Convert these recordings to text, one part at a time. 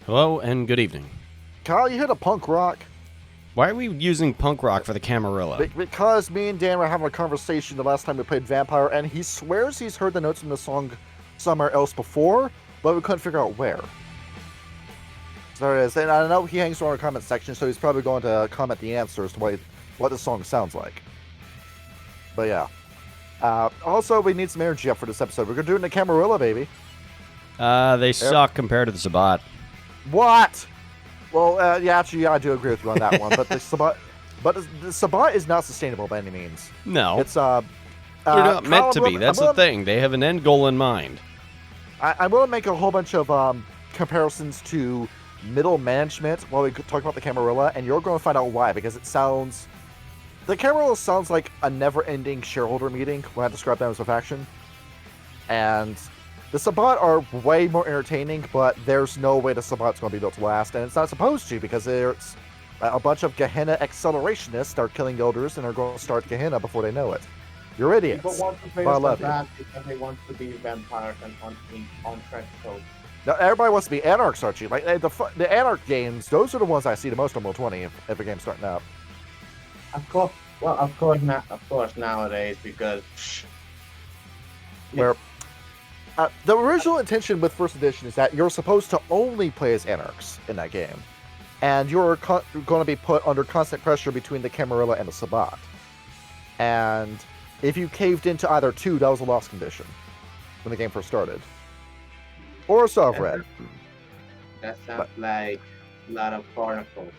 Hello and good evening. Kyle, you hit a punk rock. Why are we using punk rock for the Camarilla? Because me and Dan were having a conversation the last time we played Vampire, and he swears he's heard the notes in the song somewhere else before, but we couldn't figure out where. So there it is. And I know he hangs around the comment section, so he's probably going to comment the answers to what the song sounds like. But yeah. Also, we need some energy up for this episode. We're going to do it in the Camarilla, baby. They suck compared to the Sabbat. What? Well, yeah, actually, I do agree with you on that one. But the Sabbat is not sustainable by any means. No. It's They're not meant to be. That's the thing. They have an end goal in mind. I'm going to make a whole bunch of comparisons to middle management while we talk about the Camarilla, and you're going to find out why, because the Camarilla sounds like a never-ending shareholder meeting when I describe them as a faction. And the Sabbat are way more entertaining, but there's no way the Sabbat's going to be built to last, and it's not supposed to, because there's a bunch of Gehenna accelerationists start killing elders and are going to start Gehenna before they know it. You're idiots. People want to play the Sabbat because they want to be vampires and on trench coats. Now, everybody wants to be Anarchs, Archie. Like the Anarch games, those are the ones I see the most on World 20 if a game's starting up. Of course nowadays, because where the original intention with first edition is that you're supposed to only play as Anarchs in that game, and you're going to be put under constant pressure between the Camarilla and the Sabbat. And if you caved into either two, that was a lost condition when the game first started. Or a sovereign. That sounds like a lot of barnacles.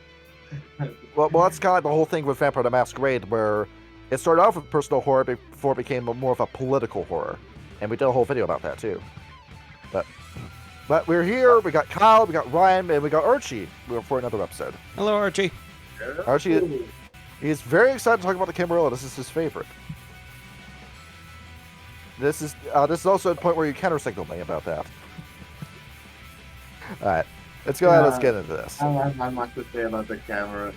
well, that's kind of the whole thing with Vampire the Masquerade, where it started off with personal horror before it became more of a political horror. And we did a whole video about that, too. But we're here, we got Kyle, we got Ryan, and we got Archie for another episode. Hello, Archie. Archie, he's very excited to talk about the Camarilla. This is his favorite. This is also a point where you counter-signaled me about that. Alright, let's go ahead, let's get into this. I have much to say about the camera.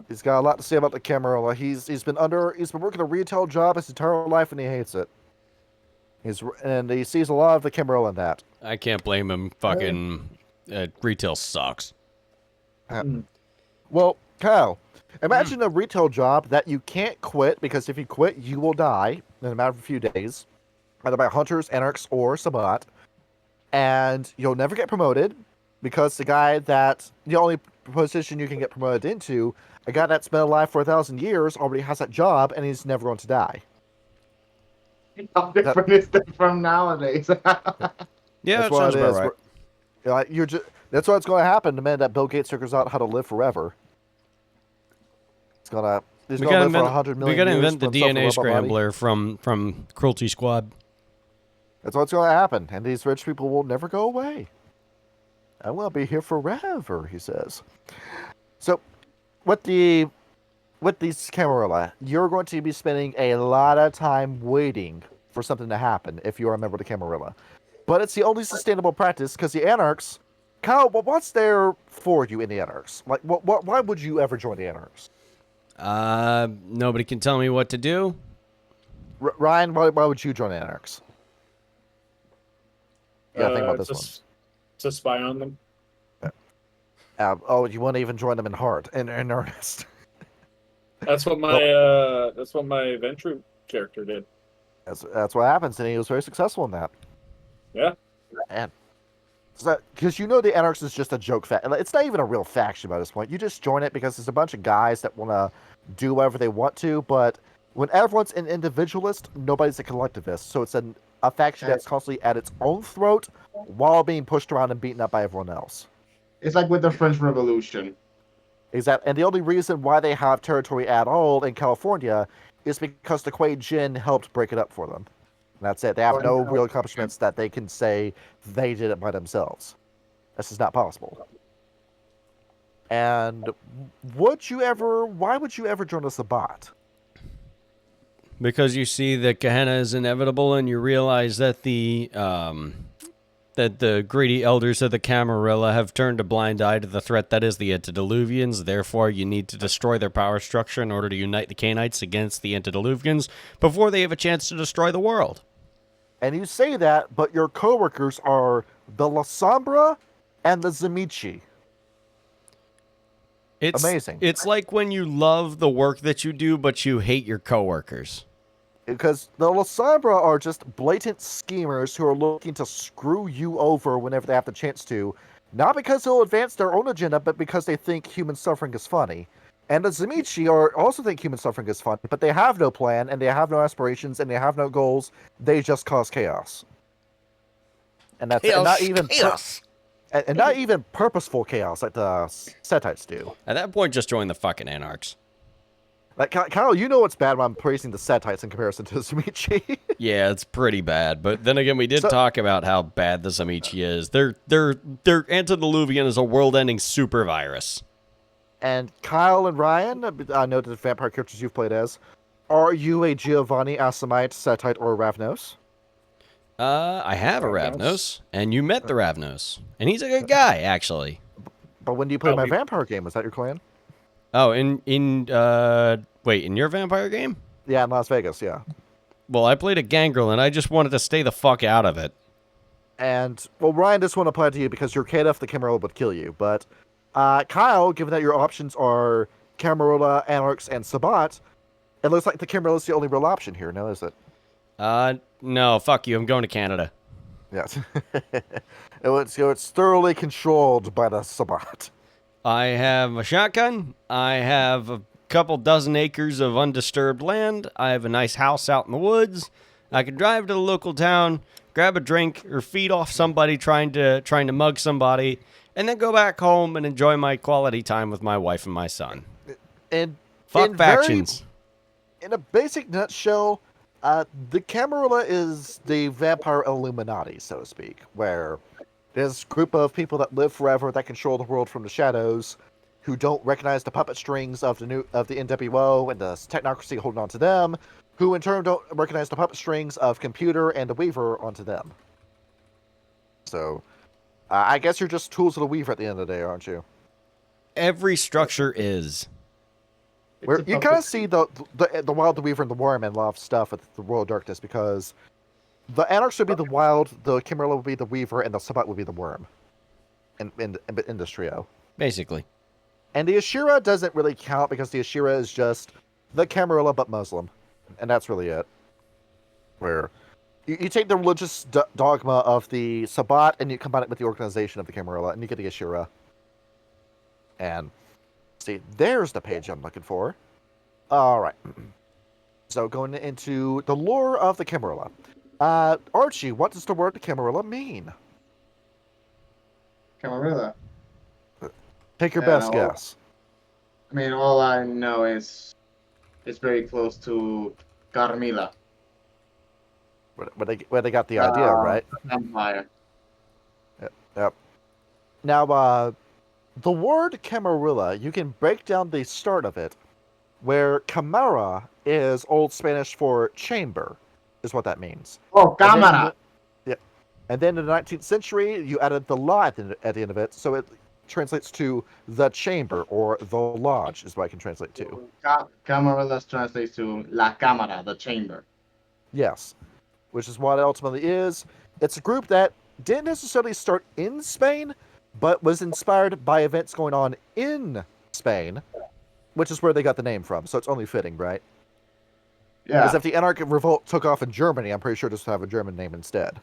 He's got a lot to say about the Camarilla. He's been working a retail job his entire life and he hates it. He sees a lot of the Camarilla in that. I can't blame him. Fucking retail sucks. Well, Kyle, imagine a retail job that you can't quit, because if you quit, you will die in a matter of a few days, either by hunters, anarchs, or Sabbat. And you'll never get promoted, because the only position you can get promoted into, a guy that's been alive for 1,000 years already has that job, and he's never going to die. How different is that from nowadays? Yeah, that sounds about right. That's what's going to happen the minute that Bill Gates figures out how to live forever. He's going to live for 100 million years. We got to invent the DNA scrambler from Cruelty Squad. That's what's going to happen, and these rich people will never go away. I will be here forever, he says. So, with these Camarilla, you're going to be spending a lot of time waiting for something to happen if you're a member of the Camarilla. But it's the only sustainable practice, because the Anarchs... Kyle, what's there for you in the Anarchs? Like, why would you ever join the Anarchs? Nobody can tell me what to do. Ryan, why would you join the Anarchs? Yeah, think about this one. To spy on them. You want to even join them in heart, in earnest. That's what my Ventrue character did. That's what happens, and he was very successful in that. Yeah. And because the Anarchs is just a joke faction. It's not even a real faction by this point. You just join it because there's a bunch of guys that want to do whatever they want to, but when everyone's an individualist, nobody's a collectivist. So it's a faction that's constantly at its own throat while being pushed around and beaten up by everyone else. It's like with the French Revolution. Exactly. And the only reason why they have territory at all in California is because the Kuei Jin helped break it up for them. And that's it. They have no real accomplishments that they can say they did it by themselves. This is not possible. And why would you ever join a Sabbat? Because you see that Gehenna is inevitable, and you realize that the greedy elders of the Camarilla have turned a blind eye to the threat that is the antediluvians. Therefore, you need to destroy their power structure in order to unite the Cainites against the antediluvians before they have a chance to destroy the world. And you say that, but your coworkers are the La Sombra, and the Zamichi. Amazing. It's like when you love the work that you do, but you hate your coworkers. Because the La Sombra are just blatant schemers who are looking to screw you over whenever they have the chance to. Not because they'll advance their own agenda, but because they think human suffering is funny. And the Zamichi also think human suffering is funny, but they have no plan, and they have no aspirations, and they have no goals. They just cause chaos. And that's and not even chaos. And not even purposeful chaos like the Setites do. At that point, just join the fucking Anarchs. Like, Kyle, you know what's bad when I'm praising the Setites in comparison to the Zamichi. Yeah, it's pretty bad. But then again, we did talk about how bad the Zamichi is. Their antediluvian is a world-ending super virus. And Kyle and Ryan, I know the vampire characters you've played as. Are you a Giovanni, Asimite, Setite, or Ravnos? I have a Ravnos, and you met the Ravnos. And he's a good guy, actually. But when do you play my vampire game? Was that your clan? Oh, in your vampire game? Yeah, in Las Vegas, yeah. Well, I played a Gangrel, and I just wanted to stay the fuck out of it. And, well, Ryan, this one applied to you because your Kadef, the Camarilla, would kill you. But, Kyle, given that your options are Camarilla, Anarchs, and Sabat, it looks like the Camarilla is the only real option here, no, is it? No, fuck you. I'm going to Canada. Yes. It's thoroughly controlled by the Sabat. I have a shotgun. I have a couple dozen acres of undisturbed land. I have a nice house out in the woods. I can drive to the local town, grab a drink, or feed off somebody trying to mug somebody, and then go back home and enjoy my quality time with my wife and my son. And fuck factions. In a basic nutshell, the Camarilla is the vampire Illuminati, so to speak, where there's a group of people that live forever that control the world from the shadows, who don't recognize the puppet strings of the NWO and the technocracy holding on to them, who in turn don't recognize the puppet strings of Computer and the Weaver onto them. So, I guess you're just tools of the Weaver at the end of the day, aren't you? Every structure is. Where you kind of see the Wild, the Weaver, and the Worm and a lot of stuff with the Royal Darkness, because the Anarchs would be the Wild, the Camarilla would be the Weaver, and the Sabat would be the Worm in this trio. Basically. And the Ashira doesn't really count because the Ashira is just the Camarilla but Muslim. And that's really it. Where you take the religious dogma of the Sabat and you combine it with the organization of the Camarilla and you get the Ashira. And see, there's the page I'm looking for. Alright. So going into the lore of the Camarilla. Archie, what does the word Camarilla mean? Camarilla. Take your best guess. I mean, all I know is it's very close to Carmilla. Where they got the idea, right? Empire. Yep. Now, the word Camarilla, you can break down the start of it, where Camara is Old Spanish for chamber, is what that means. Oh, cámara! And then in the 19th century, you added the la at the end of it, so it translates to the chamber, or the lodge, is what I can translate to. Camarilla translates to la cámara, the chamber. Yes, which is what it ultimately is. It's a group that didn't necessarily start in Spain, but was inspired by events going on in Spain, which is where they got the name from, so it's only fitting, right? Yeah. Because if the Anarchic Revolt took off in Germany, I'm pretty sure just have a German name instead.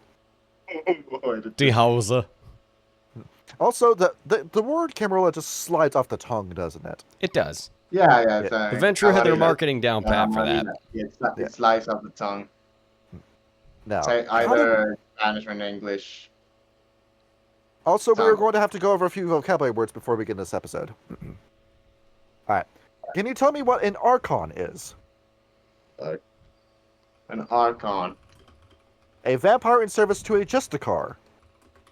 Die Hause. Also, the word Camarilla just slides off the tongue, doesn't it? It does. Yeah. The Venture had their marketing down pat for that. It slides off the tongue. No. Say either Spanish or English. Also, we are going to have to go over a few vocabulary words before we get in this episode. Alright. Can you tell me what an Archon is? An Archon. A vampire in service to a Justicar,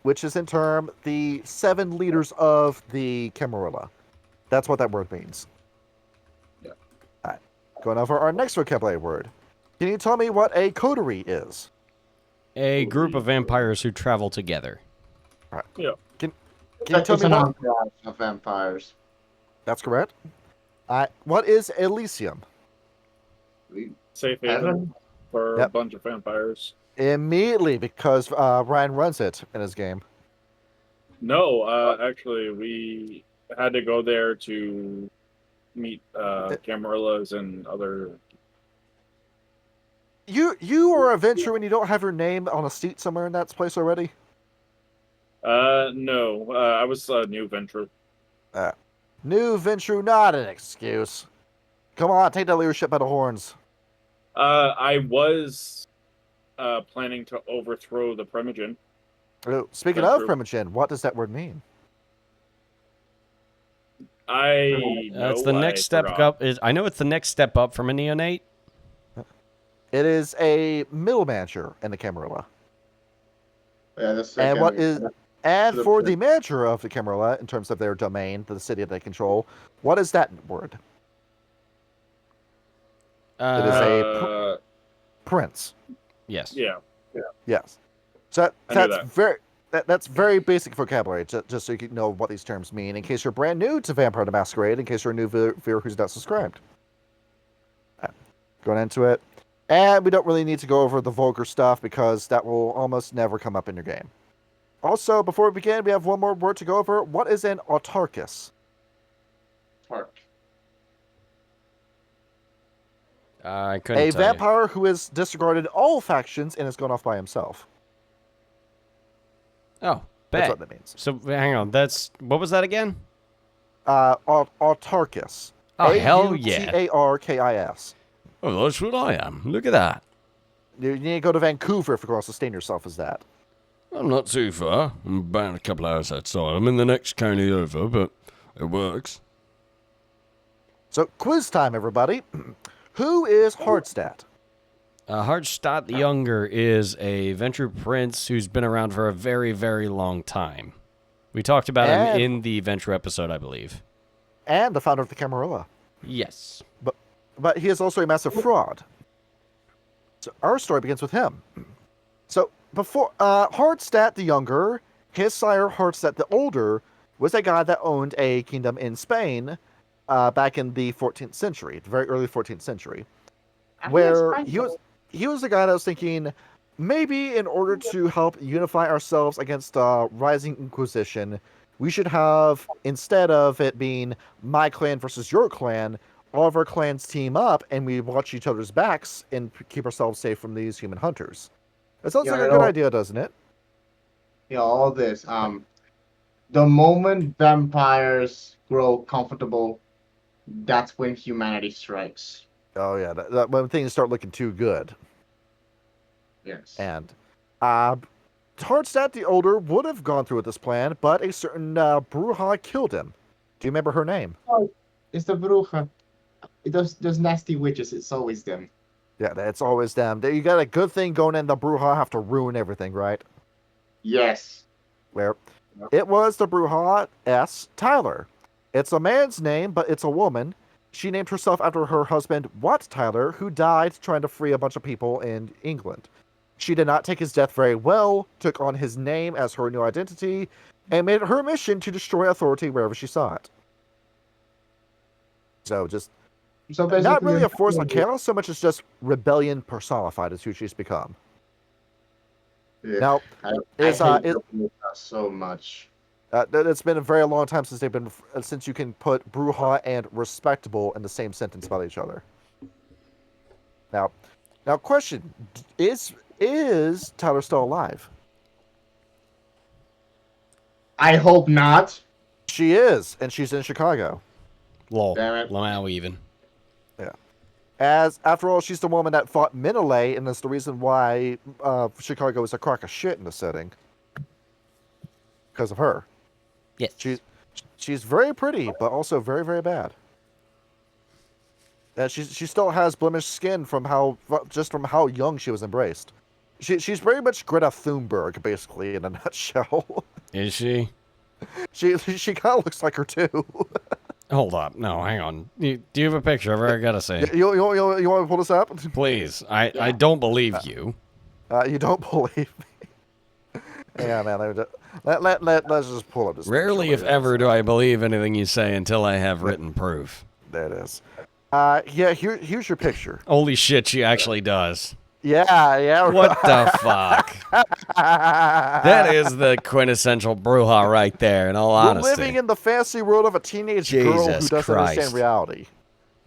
which is in turn the 7 leaders of the Camarilla. That's what that word means. Yeah. Alright. Going over our next vocabulary word. Can you tell me what a coterie is? A group of vampires who travel together. Alright. Yeah. Can you tell me an what... entourage of vampires. That's correct. What is Elysium? Safe haven for a bunch of vampires. Immediately, because Ryan runs it in his game. No, actually, we had to go there to meet Camarillas and other. You are a venture and you don't have your name on a seat somewhere in that place already? No, I was a new venture. New venture, not an excuse. Come on, take that leadership by the horns. I was planning to overthrow the Primogen. Speaking That's of true. Primogen, what does that word mean? That's the next I step forgot. up. I know it's the next step up from a neonate. It is a middle manager in the Camarilla. Yeah, the And second. what is and the for prin- the manager of the Camarilla, in terms of their domain, the city that they control, what is that word? It is a Uh, prince. Yes. yeah. Yes. So I knew that's that. that's very basic vocabulary, just so you can know what these terms mean, in case you're brand new to Vampire the Masquerade, in case you're a new viewer who's not subscribed. Going into it. And we don't really need to go over the vulgar stuff, because that will almost never come up in your game. Also, before we begin, we have one more word to go over. What is an autarchus? Park. I couldn't A tell you. vampire who has disregarded all factions and has gone off by himself. Oh, That's bet. what that means. So hang on. What was that again? Autarchus. Oh, hell yeah. Autarkis. Oh, that's what I am. Look at that. You need to go to Vancouver if you're going to sustain yourself as that. I'm not too far. I'm about a couple hours outside. I'm in the next county over, but it works. So, quiz time, everybody. Who is Hardstadt? Hardstadt the Younger is a venture prince who's been around for a very, very long time. We talked about him in the venture episode, I believe. And the founder of the Camarilla. Yes. But he is also a massive fraud. So our story begins with him. So before Hardstadt the Younger, his sire Hardstadt the Older was a guy that owned a kingdom in Spain back in the 14th century, the very early 14th century, where he was the guy that was thinking, maybe in order to help unify ourselves against rising Inquisition, we should have, instead of it being my clan versus your clan, all of our clans team up and we watch each other's backs and keep ourselves safe from these human hunters. It sounds like a good idea, doesn't it? Yeah, all this. The moment vampires grow comfortable, that's when humanity strikes. Oh yeah, that when things start looking too good. Yes. And Hardstadt the Older would have gone through with this plan, but a certain Bruja killed him. Do you remember her name? It's the Bruja. Those nasty witches, it's always them. Yeah, it's always them. You got a good thing going in, the Bruja have to ruin everything, right? Yes. Where it was the Bruja S. Tyler. It's a man's name, but it's a woman. She named herself after her husband, Wat Tyler, who died trying to free a bunch of people in England. She did not take his death very well, took on his name as her new identity, and made it her mission to destroy authority wherever she saw it. So just So not really a force of chaos so much as just rebellion personified is who she's become. Yeah, Now, I is hate Bruja so much. it's been a very long time since you can put Bruja and respectable in the same sentence about each other. Now, question: is Tyler still alive? I hope not. She is, and she's in Chicago. Lol. Damn it. Now even. As after all, she's the woman that fought Menelay, and that's the reason why Chicago is a crock of shit in the setting. Because of her. Yes. She's very pretty, but also very, very bad. And she still has blemished skin from how young she was embraced. She's very much Greta Thunberg, basically, in a nutshell. Is she? She kind of looks like her too. Hold up. No, hang on. Do you have a picture of her? I gotta say. You want to pull this up? Please. I don't believe you. You don't believe me? Yeah, man. Let's just pull up this. Rarely, if ever, do I believe anything you say until I have written proof. There it is. Yeah, here's your picture. Holy shit, she actually does. Yeah. What the fuck? That is the quintessential Bruja right there, in all We're honesty. living in the fantasy world of a teenage girl who Jesus doesn't understand Christ. reality.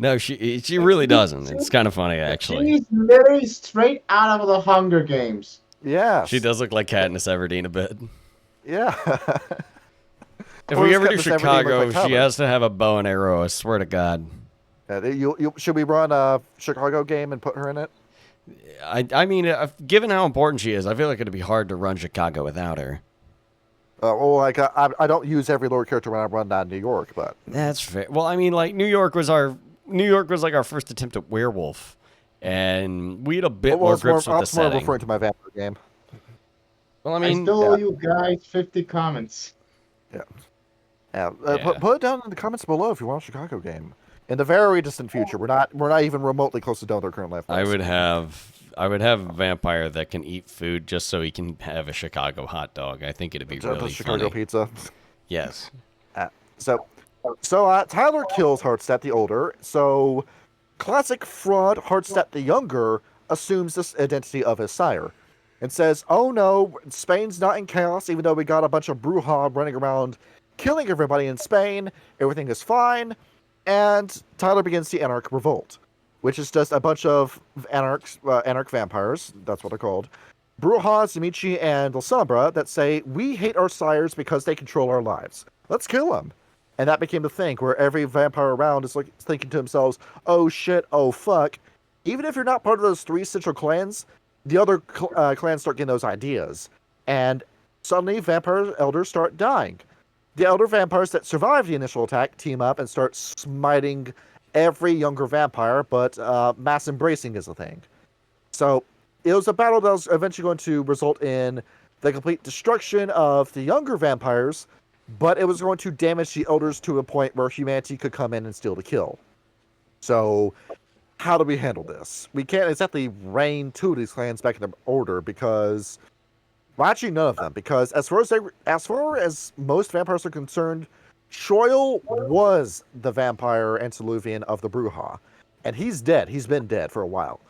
No, she really doesn't. It's kind of funny, actually. She's literally straight out of the Hunger Games. Yes. She does look like Katniss Everdeen a bit. Yeah. If Or we does ever do Katniss Everdeen look Chicago, like she Tyler? has to have a bow and arrow, I swear to God. Should we run a Chicago game and put her in it? I mean, given how important she is, I feel like it'd be hard to run Chicago without her. I don't use every lore character when I run down New York, but That's fair. Well, I mean, like New York was like our first attempt at Werewolf, and we had a bit more grips with the I'm more setting. referring to my vampire game. Well, I I mean, still owe you guys 50 comments. Yeah. Yeah. Put it down in the comments below if you want a Chicago game. In the very distant future, we're not even remotely close to done with our current life. I would have a vampire that can eat food just so he can have a Chicago hot dog. I think it'd be really Chicago funny. pizza. Yes. So Tyler kills Hardstep the Older. So classic fraud Hardstep the Younger assumes this identity of his sire and says, "Oh no, Spain's not in chaos, even though we got a bunch of Bruja running around killing everybody in Spain. Everything is fine." And Tyler begins the Anarch Revolt, which is just a bunch of anarch vampires, that's what they're called, Bruja, Zimichi, and La Sombra, that say, "We hate our sires because they control our lives. Let's kill them." And that became the thing, where every vampire around is like thinking to themselves, "Oh shit, oh fuck." Even if you're not part of those three central clans, the other clans start getting those ideas. And suddenly vampire elders start dying. The elder vampires that survive the initial attack team up and start smiting every younger vampire, but mass embracing is a thing. So it was a battle that was eventually going to result in the complete destruction of the younger vampires, but it was going to damage the elders to a point where humanity could come in and steal the kill. So how do we handle this? We can't exactly rein two of these clans back into order because... Well, actually, none of them, because as far as most vampires are concerned, Shoyle was the vampire antediluvian of the Bruja, and he's dead. He's been dead for a while.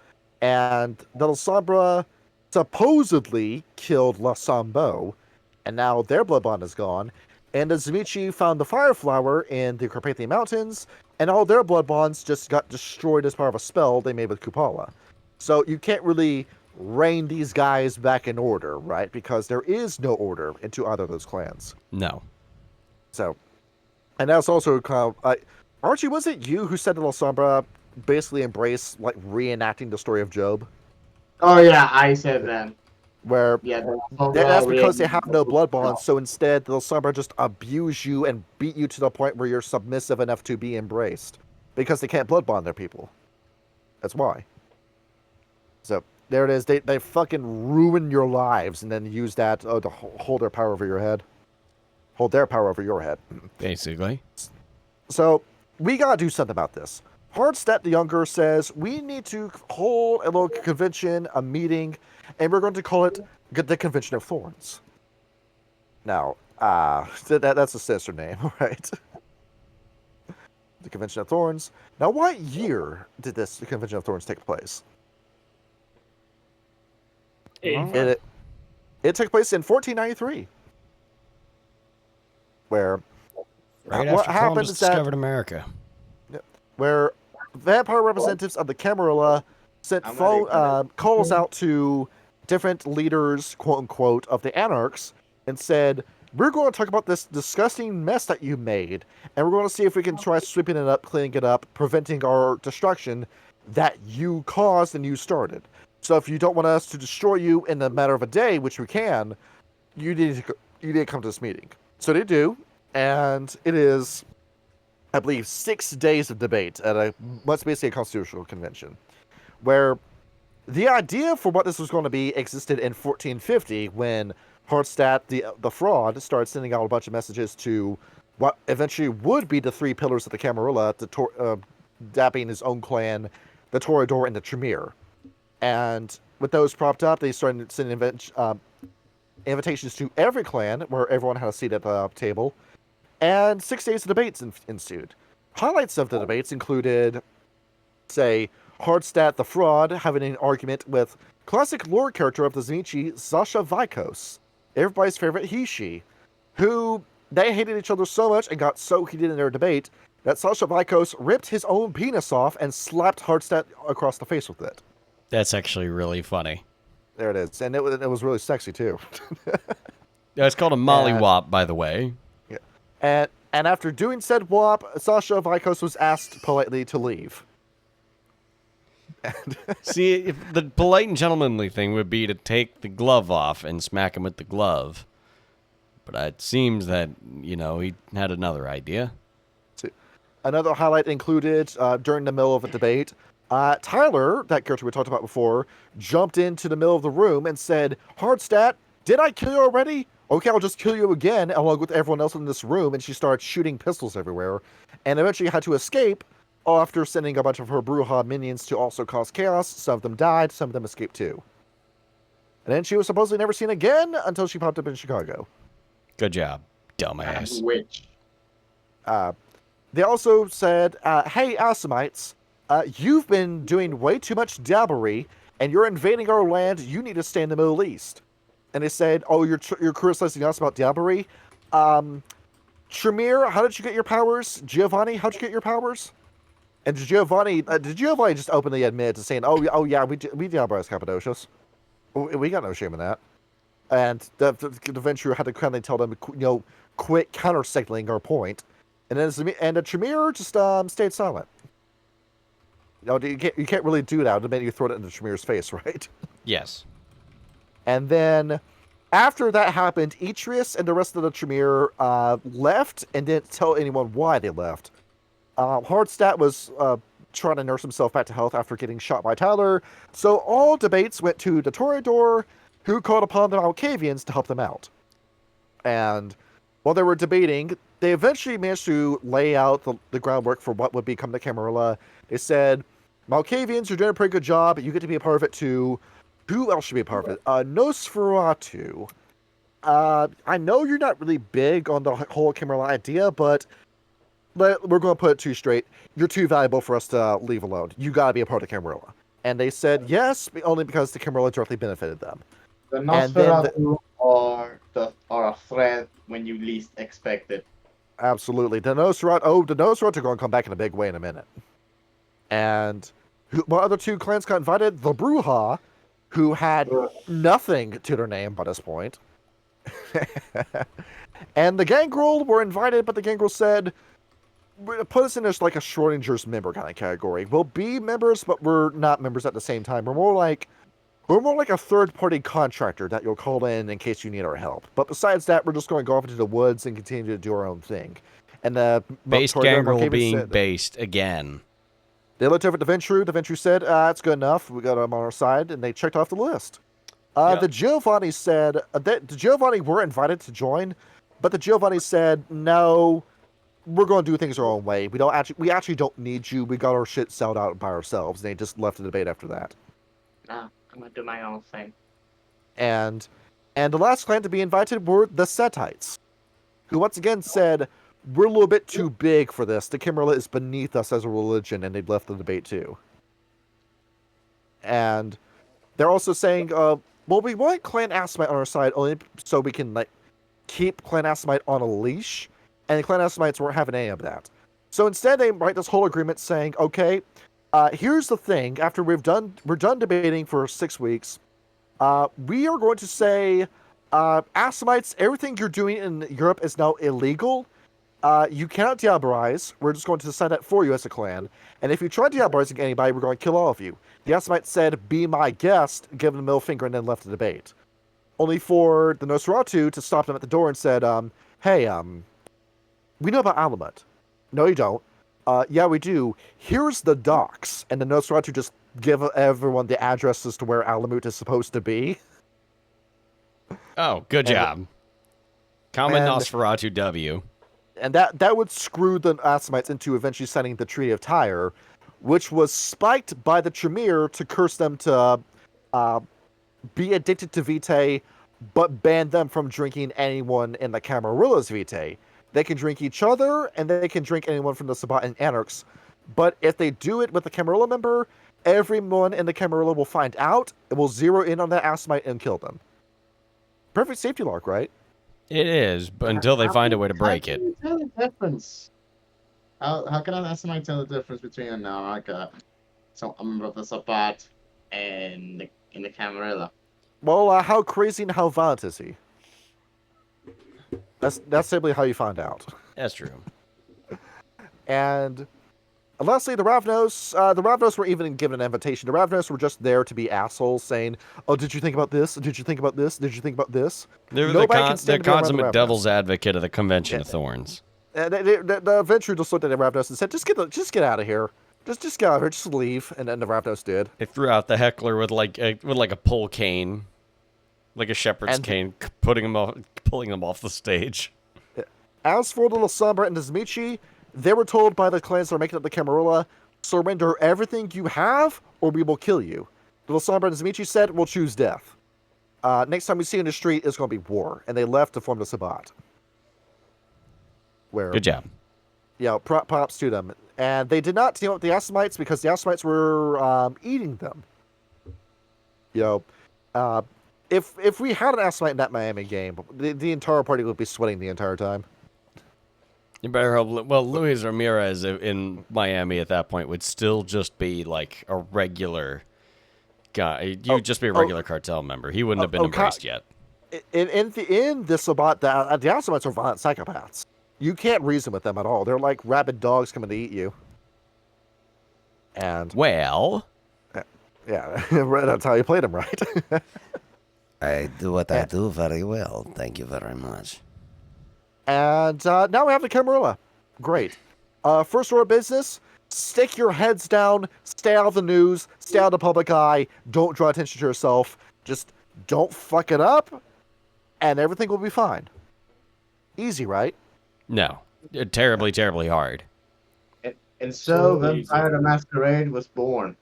And the La Sombra supposedly killed La Sambo, and now their blood bond is gone. And the Zimichi found the Fire Flower in the Carpathian Mountains, and all their blood bonds just got destroyed as part of a spell they made with Kupala. So you can't really rein these guys back in order, right? Because there is no order into either of those clans. No. So, and that's also kind of, Archie, was it you who said that La Sombra basically embraced like reenacting the story of Job? Oh yeah, I said that. Where Yeah, that's because they have no blood bonds, so instead the La Sombra just abuse you and beat you to the point where you're submissive enough to be embraced. Because they can't blood bond their people. That's why. So, there it is. They fucking ruin your lives and then use that to hold their power over your head. Hold their power over your head. Basically. So, we gotta do something about this. Hardstep the Younger says, we need to hold a little convention, a meeting, and we're going to call it the Convention of Thorns. Now, that's a sinister name, right? The Convention of Thorns. Now, what year did the Convention of Thorns take place? It took place in 1493. Where Right what after happened Columbus is that discovered America. where vampire representatives of the Camarilla sent calls out to different leaders, quote unquote, of the Anarchs and said, "We're going to talk about this disgusting mess that you made, and we're going to see if we can try sweeping it up, cleaning it up, preventing our destruction that you caused and you started. So if you don't want us to destroy you in a matter of a day, which we can, you need to come to this meeting." So they do, and it is, I believe, 6 days of debate at what's basically a constitutional convention, where the idea for what this was going to be existed in 1450 when Hardstep, the fraud, started sending out a bunch of messages to what eventually would be the three pillars of the Camarilla, dapping his own clan, the Toreador, and the Tremere. And with those propped up, they started sending invitations to every clan, where everyone had a seat at the table, and 6 days of debates ensued. Highlights of the debates included, say, Hardstadt the Fraud having an argument with classic lore character of the Znichi, Sasha Vikos, everybody's favorite he-she, who they hated each other so much and got so heated in their debate that Sasha Vikos ripped his own penis off and slapped Hardstadt across the face with it. That's actually really funny. There it is. And it was really sexy, too. Yeah, it's called a mollywop, by the way. Yeah. And after doing said wop, Sasha Vikos was asked politely to leave. See, if the polite and gentlemanly thing would be to take the glove off and smack him with the glove. But it seems that, he had another idea. Another highlight included, during the middle of a debate, Tyler, that character we talked about before, jumped into the middle of the room and said, Hardstadt, did I kill you already? Okay, I'll just kill you again, along with everyone else in this room. And she started shooting pistols everywhere, and eventually had to escape after sending a bunch of her Bruja minions to also cause chaos. Some of them died, some of them escaped too. And then she was supposedly never seen again until she popped up in Chicago. Good job, dumbass. Witch. They also said, hey, Assamites, you've been doing way too much dabblery, and you're invading our land. You need to stay in the Middle East. And they said, oh, you're criticizing us about dabblery? Tremere, how did you get your powers? Giovanni, how'd you get your powers? And Giovanni, did Giovanni just openly admit to saying, oh yeah, we dabble as Cappadocios. We got no shame in that. And the Venture had to kindly tell them, quit counter-signaling our point. And then Tremere just stayed silent. You can't really do that. The minute you throw it into Tremere's face, right? Yes. And then after that happened, Etrius and the rest of the Tremere left and didn't tell anyone why they left. Hardstadt was trying to nurse himself back to health after getting shot by Tyler, so all debates went to the Toreador, who called upon the Malkavians to help them out. And while they were debating, they eventually managed to lay out the groundwork for what would become the Camarilla. They said, Malkavians, you're doing a pretty good job. You get to be a part of it too. Who else should be a part of it? Nosferatu. I know you're not really big on the whole Camarilla idea, but we're going to put it too straight. You're too valuable for us to leave alone. You got to be a part of Camarilla. And they said yes, only because the Camarilla directly benefited them. The Nosferatu are a threat when you least expect it. Absolutely. The Nosferatu are going to come back in a big way in a minute. And what other two clans got invited? The Bruja, who had nothing to their name by this point. And the Gangrel were invited, but the Gangrel said, put us in as like a Schrodinger's member kind of category. We'll be members, but we're not members at the same time. We're more like a third-party contractor that you'll call in case you need our help. But besides that, we're just going to go off into the woods and continue to do our own thing. And the based Gangrel being based again. They looked over at the Ventru. The Ventru said, "That's good enough. We got them on our side," and they checked off the list. The Giovanni said that the Giovanni were invited to join, but the Giovanni said, "No, we're going to do things our own way. We actually don't need you. We got our shit sold out by ourselves." And they just left the debate after that. Nah, I'm gonna do my own thing. And the last clan to be invited were the Setites, who once again said, "We're a little bit too big for this. The Camarilla is beneath us as a religion," and they left the debate too. And they're also saying, well, we want Clan Assamite on our side only so we can keep Clan Assamite on a leash, and the Clan Assamites weren't having any of that. So instead, they write this whole agreement saying, okay, here's the thing. After we're done debating for 6 weeks, we are going to say, Assamites, everything you're doing in Europe is now illegal. You cannot diabolize. We're just going to decide that for you as a clan. And if you try diabolizing anybody, we're going to kill all of you. The Assamite said, be my guest, give them the middle finger, and then left the debate. Only for the Nosferatu to stop them at the door and said, hey, we know about Alamut. No, you don't. Yeah, we do. Here's the docks. And the Nosferatu just give everyone the addresses to where Alamut is supposed to be. Oh, good job. Common Nosferatu W. And that would screw the Assamites into eventually signing the Treaty of Tyre, which was spiked by the Tremere to curse them to be addicted to Vitae, but ban them from drinking anyone in the Camarilla's Vitae. They can drink each other, and they can drink anyone from the Sabbat and Anarchs. But if they do it with a Camarilla member, Everyone in the Camarilla will find out. It will zero in on that Assamite and kill them. Perfect safety lock, right? It is, but until they find a way to break it. How can you tell the difference? How can I somebody tell the difference between so a member of the Sabbat and the Camarilla? Well, how crazy and how violent is he? That's simply how you find out. That's true. And lastly, the Ravnos were even given an invitation. The Ravnos were just there to be assholes, saying, "Oh, did you think about this? Did you think about this? Did you think about this?" They're Nobody the can stand to be around the consummate Ravnos. devil's advocate of the Convention of Thorns. And the adventurer just looked at the Ravnos and said, "Just get out of here. Just get out of here. Just leave." And then the Ravnos did. They threw out the heckler with like a pole cane, like a shepherd's cane, pulling him off the stage. As for the Lasombra and the Zmichi, they were told by the clans that are making up the Camarilla, surrender everything you have, or we will kill you. The Lasombra and Zmichi said, we'll choose death. Next time we see you in the street, it's going to be war. And they left to form the Sabbat. Good job. Yeah, props to them. And they did not team up with the Assamites because the Assamites were eating them. You know, if we had an Assamite in that Miami game, the entire party would be sweating the entire time. You better hope. Well, Luis Ramirez in Miami at that point would still just be like a regular guy. You'd just be a regular cartel member. He wouldn't have been embraced yet. In this Sabbat, the Assamites are violent psychopaths. You can't reason with them at all. They're like rabid dogs coming to eat you. And well, yeah, that's how you played them, right? I do what I do very well. Thank you very much. And now we have the Camarilla. Great. First order of business, stick your heads down, stay out of the news, stay out of the public eye, don't draw attention to yourself, just don't fuck it up, and everything will be fine. Easy, right? no, terribly, terribly hard. And so So easy. Vampire the Masquerade was born.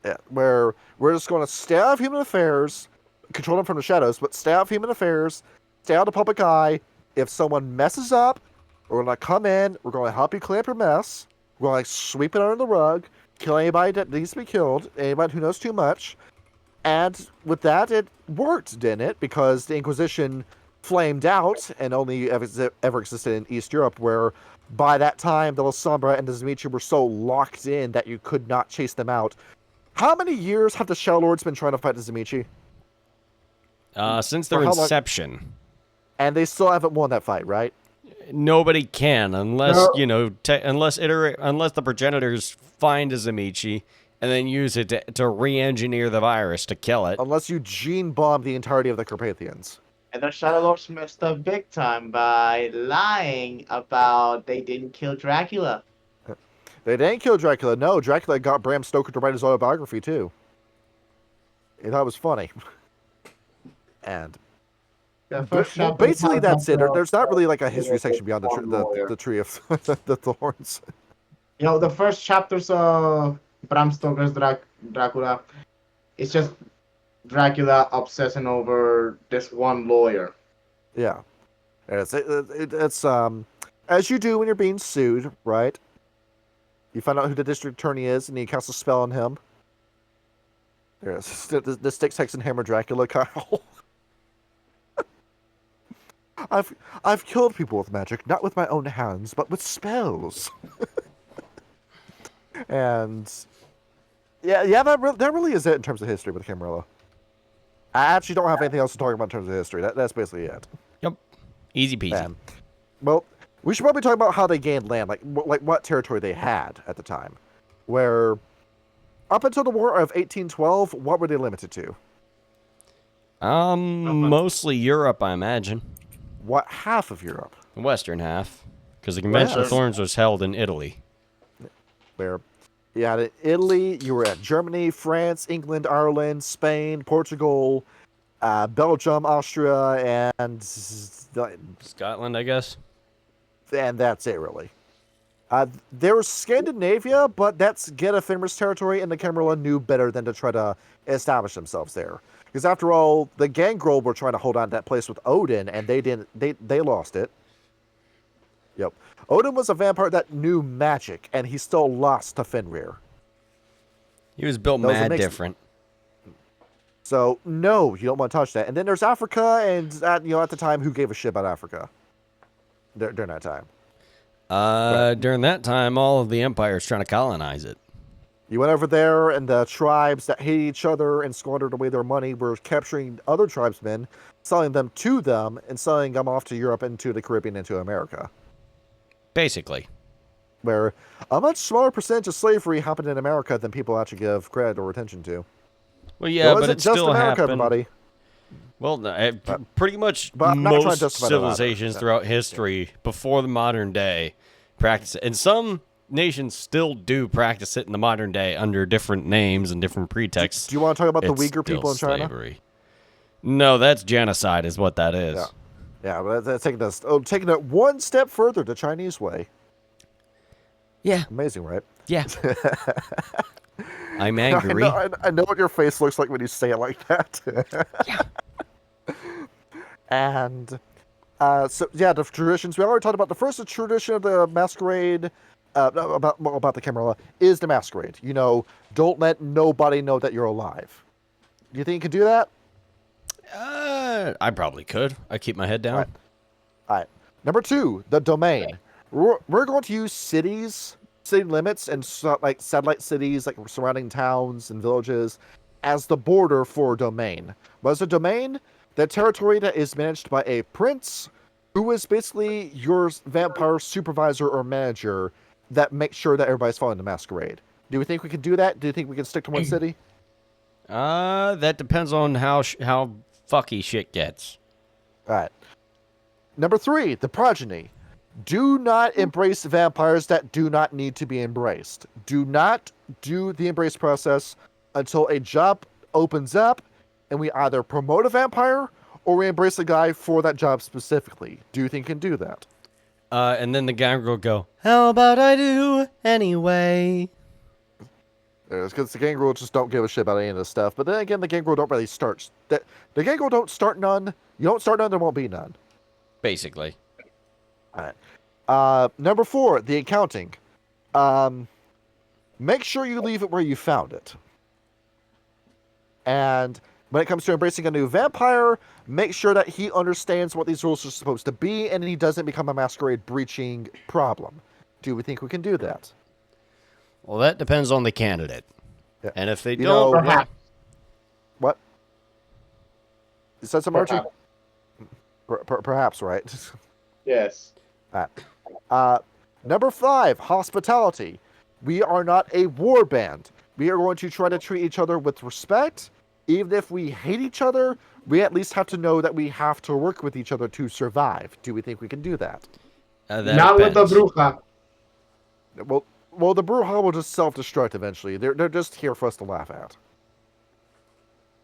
Yeah, where we're just going to stay out of human affairs, control them from the shadows, but stay out of human affairs, stay out of the public eye. If someone messes up, we're going to come in, we're going to help you clean up your mess, we're going to sweep it under the rug, kill anybody that needs to be killed, anybody who knows too much. And with that, it worked, didn't it? Because the Inquisition flamed out and only ever existed in East Europe, where by that time the Lasombra and the Zmichi were so locked in that you could not chase them out. How many years have the Shell Lords been trying to fight the Zmichi? Since their For how long? inception. And they still haven't won that fight, right? Nobody can unless No. unless the progenitors find a Zamichi and then use it to re-engineer the virus to kill it. Unless you gene bomb the entirety of the Carpathians. And the Shadow Lords messed up big time by lying about they didn't kill Dracula. They didn't kill Dracula. No, Dracula got Bram Stoker to write his autobiography, too. He thought it was funny. And The first well, chapter basically talks that's it. about- There's not really like a history section beyond One lawyer. the tree of the thorns. You know, the first chapters of Bram Stoker's Dracula, it's just Dracula obsessing over this one lawyer. Yeah. It's as you do when you're being sued, right? You find out who the district attorney is, and you cast a spell on him. There's the Styx, Hex, and Hammer Dracula, Kyle. I've killed people with magic, not with my own hands, but with spells. And yeah, that really is it in terms of history with Camarilla. I actually don't have anything else to talk about in terms of history. That's basically it. Yep, easy peasy. Well, we should probably talk about how they gained land, like what territory they had at the time. Where, up until the War of 1812, what were they limited to? Mostly Europe, I imagine. What half of Europe? The western half, because the Convention of Yes. Thorns was held in Italy. Where you had Italy, you were at Germany, France, England, Ireland, Spain, Portugal, Belgium, Austria, and Scotland, I guess. that's it, really. There was Scandinavia, but that's Gedda-Fenris territory, and the Camarilla knew better than to try to establish themselves there. Because after all, the Gangrel were trying to hold on to that place with Odin, and they didn't. They lost it. Yep. Odin was a vampire that knew magic, and he still lost to Fenrir. He was built Those are mad mixed. different. So no, you don't want to touch that. And then there's Africa, and at the time, who gave a shit about Africa? During that time, During that time, all of the empires trying to colonize it. you went over there, and the tribes that hate each other and squandered away their money were capturing other tribesmen, selling them to them, and selling them off to Europe, into the Caribbean, into America, Basically. where a much smaller percentage of slavery happened in America than people actually give credit or attention to. Well, yeah, It but wasn't it just still America, happened. everybody. Well, pretty much but I'm not trying to most justify that either. civilizations Yeah. throughout history before the modern day practice it. And some nations still do practice it in the modern day under different names and different pretexts. Do you want to talk about the It's Uyghur people in still China? slavery. No, that's genocide is what that is. Yeah. Yeah, but that's taking it one step further, the Chinese way. Yeah. Amazing, right? Yeah. I'm angry. I know what your face looks like when you say it like that. Yeah. And so yeah, the traditions. We already talked about the first tradition of the masquerade. About the Camarilla is the masquerade. Don't let nobody know that you're alive. Do you think you could do that? I probably could. I keep my head down. Right. All right. Number 2, the domain. We're going to use city limits, and like satellite cities, like surrounding towns and villages, as the border for domain. What is a domain? The territory that is managed by a prince, who is basically your vampire supervisor or manager that makes sure that everybody's following the masquerade. Do we think we can do that? Do you think we can stick to one city? That depends on how fucky shit gets. All right. Number 3, the progeny. Do not embrace vampires that do not need to be embraced. Do not do the embrace process until a job opens up and we either promote a vampire or we embrace a guy for that job specifically. Do you think you can do that? And then the guy will go, how about I do anyway? Because the gangrel just don't give a shit about any of this stuff. But then again, the gangrel don't really start. The gangrel don't start none. You don't start none, there won't be none. Basically. All right. Number 4, the accounting. Make sure you leave it where you found it. And when it comes to embracing a new vampire, make sure that he understands what these rules are supposed to be and he doesn't become a masquerade breaching problem. Do we think we can do that? Well, that depends on the candidate. Yeah. And if they You don't... know, Perhaps. What? You said something, Archie? Perhaps. Perhaps, right? Yes. Number 5, hospitality. We are not a war band. We are going to try to treat each other with respect. Even if we hate each other, we at least have to know that we have to work with each other to survive. Do we think we can do that? That Not with the depends. bruja. Well, the Bruja will just self-destruct eventually. They're just here for us to laugh at.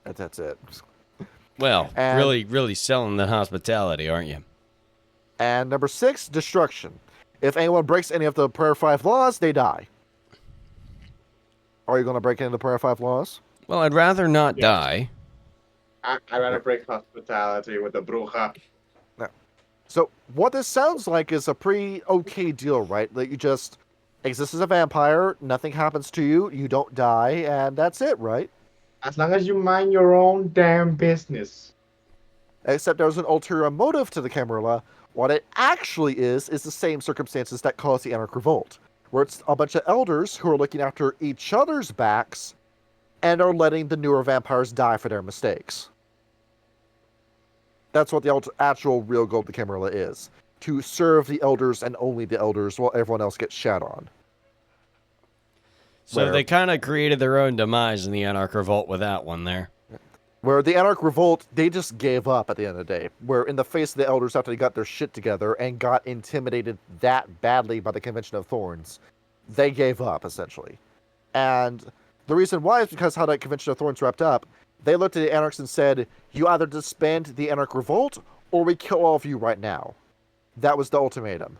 That's it. Well, And- really selling the hospitality, aren't you? And number 6, destruction. If anyone breaks any of the Prayer 5 laws, they die. Are you going to break any of the Prayer 5 laws? Well, I'd rather not Yes. die. I'd rather break hospitality with the bruja. So what this sounds like is a pretty okay deal, right? That you just exist as a vampire, nothing happens to you, you don't die, and that's it, right? As long as you mind your own damn business. Except there's an ulterior motive to the Camarilla. What it actually is the same circumstances that caused the Anarch Revolt, where it's a bunch of elders who are looking after each other's backs and are letting the newer vampires die for their mistakes. That's what the actual real goal of the Camarilla is. To serve the elders and only the elders while everyone else gets shat on. So Where- they kind of created their own demise in the Anarch Revolt with that one there. Where the Anarch Revolt, they just gave up at the end of the day. Where in the face of the elders after they got their shit together and got intimidated that badly by the Convention of Thorns, they gave up, essentially. And the reason why is because how that Convention of Thorns wrapped up, they looked at the Anarchs and said, you either disband the Anarch Revolt, or we kill all of you right now. That was the ultimatum.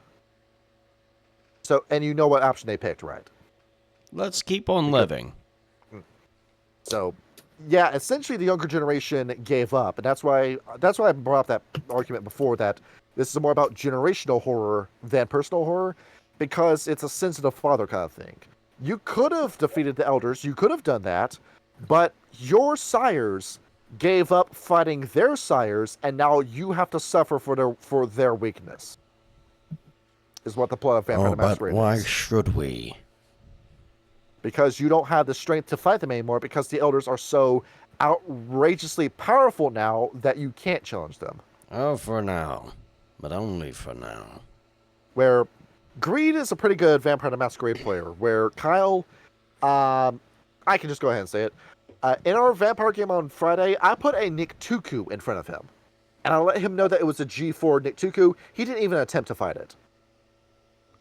So, and you know what option they picked, right? Let's keep on living. So, yeah, essentially the younger generation gave up, and that's why I brought up that argument before that this is more about generational horror than personal horror, because it's a sensitive father kind of thing. You could have defeated the elders. You could have done that, but your sires gave up fighting their sires, and now you have to suffer for their weakness. Is what the plot of Vampire the but Masquerade why is. should we? Because you don't have the strength to fight them anymore, because the elders are so outrageously powerful now that you can't challenge them. Oh, for now. But only for now. Where Greed is a pretty good Vampire the Masquerade player, where Kyle, I can just go ahead and say it. In our Vampire game on Friday, I put a Nick Tuku in front of him. And I let him know that it was a G4 Nick Tuku. He didn't even attempt to fight it.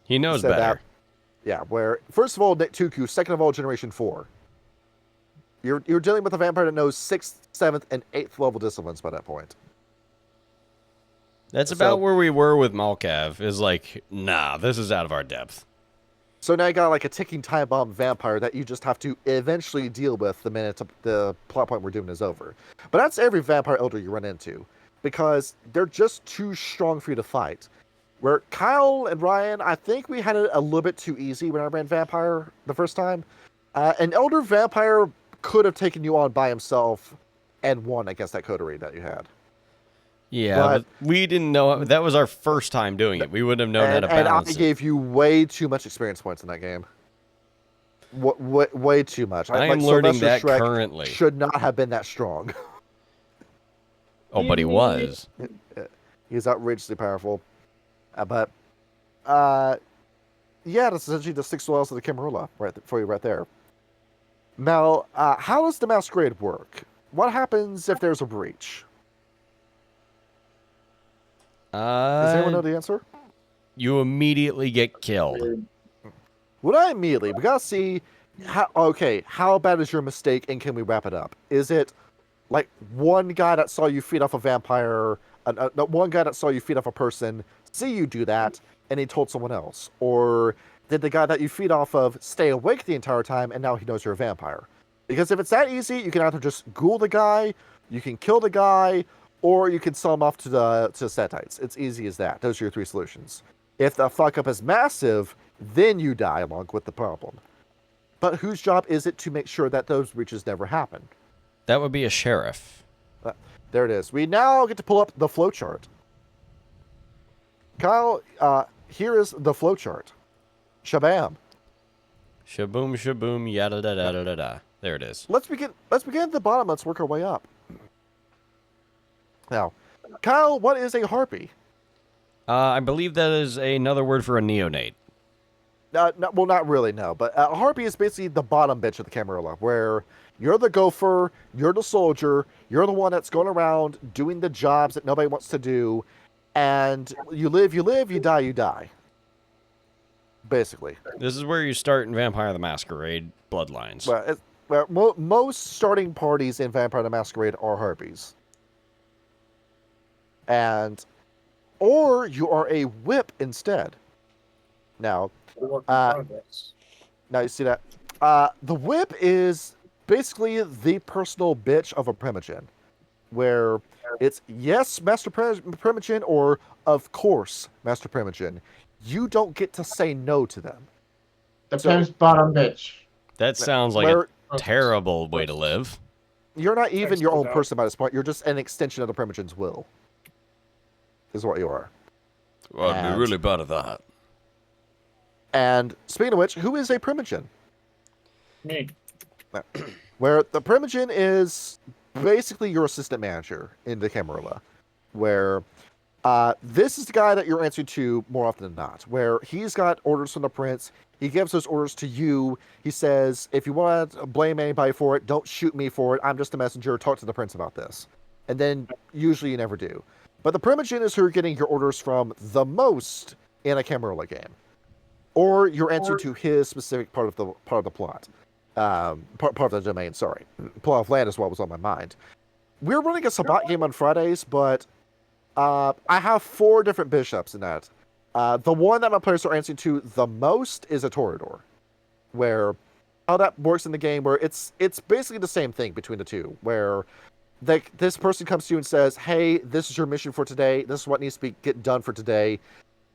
He knows better. Yeah, where, first of all, Nick Tuku, second of all, Generation 4. You're dealing with a vampire that knows 6th, 7th, and 8th level disciplines by that point. That's about where we were with Malkav, is like, nah, this is out of our depth. So now you got like a ticking time bomb vampire that you just have to eventually deal with the minute the plot point we're doing is over. But that's every vampire elder you run into, because they're just too strong for you to fight. Where Kyle and Ryan, I think we had it a little bit too easy when I ran Vampire the first time. An elder vampire could have taken you on by himself and won against that coterie that you had. Yeah, but we didn't know. That was our first time doing it. We wouldn't have known how to balance it. And I gave you way too much experience points in that game. Way too much. I am learning that currently. Should not have been that strong. Oh, but he was. He's outrageously powerful. Yeah, that's essentially the 6 levels of the Camarilla for you right there. Now, how does the Masquerade work? What happens if there's a breach? Does anyone know the answer? You immediately get killed. Well, not immediately. We gotta see how bad is your mistake, and can we wrap it up? Is it like one guy that saw you feed off a vampire, one guy that saw you feed off a person, see you do that, and he told someone else? Or did the guy that you feed off of stay awake the entire time, and now he knows you're a vampire? Because if it's that easy, you can either just ghoul the guy, you can kill the guy, or you can sell him off to Setites. It's easy as that. Those are your 3 solutions. If the fuck up is massive, then you die along with the problem. But whose job is it to make sure that those breaches never happen? That would be a sheriff. There it is. We now get to pull up the flowchart. Kyle, here is the flowchart. Shabam. Shaboom, shaboom, yada da da da da da. There it is. Let's begin at the bottom. Let's work our way up. Now, Kyle, what is a harpy? I believe that is another word for a neonate. Well, not really, no. But a harpy is basically the bottom bitch of the Camarilla, where you're the gopher, you're the soldier, you're the one that's going around doing the jobs that nobody wants to do, and you live, you die, you die. Basically. This is where you start in Vampire the Masquerade Bloodlines. Most starting parties in Vampire the Masquerade are harpies. Or you are a whip instead. Now, you see that? The whip is basically the personal bitch of a primogen, where it's yes, Master Primogen, or of course, Master Primogen. You don't get to say no to them. The pimp's bottom bitch. That sounds like a terrible way to live. You're not even your own person by this point. You're just an extension of the Primogen's will. Is what you are. Well, I'd be really bad at that. And speaking of which, who is a Primogen? Me. Where the Primogen is basically your assistant manager in the Camarilla. Where this is the guy that you're answering to more often than not. Where he's got orders from the prince. He gives those orders to you. He says, if you want to blame anybody for it, don't shoot me for it. I'm just a messenger. Talk to the prince about this. And then usually you never do. But the Primogen is who you're getting your orders from the most in a Camarilla game. Or you're answering to his specific part of the plot. Part of the domain, sorry. Plot of land is what was on my mind. We're running a Sabbat game on Fridays, but I have 4 different bishops in that. The one that my players are answering to the most is a Toreador. Where how that works in the game, where it's basically the same thing between the two. Where this person comes to you and says, hey, this is your mission for today. This is what needs to get done for today.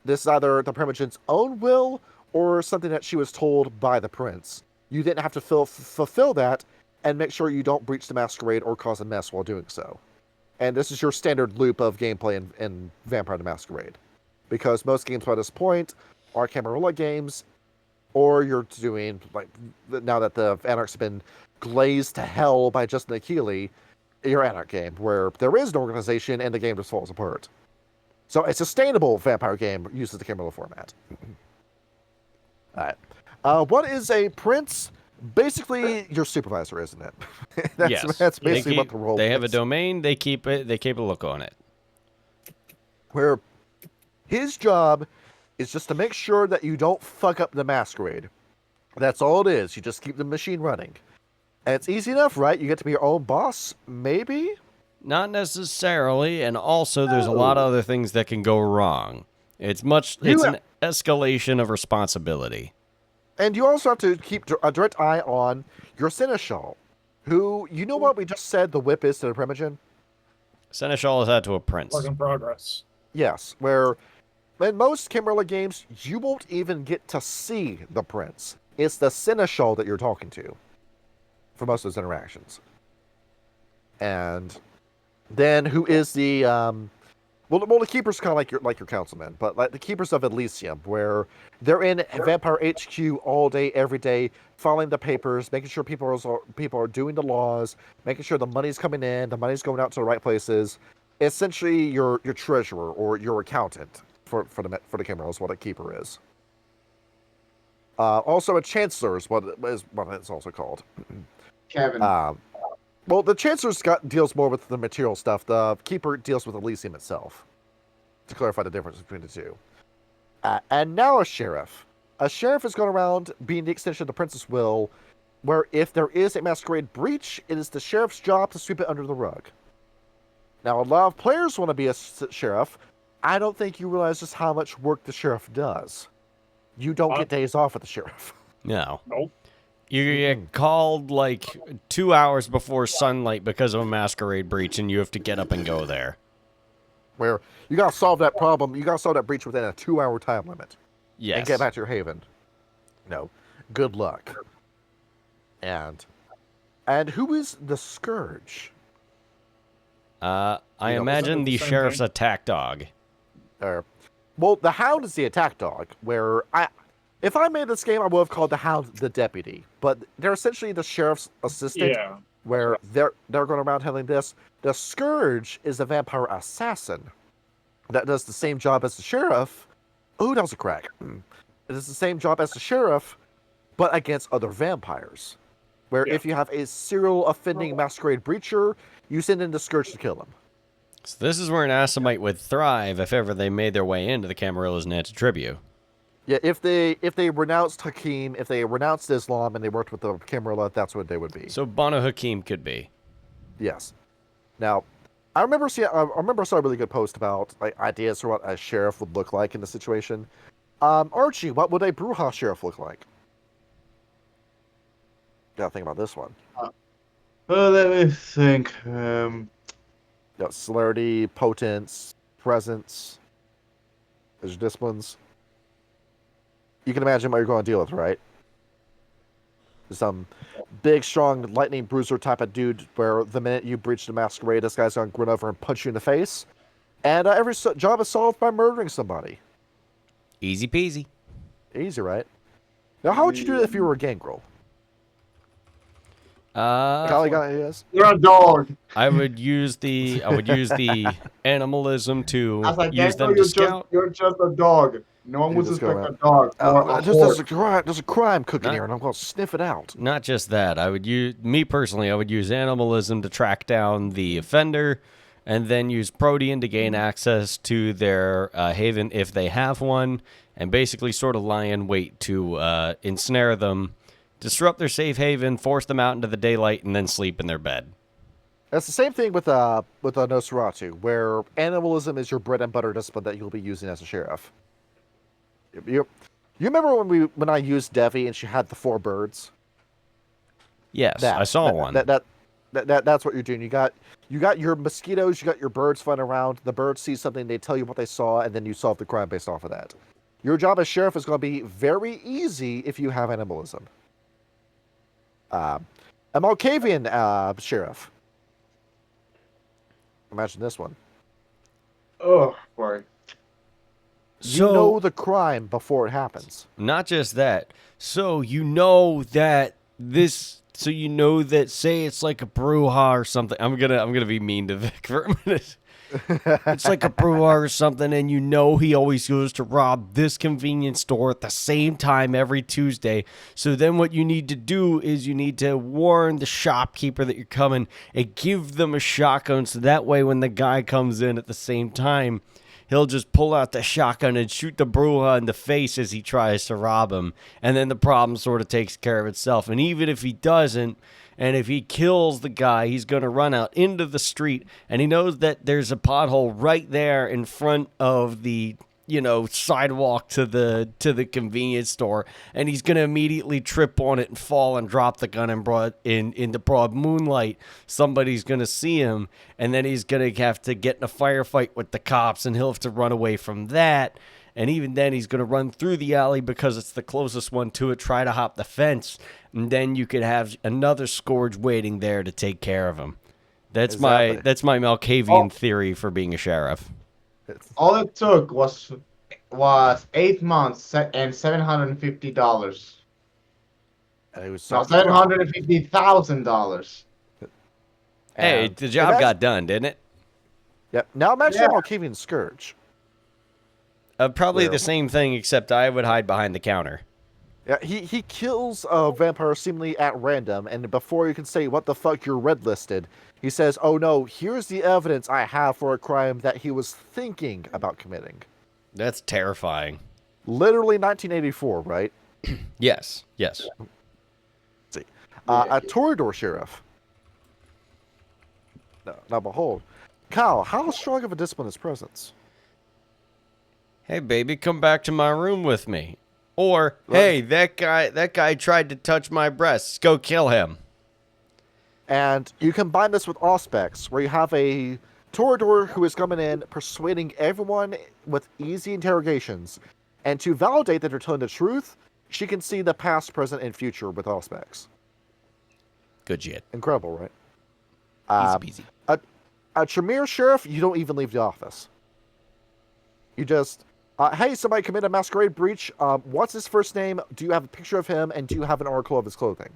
This is either the Primogen's own will or something that she was told by the prince. You didn't have to fulfill that and make sure you don't breach the masquerade or cause a mess while doing so. And this is your standard loop of gameplay in Vampire the Masquerade. Because most games by this point are Camarilla games, or you're doing, like, now that the Anarch's have been glazed to hell by Justin Akili, your Anarch game, where there is an organization and the game just falls apart. So a sustainable vampire game uses the Camarilla format. Alright. What is a prince? Basically, your supervisor, isn't it? Yes. That's basically what the role is. They have a domain, they keep a look on it. Where his job is just to make sure that you don't fuck up the masquerade. That's all it is. You just keep the machine running. And it's easy enough, right? You get to be your own boss, maybe? Not necessarily, and also there's a lot of other things that can go wrong. It's an escalation of responsibility. And you also have to keep a direct eye on your Seneschal, who, you know what we just said the whip is to the Primogen? Seneschal is that to a prince. Work in progress. Yes, where in most Camarilla games, you won't even get to see the prince. It's the Seneschal that you're talking to for most of those interactions. And then who is the the keeper's kind of like your councilman, but like the keepers of Elysium, where they're in Vampire HQ all day, every day, filing the papers, making sure people are doing the laws, making sure the money's coming in, the money's going out to the right places. Essentially, your treasurer or your accountant for the Camarilla is what a keeper is. Also, a chancellor is what it's also called. Kevin. Well, the Chancellor's deals more with the material stuff. The Keeper deals with Elysium itself, to clarify the difference between the two. And now a Sheriff. A Sheriff is going around being the extension of the Prince's will, where if there is a masquerade breach, it is the Sheriff's job to sweep it under the rug. Now, a lot of players want to be a Sheriff. I don't think you realize just how much work the Sheriff does. You don't get days off with the Sheriff. No. Nope. You get called like 2 hours before sunlight because of a masquerade breach, and you have to get up and go there. Where you got to solve that problem. You got to solve that breach within a 2-hour time limit. Yes. And get back to your haven. No. Good luck. And who is the Scourge? I imagine the sheriff's attack dog. Well, the Hound is the attack dog, where if I made this game, I would have called the Hound the deputy. But they're essentially the sheriff's assistant, where they're going around handling this. The Scourge is a vampire assassin that does the same job as the sheriff. Ooh, that was a crack. It is the same job as the sheriff, but against other vampires. Where if you have a serial offending masquerade breacher, you send in the Scourge to kill him. So this is where an Assamite would thrive if ever they made their way into the Camarillas and Antitribute. Yeah, if they renounced Hakim, if they renounced Islam and they worked with the Camarilla, that's what they would be. So Banu Hakim could be. Yes. Now, I remember I saw a really good post about like ideas for what a sheriff would look like in the situation. Archie, what would a Bruja sheriff look like? Gotta think about this one. Well, let me think. Celerity, potence, presence. There's your disciplines. You can imagine what you're going to deal with, right? Some big, strong, lightning bruiser type of dude where the minute you breach the masquerade, this guy's going to grin over and punch you in the face. And every job is solved by murdering somebody. Easy peasy. Easy, right? Now, how would you do it if you were a gangrel? You're a dog. I would use the animalism to As a use them gangrel, to scout. you're just a dog. No one would just suspect go a dog. Or a horse. There's a crime cooking here, and I'm going to sniff it out. Not just that. I would use animalism to track down the offender, and then use Protean to gain access to their haven if they have one, and basically sort of lie in wait to ensnare them, disrupt their safe haven, force them out into the daylight, and then sleep in their bed. It's the same thing with a Nosferatu, where animalism is your bread and butter discipline that you'll be using as a sheriff. You remember when I used Devi and she had the 4 birds? Yes, I saw one. That's what you're doing. You got your mosquitoes, you got your birds flying around. The birds see something, they tell you what they saw, and then you solve the crime based off of that. Your job as sheriff is going to be very easy if you have animalism. A Malkavian sheriff. Imagine this one. Oh boy. You know the crime before it happens. Not just that. So you know that say it's like a brouhaha or something. I'm gonna be mean to Vic for a minute. It's like a brouhaha or something, and you know he always goes to rob this convenience store at the same time every Tuesday. So then what you need to do is you need to warn the shopkeeper that you're coming and give them a shotgun, so that way when the guy comes in at the same time, he'll just pull out the shotgun and shoot the brouhaha in the face as he tries to rob him. And then the problem sort of takes care of itself. And even if he doesn't, and if he kills the guy, he's going to run out into the street. And he knows that there's a pothole right there in front of the, sidewalk to the convenience store. And he's going to immediately trip on it and fall and drop the gun in the broad moonlight. Somebody's going to see him. And then he's going to have to get in a firefight with the cops. And he'll have to run away from that. And even then, he's going to run through the alley because it's the closest one to it, try to hop the fence, and then you could have another scourge waiting there to take care of him. That's my Malkavian theory for being a sheriff. All it took was 8 months and $750. And it was No, $750,000. Hey, the job got done, didn't it? Yep. Now imagine a Malkavian scourge. Probably the same thing, except I would hide behind the counter. Yeah, he kills a vampire seemingly at random, and before you can say, what the fuck, you're red listed, he says, oh no, here's the evidence I have for a crime that he was thinking about committing. That's terrifying. Literally 1984, right? Yes. Let's see. A Toreador sheriff. Now behold. Kyle, how strong of a discipline is presence? Hey, baby, come back to my room with me. Or, hey, that guy tried to touch my breasts. Go kill him. And you combine this with Auspex, where you have a Toreador who is coming in, persuading everyone with easy interrogations. And to validate that they're telling the truth, she can see the past, present, and future with Auspex. Good shit. Incredible, right? Easy peasy. A Tremere sheriff, you don't even leave the office. You just... hey, somebody committed a masquerade breach. What's his first name? Do you have a picture of him? And do you have an article of his clothing?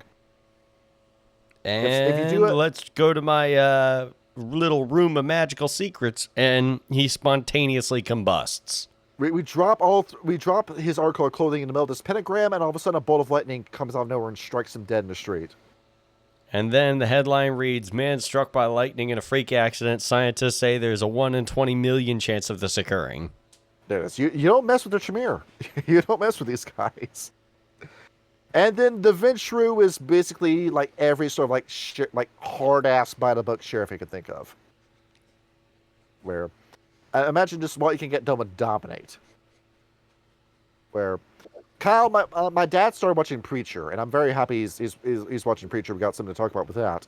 And if you do it, let's go to my little room of magical secrets. And he spontaneously combusts. We drop his article of clothing in the middle of this pentagram, and all of a sudden a bolt of lightning comes out of nowhere and strikes him dead in the street. And then the headline reads, man struck by lightning in a freak accident. Scientists say there's a 1 in 20 million chance of this occurring. There it is. You don't mess with the Tremere. You don't mess with these guys. And then the Ventrue is basically like every sort of like hard-ass by-the-book sheriff you can think of. Where, imagine just what you can get done with Dominate. Where, Kyle, my dad started watching Preacher, and I'm very happy he's watching Preacher. We got something to talk about with that.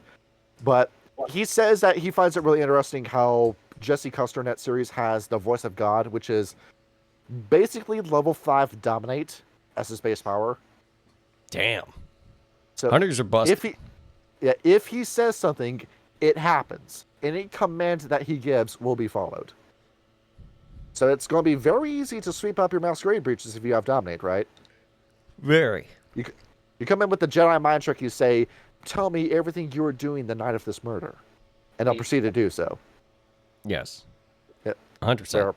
But he says that he finds it really interesting how Jesse Custer in that series has the Voice of God, which is basically level 5 Dominate as his base power. Damn. So Hunters are busted. If he says something, it happens. Any command that he gives will be followed. So it's going to be very easy to sweep up your masquerade breaches if you have Dominate, right? Very. You come in with the Jedi mind trick, you say, tell me everything you were doing the night of this murder. And they'll proceed to do so. Yes. Yep. 100%.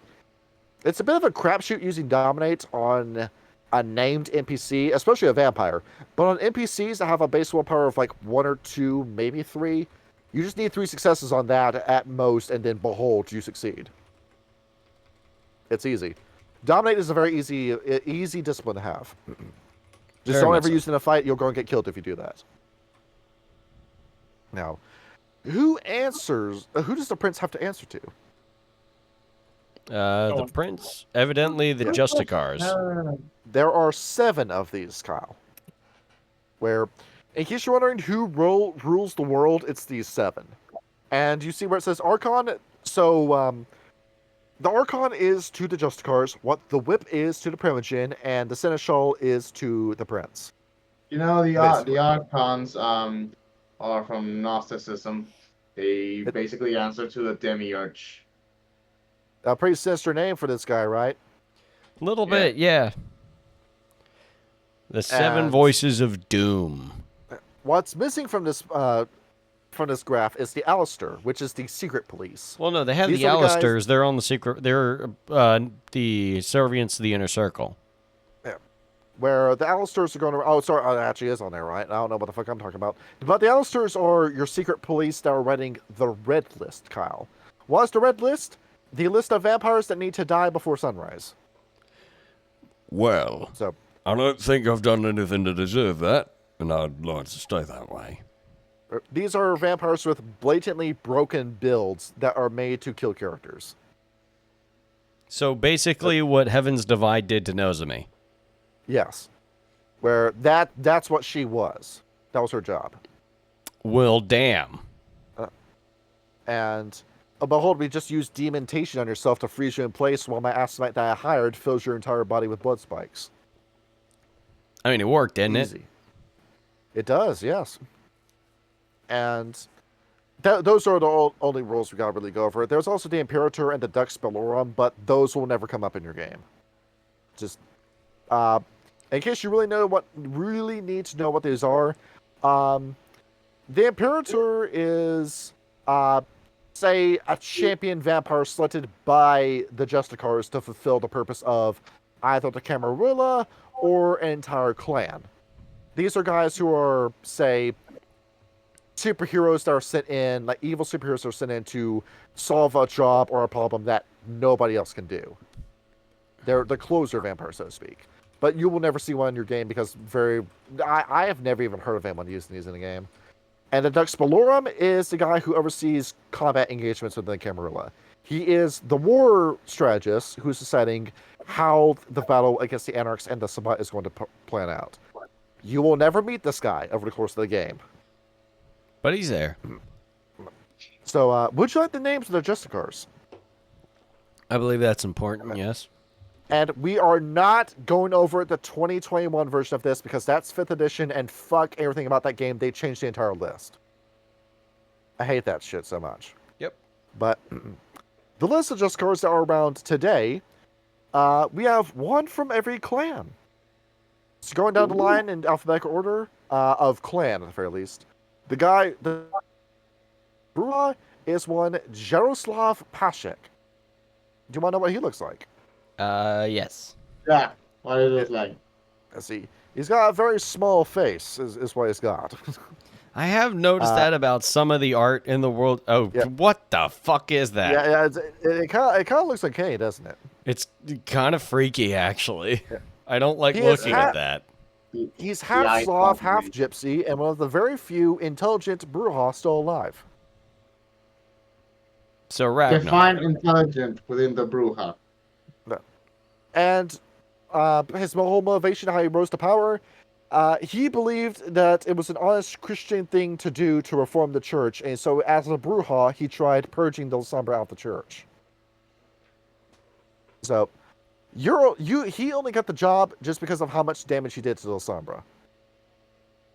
It's a bit of a crapshoot using Dominate on a named NPC, especially a vampire. But on NPCs that have a base willpower of like 1 or 2, maybe 3, you just need 3 successes on that at most, and then behold, you succeed. It's easy. Dominate is a very easy discipline to have. Just don't ever use it in a fight. You'll go and get killed if you do that. Now, who does the prince have to answer to? The prince, evidently the Justicars. There are 7 of these, Kyle. Where, in case you're wondering who rules the world, it's these 7. And you see where it says Archon? So, The Archon is to the Justicars what the Whip is to the Primogen, and the Seneschal is to the Prince. You know, Basically. the Archons are from Gnosticism. They It- basically answer to the Demiurge. A pretty sinister name for this guy, right? Little Yeah. bit, yeah. The seven And- voices of doom. What's missing from this graph is the Alistair, which is the secret police. Well, no, they have These the are the guys- Alistairs. They're on the secret. They're the Servients of the Inner Circle. Where the Alistairs are going to... Oh, sorry, it actually is on there, right? I don't know what the fuck I'm talking about. But the Alistairs are your secret police that are running the Red List, Kyle. What's the Red List? The list of vampires that need to die before sunrise. Well, So, I don't think I've done anything to deserve that, and I'd like to stay that way. these are vampires with blatantly broken builds that are made to kill characters. So basically, what Heaven's Divide did to Nozomi. Yes. Where that's what she was. That was her job. Well, damn. And behold, we just used demontation on yourself to freeze you in place while my Assamite that I hired fills your entire body with blood spikes. I mean, it worked, didn't it? Easy. It does, yes. And those are the only rules we gotta really go over. There's also the Imperator and the Dux Bellorum, but those will never come up in your game. Just in case you really need to know what these are, the Imperator is say a champion vampire selected by the Justicars to fulfill the purpose of either the Camarilla or an entire clan. These are guys who are, say, superheroes that are sent in, like evil superheroes that are sent in to solve a job or a problem that nobody else can do. They're the closer vampires, so to speak. But you will never see one in your game because I have never even heard of anyone using these in the game. And the Dux Bellorum is the guy who oversees combat engagements within the Camarilla. He is the war strategist who's deciding how the battle against the Anarchs and the Sabbat is going to plan out. You will never meet this guy over the course of the game. But he's there. So, would you like the names of the Justicars? I believe that's important, yes. And we are not going over the 2021 version of this because that's 5th edition and fuck everything about that game. They changed the entire list. I hate that shit so much. Yep. But the list of Justicars that are around today, we have one from every clan. So going down the line in alphabetical order of clan, at the very least. The Brua is one Jaroslav Pashek. Do you want to know what he looks like? Yes. Yeah, what it is like. Let's see. He's got a very small face, is what he's got. I have noticed that about some of the art in the world. Oh, Yeah. what the fuck is that? Yeah, it kind of looks like Kenny, doesn't it? It's kind of freaky, actually. Yeah. I don't like He is looking at that. He's half Yeah, Slav, I half Gypsy, and one of the very few intelligent Bruja still alive. So Ragnar. Define intelligent within the Bruja. And his whole motivation, how he rose to power, he believed that it was an honest Christian thing to do to reform the church, and so as a Bruja, he tried purging the Sombra out of the church. So, he only got the job just because of how much damage he did to the Sombra.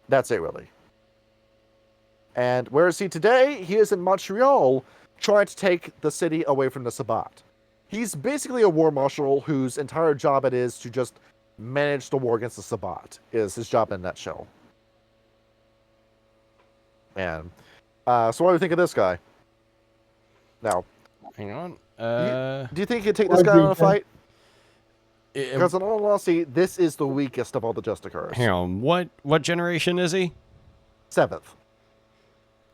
That's it, really. And where is he today? He is in Montreal, trying to take the city away from the Sabbat. He's basically a war marshal whose entire job it is to just manage the war against the Sabbat, is his job in a nutshell. And, so what do you think of this guy? Now, Hang on. do you think you could take this guy on a fight? It- Because in all honesty, this is the weakest of all the Justicars. hang on. What generation is he? 7th.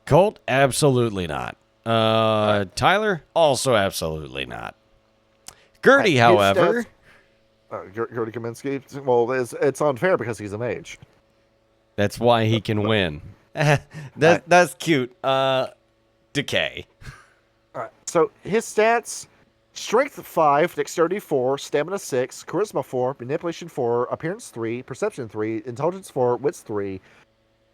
Colt? Absolutely not. Tyler? Also absolutely not. Gertie, His however. Gertie Kaminsky? Well, it's unfair because he's a mage. That's why he can win. That's cute. Decay. Alright, so his stats: Strength 5, Dexterity 4, Stamina 6, Charisma 4, Manipulation 4, Appearance 3, Perception 3, Intelligence 4, Wits 3.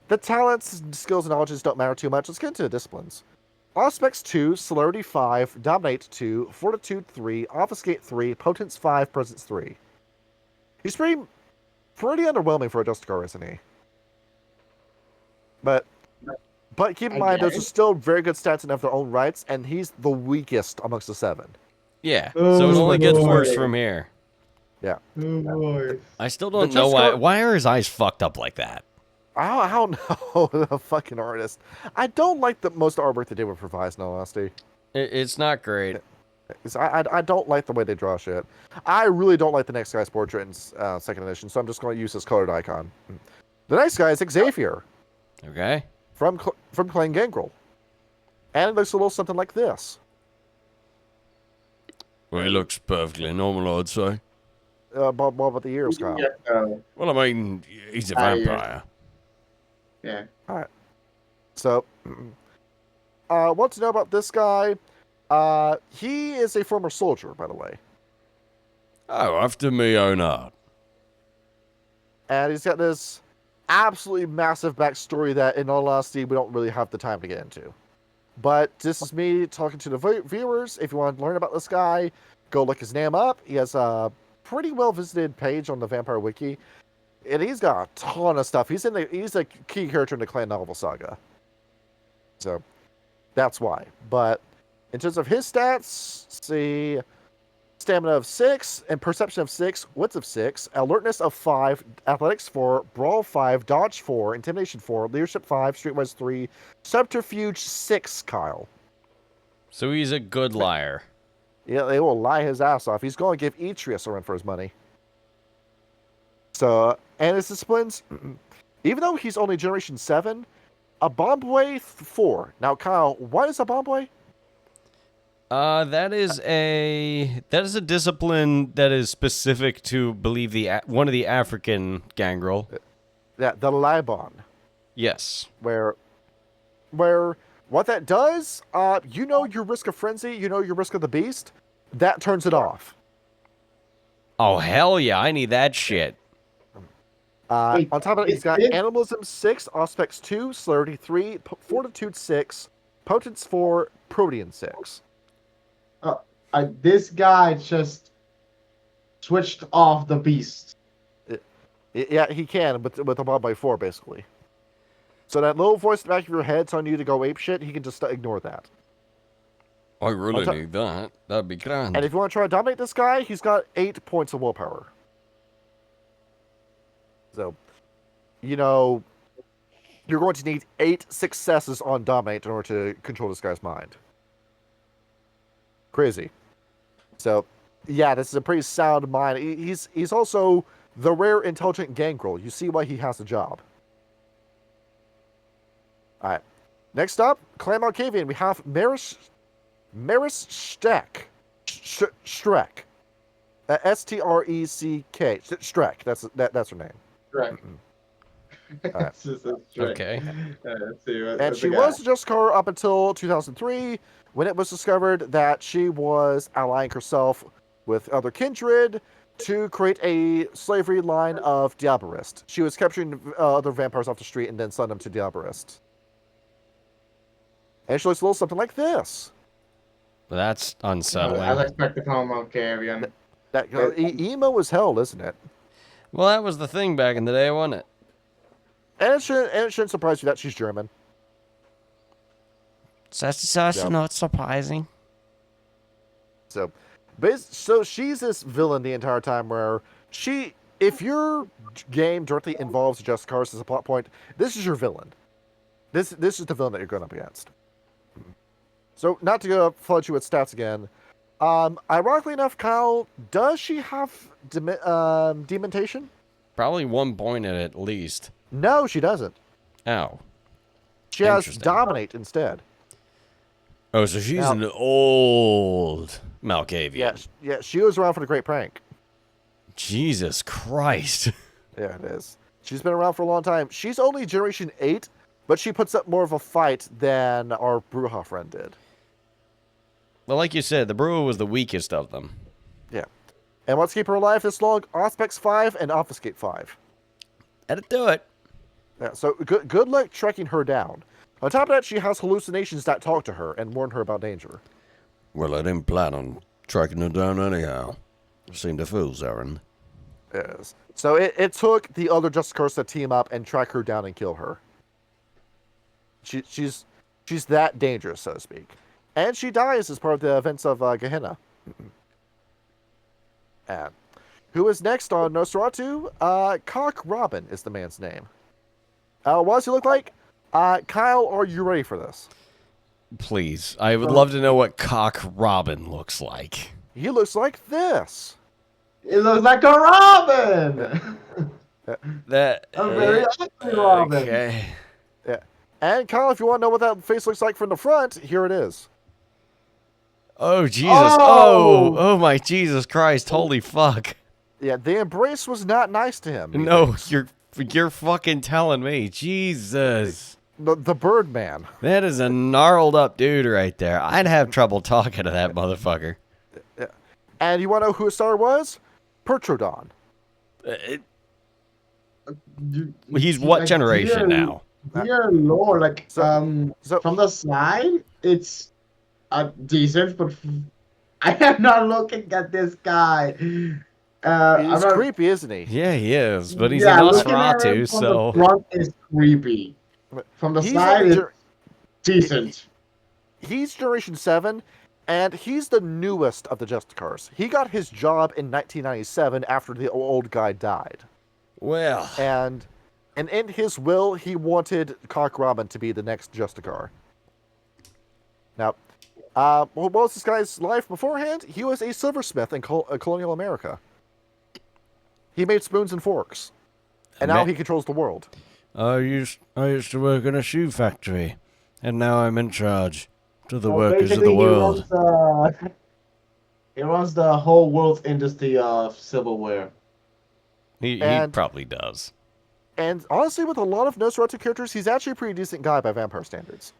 The talents, skills, and knowledges don't matter too much. Let's get into the disciplines. Auspex 2, Celerity 5, Dominate 2, Fortitude 3, Obfuscate 3, Potence 5, Presence 3. He's pretty underwhelming for a Justicar, isn't he? But keep in mind, those are still very good stats and have their own rights, and he's the weakest amongst the 7. Yeah. Oh, So it only gets boy. worse from here. Yeah. Oh boy. I still don't The know why. Justicar- Why are his eyes fucked up like that? I don't know. The fucking artist. I don't like the most artwork they did with Revise, in all honesty. It's not great. I don't like the way they draw shit. I really don't like the next guy's portrait in 2nd edition, so I'm just going to use his colored icon. The next guy is Xavier Okay. from Clan Gangrel. And it looks a little something like this. Well, he looks perfectly normal, I'd say. What about the ears, Kyle? Yeah. Well, I mean, he's a Ah, yeah. vampire. Yeah. So, what to know about this guy? He is a former soldier, by the way. Oh, after me own art. And he's got this absolutely massive backstory that, in all honesty, we don't really have the time to get into. But this is me talking to the viewers. If you want to learn about this guy, go look his name up. He has a pretty well-visited page on the Vampire Wiki. And he's got a ton of stuff. He's a key character in the Clan Novel Saga. So, that's why. But, in terms of his stats, see... Stamina of 6, and Perception of 6, Wits of 6, Alertness of 5, Athletics 4, Brawl 5, Dodge 4, Intimidation 4, Leadership 5, Streetwise 3, Subterfuge 6, Kyle. So he's a good liar. Yeah, they will lie his ass off. He's going to give Etrius a run for his money. So, and his disciplines, even though he's only Generation 7, a Bombway 4. Now, Kyle, what is a Bombway? That is a discipline that is specific to, believe, one of the African gangrel. Yeah, the Libon. Yes. Where what that does, you know your risk of frenzy, you know your risk of the beast, that turns it off. Oh hell yeah! I need that shit. Wait, On top of it, he's got Animalism 6, Auspex 2, Celerity 3, Fortitude 6, Potence 4, Protean 6. This guy just switched off the beast. Yeah, he can with a Bob by 4, basically. So that little voice in the back of your head telling you to go ape shit, he can just ignore that. I really need that. That'd be grand. And if you want to try to dominate this guy, he's got 8 points of willpower. So, you know, you're going to need 8 successes on dominate in order to control this guy's mind. Crazy. So, yeah, this is a pretty sound mind. He's also the rare intelligent gangrel. You see why he has a job. All right. Next up, Clan Malkavian. We have Maris Streck. Streck. S-T-R-E-C-K. Streck. That's her name. Right. Alright. Okay. Let's see, And she was a Justicar up until 2003, when it was discovered that she was allying herself with other kindred to create a slavery line of Diabolist. She was capturing other vampires off the street and then selling them to Diabolist. And she looks a little something like this. That's unsettling. I was expecting from Malkavian. That emo as hell, isn't it? Well, that was the thing back in the day, wasn't it? And it shouldn't surprise you that she's German. That's Yep. not surprising. So she's this villain the entire time where if your game directly involves Justicars as a plot point, this is your villain. This is the villain that you're going up against. So, not to go flood you with stats again, ironically enough, Kyle, does she have dementation? Probably 1 point at least. No, she doesn't. Oh. She has Interesting. dominate instead. Oh, so she's Now- an old Malkavian. Yeah, she was around for the Great Prank. Jesus Christ. Yeah, it is. She's been around for a long time. She's only Generation 8, but she puts up more of a fight than our Bruja friend did. Well, like you said, the brewer was the weakest of them. Yeah. And what's keep her alive this long? Auspex 5 and Obfuscate 5. That'd do it. Yeah, so good luck tracking her down. On top of that, she has hallucinations that talk to her and warn her about danger. Well, I didn't plan on tracking her down anyhow. Seemed a fool's errand. Yes. So it took the other Justicars to team up and track her down and kill her. She's that dangerous, so to speak. And she dies as part of the events of Gehenna. And who is next on Nosferatu? Cock Robin is the man's name. What does he look like? Kyle, are you ready for this? Please. I would love to know what Cock Robin looks like. He looks like this. It looks like a Robin. That A very ugly Robin. Okay. Yeah. And Kyle, if you want to know what that face looks like from the front, here it is. Oh Jesus! Oh! Oh my Jesus Christ! Holy fuck! Yeah, the embrace was not nice to him. No, you're fucking telling me, Jesus! The Birdman. That is a gnarled up dude right there. I'd have trouble talking to that motherfucker. And you want to know who his star was? Pertrodon. He's what generation now? Dear Lord, like So- from the side, it's decent, but I am not looking at this guy. He's I'm not- creepy, isn't he? Yeah, he is, but he's yeah, a looking at Nosferatu, him from so the front is creepy. From the He's side, like it's ger- decent. he's Generation 7, and he's the newest of the Justicars. He got his job in 1997 after the old guy died. well. And in his will, he wanted Cock Robin to be the next Justicar. Now, what was this guy's life beforehand? He was a silversmith in colonial America. He made spoons and forks. And now he controls the world. I used to work in a shoe factory, and now I'm in charge to the Well, workers of basically, the world. He runs the whole world's industry of silverware. He And- probably does. And honestly, with a lot of Nosferatu characters, he's actually a pretty decent guy by vampire standards.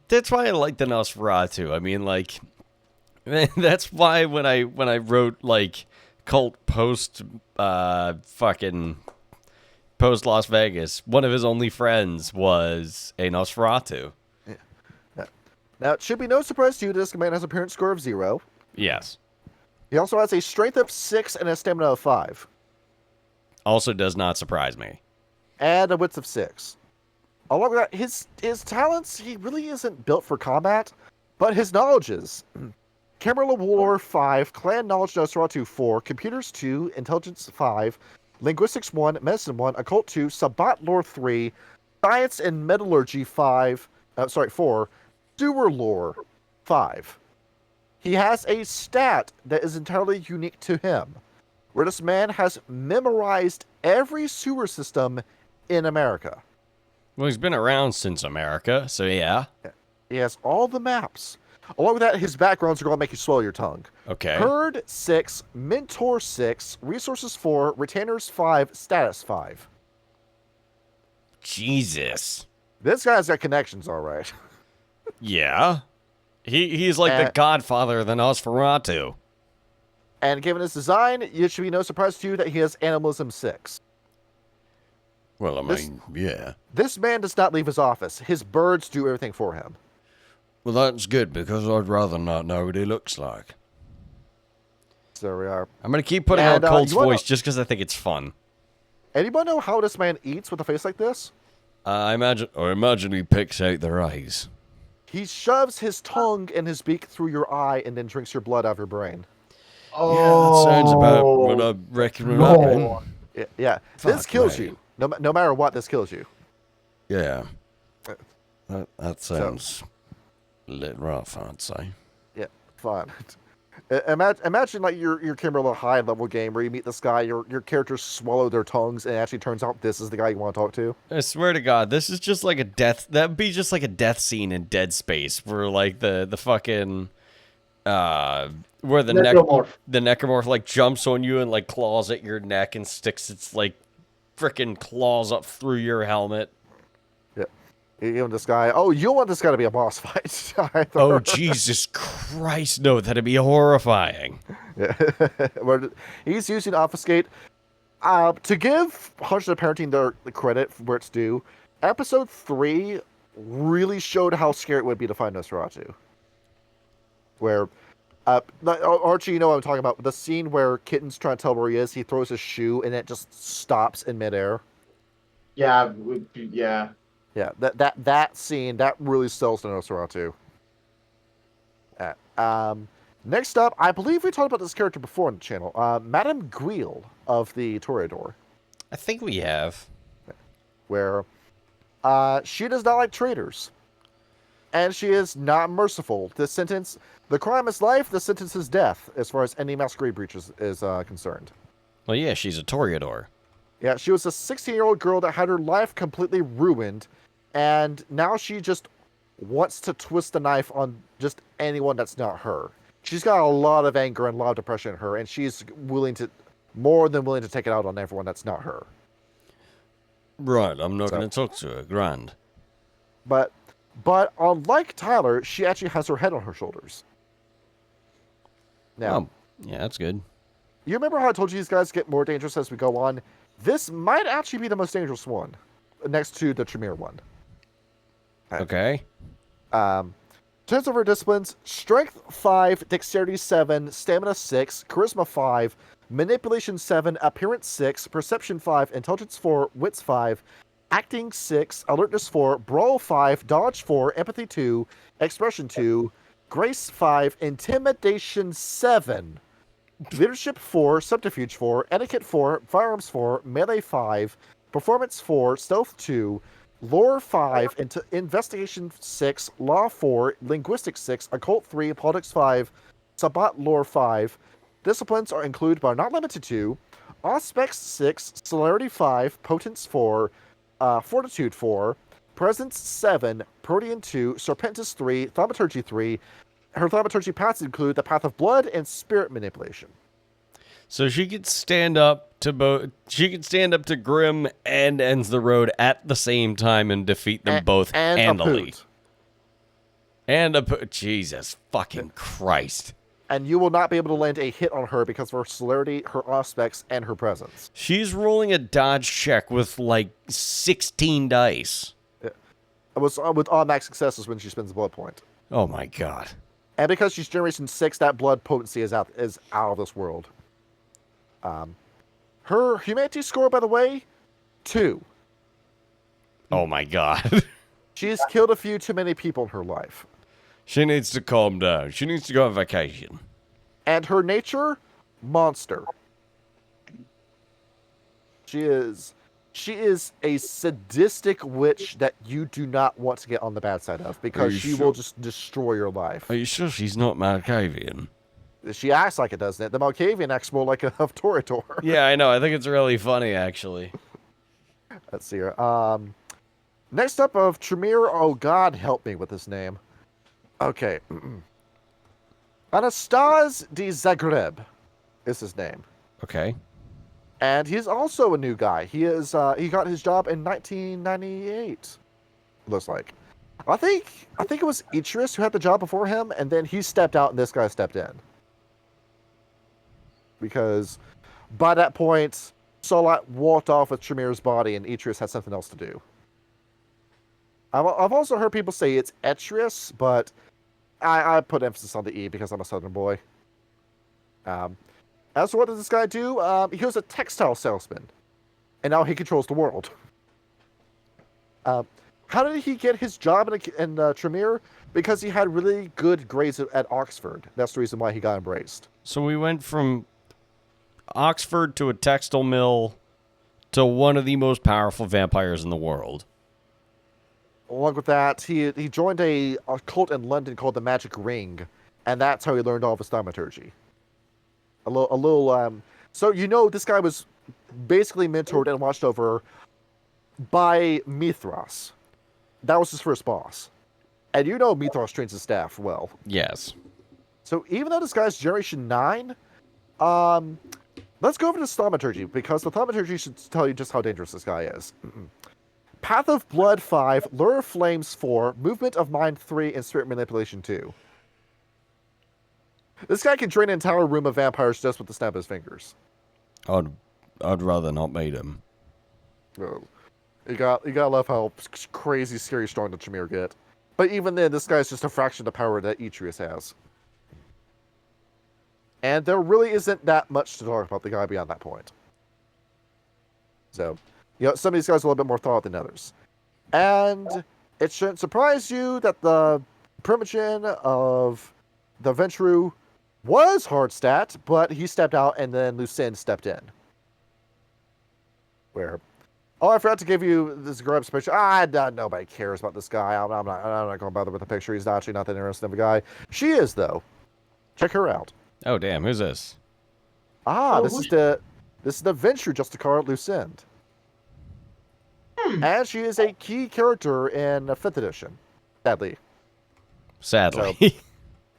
That's why I like the Nosferatu. I mean, like, that's why when I wrote like cult post fucking post Las Vegas, one of his only friends was a Nosferatu. Now, it should be no surprise to you that this man has a appearance score of 0. Yes. He also has a strength of 6 and a stamina of 5. Also does not surprise me. And a wits of 6. Along with that, his talents, he really isn't built for combat, but his knowledges. Camarilla Lore 5, Clan Knowledge Nosferatu 4, Computers 2, Intelligence 5, Linguistics 1, Medicine 1, Occult 2, Sabbat Lore 3, Science and Metallurgy 4, Sewer Lore 5. He has a stat that is entirely unique to him, where this man has memorized every sewer system in America. Well, he's been around since America, so yeah. He has all the maps. Along with that, his backgrounds are going to make you swallow your tongue. Okay. Herd 6, Mentor 6, Resources 4, Retainers 5, Status 5. Jesus. This guy's got connections, all right. Yeah. He's like the godfather of the Nosferatu. And given his design, it should be no surprise to you that he has Animalism 6. Well, I This- mean, yeah. This man does not leave his office. His birds do everything for him. Well, that's good, because I'd rather not know what he looks like. So there we are. I'm going to keep putting And, on Colt's you wanna- voice just because I think it's fun. Anybody know how this man eats with a face like this? I imagine he picks out their eyes. He shoves his tongue and his beak through your eye and then drinks your blood out of your brain. Oh, Yeah, that sounds about what I reckon would happen. no. Yeah. This Fuck, kills mate. you. No matter what, this kills you. Yeah. That sounds a little rough, I'd say. Yeah, fun. Imagine like your Camarilla high level game where you meet this guy, your characters swallow their tongues, and it actually turns out this is the guy you want to talk to. I swear to God, this is just like a death. That'd be just like a death scene in Dead Space, where like the fucking where the Necromorph. the necromorph like jumps on you and like claws at your neck and sticks its like freaking claws up through your helmet. You know this guy. Oh, you want this guy to be a boss fight? Oh Jesus Christ! No, that'd be horrifying. Yeah. Where he's using Obfuscate. To give Haunted of Parenting the credit for where it's due, episode 3 really showed how scary it would be to find Nosferatu. Where, Archie, you know what I'm talking about. The scene where Kitten's trying to tell where he is, he throws his shoe and it just stops in midair. Yeah, Yeah, that scene, that really sells to Nosferatu. Next up, I believe we talked about this character before on the channel. Madame Guile of the Toreador. I think we have. Where she does not like traitors. And she is not merciful. The crime is life, the sentence is death, as far as any masquerade breach is concerned. Well, yeah, she's a Toreador. Yeah, she was a 16-year-old girl that had her life completely ruined, and now she just wants to twist the knife on just anyone that's not her. She's got a lot of anger and a lot of depression in her, and she's more than willing to take it out on everyone that's not her. Right, I'm not going to talk to her. Grand. But unlike Tyler, she actually has her head on her shoulders. Now, yeah, that's good. you remember how I told you these guys get more dangerous as we go on? This might actually be the most dangerous one, next to the Tremere one. Okay. Turns over disciplines: Strength 5, Dexterity 7, Stamina 6, Charisma 5, Manipulation 7, Appearance 6, Perception 5, Intelligence 4, Wits 5, Acting 6, Alertness 4, Brawl 5, Dodge 4, Empathy 2, Expression 2, Grace 5, Intimidation 7, Leadership 4, Subterfuge 4, Etiquette 4, Firearms 4, Melee 5, Performance 4, Stealth 2, Lore 5, Investigation 6, Law 4, Linguistics 6, Occult 3, Politics 5, Sabbat Lore 5. Disciplines are included but are not limited to Auspex 6, Celerity 5, Potence 4, Fortitude 4, Presence 7, Protean 2, Serpentis 3, Thaumaturgy 3. Her thaumaturgy paths include the Path of Blood and Spirit Manipulation. So she could stand up to Grim and Ends the Road at the same time and defeat them both handily. Jesus fucking Christ. And you will not be able to land a hit on her because of her celerity, her auspex, and her presence. She's rolling a dodge check with like 16 dice. With automatic successes when she spends the blood point. Oh my god. And because she's Generation 6, that blood potency is out of this world. Her humanity score, by the way, 2. Oh my god. She's killed a few too many people in her life. She needs to calm down. She needs to go on vacation. And her nature, monster. She is a sadistic witch that you do not want to get on the bad side of, because she will just destroy your life. Are you sure she's not Malkavian? She acts like it, doesn't it? The Malkavian acts more like a Toreador. Yeah, I know. I think it's really funny, actually. Let's see here. Next up of Tremere. Oh, God help me with this name. Okay. Anastas de Zagreb is his name. Okay. And he's also a new guy. He got his job in 1998. Looks like. I think it was Idris who had the job before him, and then he stepped out and this guy stepped in. Because by that point, Salat walked off with Tremere's body and Idris had something else to do. I've also heard people say it's Etris, but I put emphasis on the E because I'm a Southern boy. As for what does this guy do? He was a textile salesman, and now he controls the world. How did he get his job in Tremere? Because he had really good grades at Oxford. That's the reason why he got embraced. So we went from Oxford to a textile mill to one of the most powerful vampires in the world. Along with that, he joined a cult in London called the Magic Ring, and that's how he learned all of his thaumaturgy. So this guy was basically mentored and watched over by Mithras. That was his first boss. And Mithras trains his staff well. Yes. So even though this guy's Generation 9, let's go over to thaumaturgy, because the thaumaturgy should tell you just how dangerous this guy is. Path of Blood 5, Lure of Flames 4, Movement of Mind 3, and Spirit Manipulation 2. This guy can drain an entire room of vampires just with the snap of his fingers. I'd rather not meet him. Oh. You gotta love how crazy, scary, strong the Tremere get. But even then, this guy's just a fraction of the power that Atreus has. And there really isn't that much to talk about the guy beyond that point. So, some of these guys are a little bit more thought than others. And it shouldn't surprise you that the Primogen of the Ventrue was hard stat, but he stepped out and then Lucien stepped in. Where? Oh, I forgot to give you this Grub's picture. Nobody cares about this guy. I'm not going to bother with the picture. He's actually not that interesting of a guy. She is, though. Check her out. Oh, damn. Who's this? This is the Ventrue Justicar Lucinde. And she is a key character in 5th edition. Sadly. Sadly.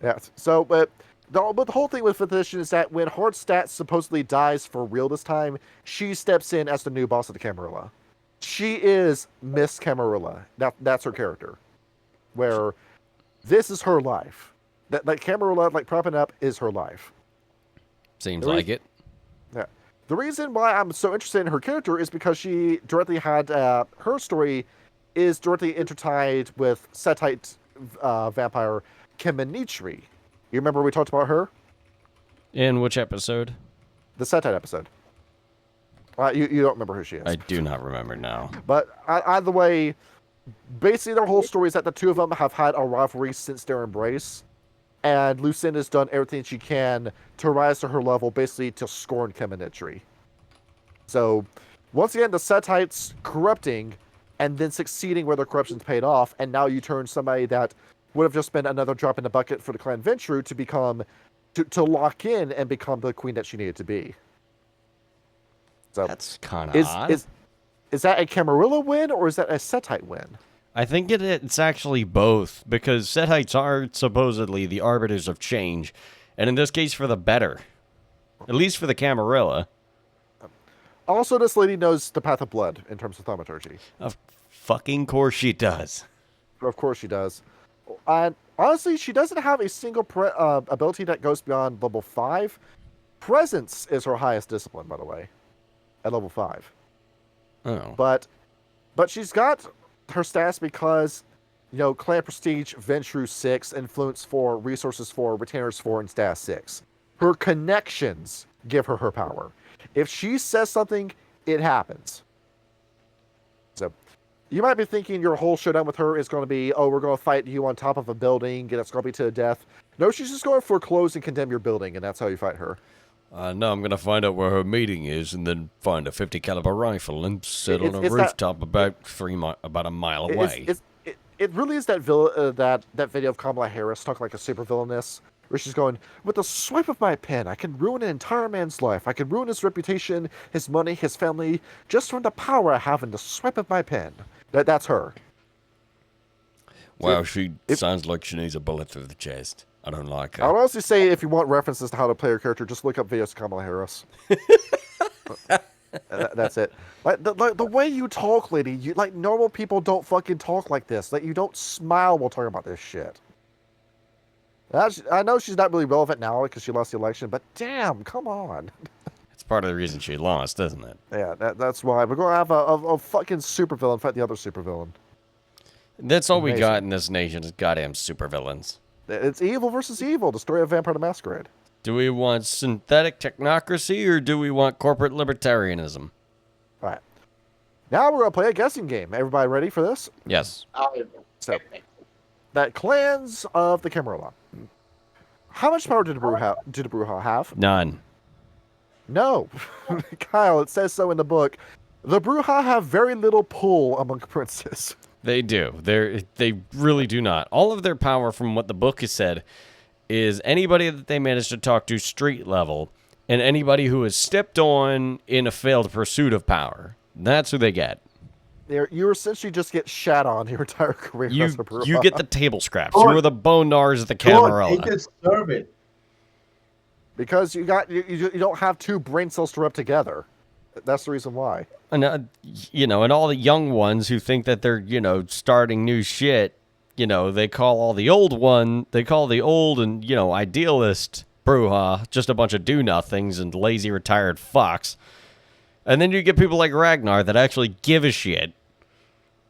But the whole thing with 5th edition is that when Hardstat supposedly dies for real this time, she steps in as the new boss of the Camarilla. She is Miss Camarilla. That's her character. Where this is her life. That Camarilla, propping up, is her life. Seems like it. Yeah. The reason why I'm so interested in her character is because she directly had her story is directly intertied with Setite vampire Kemenitri. You remember we talked about her? In which episode? The Setite episode. You don't remember who she is. I do not remember now. But either way, basically their whole story is that the two of them have had a rivalry since their embrace. And Lucinde has done everything she can to rise to her level, basically to scorn Kemenitri. So, once again, the Setites corrupting and then succeeding where their corruption's paid off, and now you turn somebody that would have just been another drop in the bucket for the clan Ventrue to become, to lock in and become the queen that she needed to be. So that's kind of odd. Is that a Camarilla win, or is that a Setite win? I think it's actually both, because Setites are supposedly the arbiters of change, and in this case for the better. At least for the Camarilla. Also, this lady knows the path of blood in terms of thaumaturgy. Of fucking course she does. Of course she does. And honestly, she doesn't have a single ability that goes beyond level 5. Presence is her highest discipline, by the way, at level 5. Oh. But she's got her stats because, clan prestige, Ventrue 6, influence 4, resources 4, retainers 4, and stats 6. Her connections give her power. If she says something, it happens. So, you might be thinking your whole showdown with her is going to be, we're going to fight you on top of a building, and it's going to be to the death. No, she's just going to foreclose and condemn your building, and that's how you fight her. No, I'm going to find out where her meeting is and then find a 50 caliber rifle and sit on a rooftop about a mile away. It really is that video of Kamala Harris talking like a supervillainess, where she's going, with a swipe of my pen, I can ruin an entire man's life. I can ruin his reputation, his money, his family, just from the power I have in the swipe of my pen. That's her. Wow, she sounds like she needs a bullet through the chest. I don't like her. I would honestly say if you want references to how to play your character, just look up videos of Kamala Harris. That's it. The way you talk, lady, normal people don't fucking talk like this. You don't smile while talking about this shit. I know she's not really relevant now because she lost the election, but damn, come on. It's part of the reason she lost, isn't it? Yeah, that's why. We're going to have a fucking supervillain fight the other supervillain. That's all we got in this nation is goddamn supervillains. It's evil versus evil, the story of Vampire the Masquerade. Do we want synthetic technocracy or do we want corporate libertarianism? All right. Now we're going to play a guessing game. Everybody ready for this? Yes. So, that clans of the Camarilla. How much power did the Bruja have? None. No. Kyle, it says so in the book. The Bruja have very little pull among princes. They do. They really do not. All of their power, from what the book has said, is anybody that they manage to talk to street level, and anybody who has stepped on in a failed pursuit of power. That's who they get. You essentially just get shat on your entire career. You get the table scraps. You are the bone gnars of the Camarilla. They deserve it. Because you don't have two brain cells to rub together. That's the reason why. And and all the young ones who think that they're starting new shit, they call the old and idealist Bruja just a bunch of do-nothings and lazy retired fucks. And then you get people like Ragnar that actually give a shit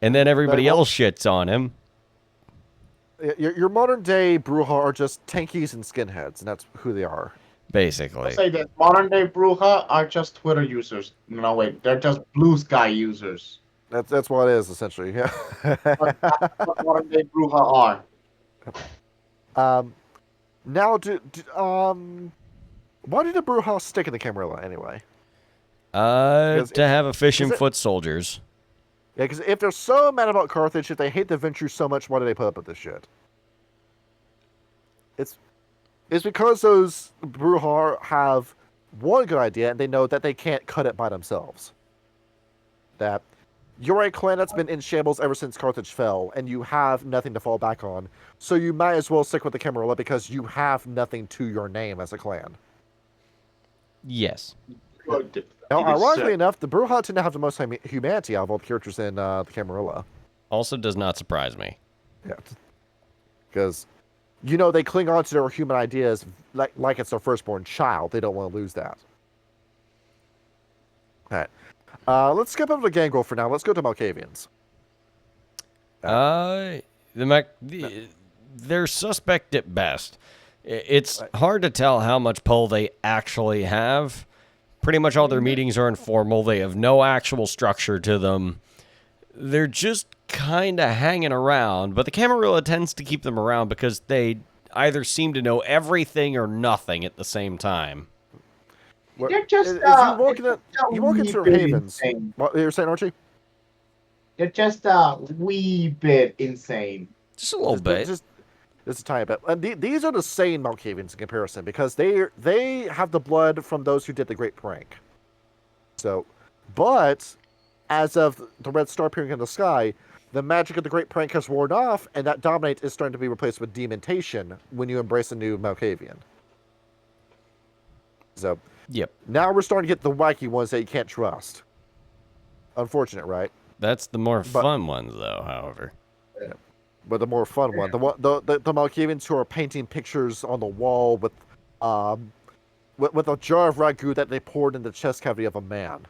and then everybody Well- else shits on him. Your modern day Bruja are just tankies and skinheads, and that's who they are. Basically. Let's say that modern day Bruja are just Twitter users. No, wait, they're just Blue Sky users. That's what it is essentially. Yeah. But that's what modern day Bruja are. Now, why did the Bruja stick in the Camarilla anyway? To have efficient is it- foot soldiers. Yeah, because if they're so mad about Carthage, if they hate the Ventrue so much, why do they put up with this shit? It's because those Bruja have one good idea, and they know that they can't cut it by themselves. That you're a clan that's been in shambles ever since Carthage fell, and you have nothing to fall back on, so you might as well stick with the Camarilla because you have nothing to your name as a clan. Yes. Now, ironically enough, the Bruja tend to have the most humanity out of all the characters in the Camarilla. Also does not surprise me. Yeah. Because, they cling on to their human ideas like it's their firstborn child. They don't want to lose that. All right. Let's skip over to Gangrel for now. Let's go to Malkavians. They're suspect at best. It's hard to tell how much pull they actually have. Pretty much all their meetings are informal. They have no actual structure to them. They're just kind of hanging around, but the Camarilla tends to keep them around because they either seem to know everything or nothing at the same time. They're just, you walk into their havens. What you were saying, Archie? They're just a wee bit insane. Just a little bit. Just a tiny bit. And these are the sane Malkavians in comparison because they have the blood from those who did the Great Prank. So, but as of the red star appearing in the sky, the magic of the Great Prank has worn off, and that dominate is starting to be replaced with demontation when you embrace a new Malkavian. So, yep. Now we're starting to get the wacky ones that you can't trust. Unfortunate, right? That's the more fun ones, though, however. Yeah. But the more fun one, the Malkavians who are painting pictures on the wall with a jar of ragu that they poured in the chest cavity of a man.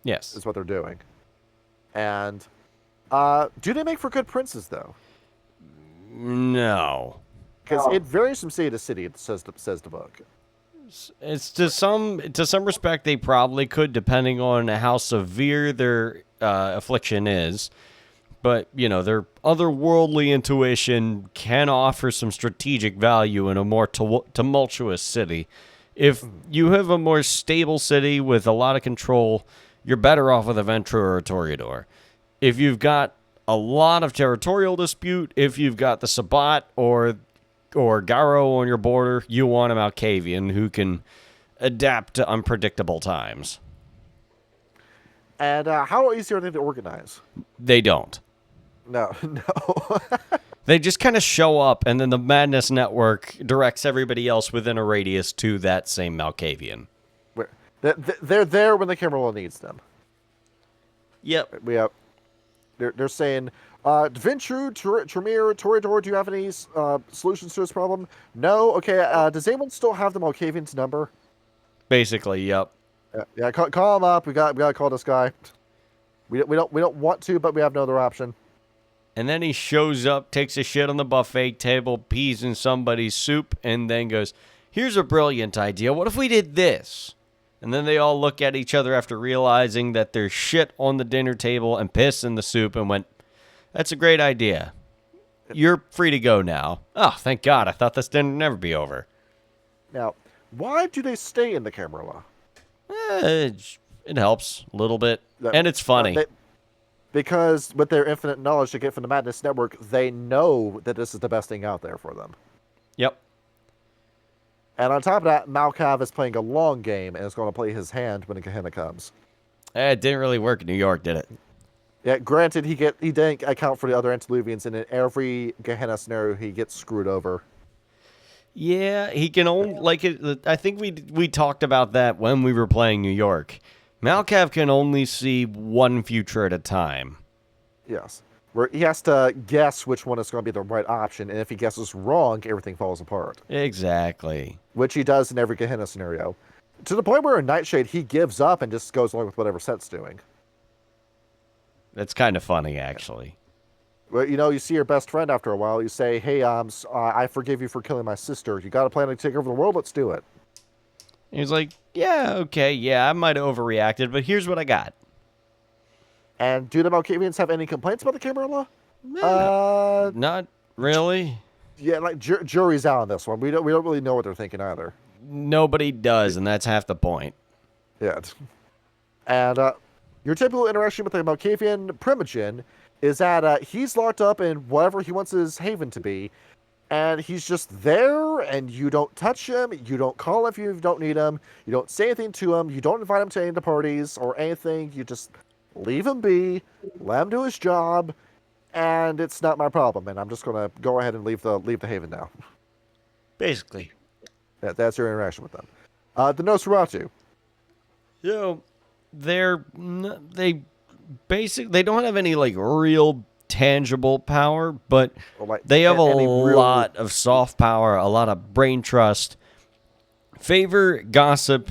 Yes. Is what they're doing. And do they make for good princes, though? No. Because it varies from city to city, it says the book. It's to some respect they probably could, depending on how severe their affliction is. But, their otherworldly intuition can offer some strategic value in a more tumultuous city. If you have a more stable city with a lot of control, you're better off with a Ventrue or a Toreador. If you've got a lot of territorial dispute, if you've got the Sabbat or Garo on your border, you want a Malkavian who can adapt to unpredictable times. And how easy are they to organize? They don't. No. They just kind of show up, and then the Madness Network directs everybody else within a radius to that same Malkavian. They're there when the Camarilla needs them. Yep. They're saying, Ventrue, Tremere, Toreador, do you have any solutions to this problem? No? Okay, does anyone still have the Malkavian's number? Basically, yep. Yeah, call him up. We got to call this guy. We don't want to, but we have no other option. And then he shows up, takes a shit on the buffet table, pees in somebody's soup, and then goes, "Here's a brilliant idea. What if we did this?" And then they all look at each other after realizing that there's shit on the dinner table and piss in the soup and went, "That's a great idea. You're free to go now." Oh, thank God. I thought this dinner would never be over. Now, why do they stay in the Camarilla? It helps a little bit. And it's funny. Because with their infinite knowledge they get from the Madness Network, they know that this is the best thing out there for them. Yep. And on top of that, Malkav is playing a long game and is going to play his hand when Gehenna comes. It didn't really work in New York, did it? Yeah, granted, he didn't account for the other Antediluvians, and in every Gehenna scenario, he gets screwed over. Yeah, he can only, I think we talked about that when we were playing New York. Malkav can only see one future at a time. Yes. Where he has to guess which one is going to be the right option, and if he guesses wrong, everything falls apart. Exactly. Which he does in every Gehenna scenario. To the point where in Nightshade, he gives up and just goes along with whatever Set's doing. It's kind of funny, actually. Well, you see your best friend after a while. You say, "Hey, I forgive you for killing my sister. You got a plan to take over the world? Let's do it." He's like, yeah, okay, yeah, I might have overreacted, but here's what I got. And do the Malkavians have any complaints about the Camarilla? Not really. Yeah, like jury's out on this one. We don't really know what they're thinking either. Nobody does, and that's half the point. Yeah. And your typical interaction with the Malkavian Primogen is that he's locked up in whatever he wants his haven to be, and he's just there, and you don't touch him, you don't call him if you don't need him, you don't say anything to him, you don't invite him to any of the parties or anything, you just leave him be, let him do his job, and it's not my problem, and I'm just going to go ahead and leave the haven now. Basically. That's your interaction with them. The Nosferatu. They don't have any like real tangible power, but they have a lot of soft power, a lot of brain trust. Favor, gossip,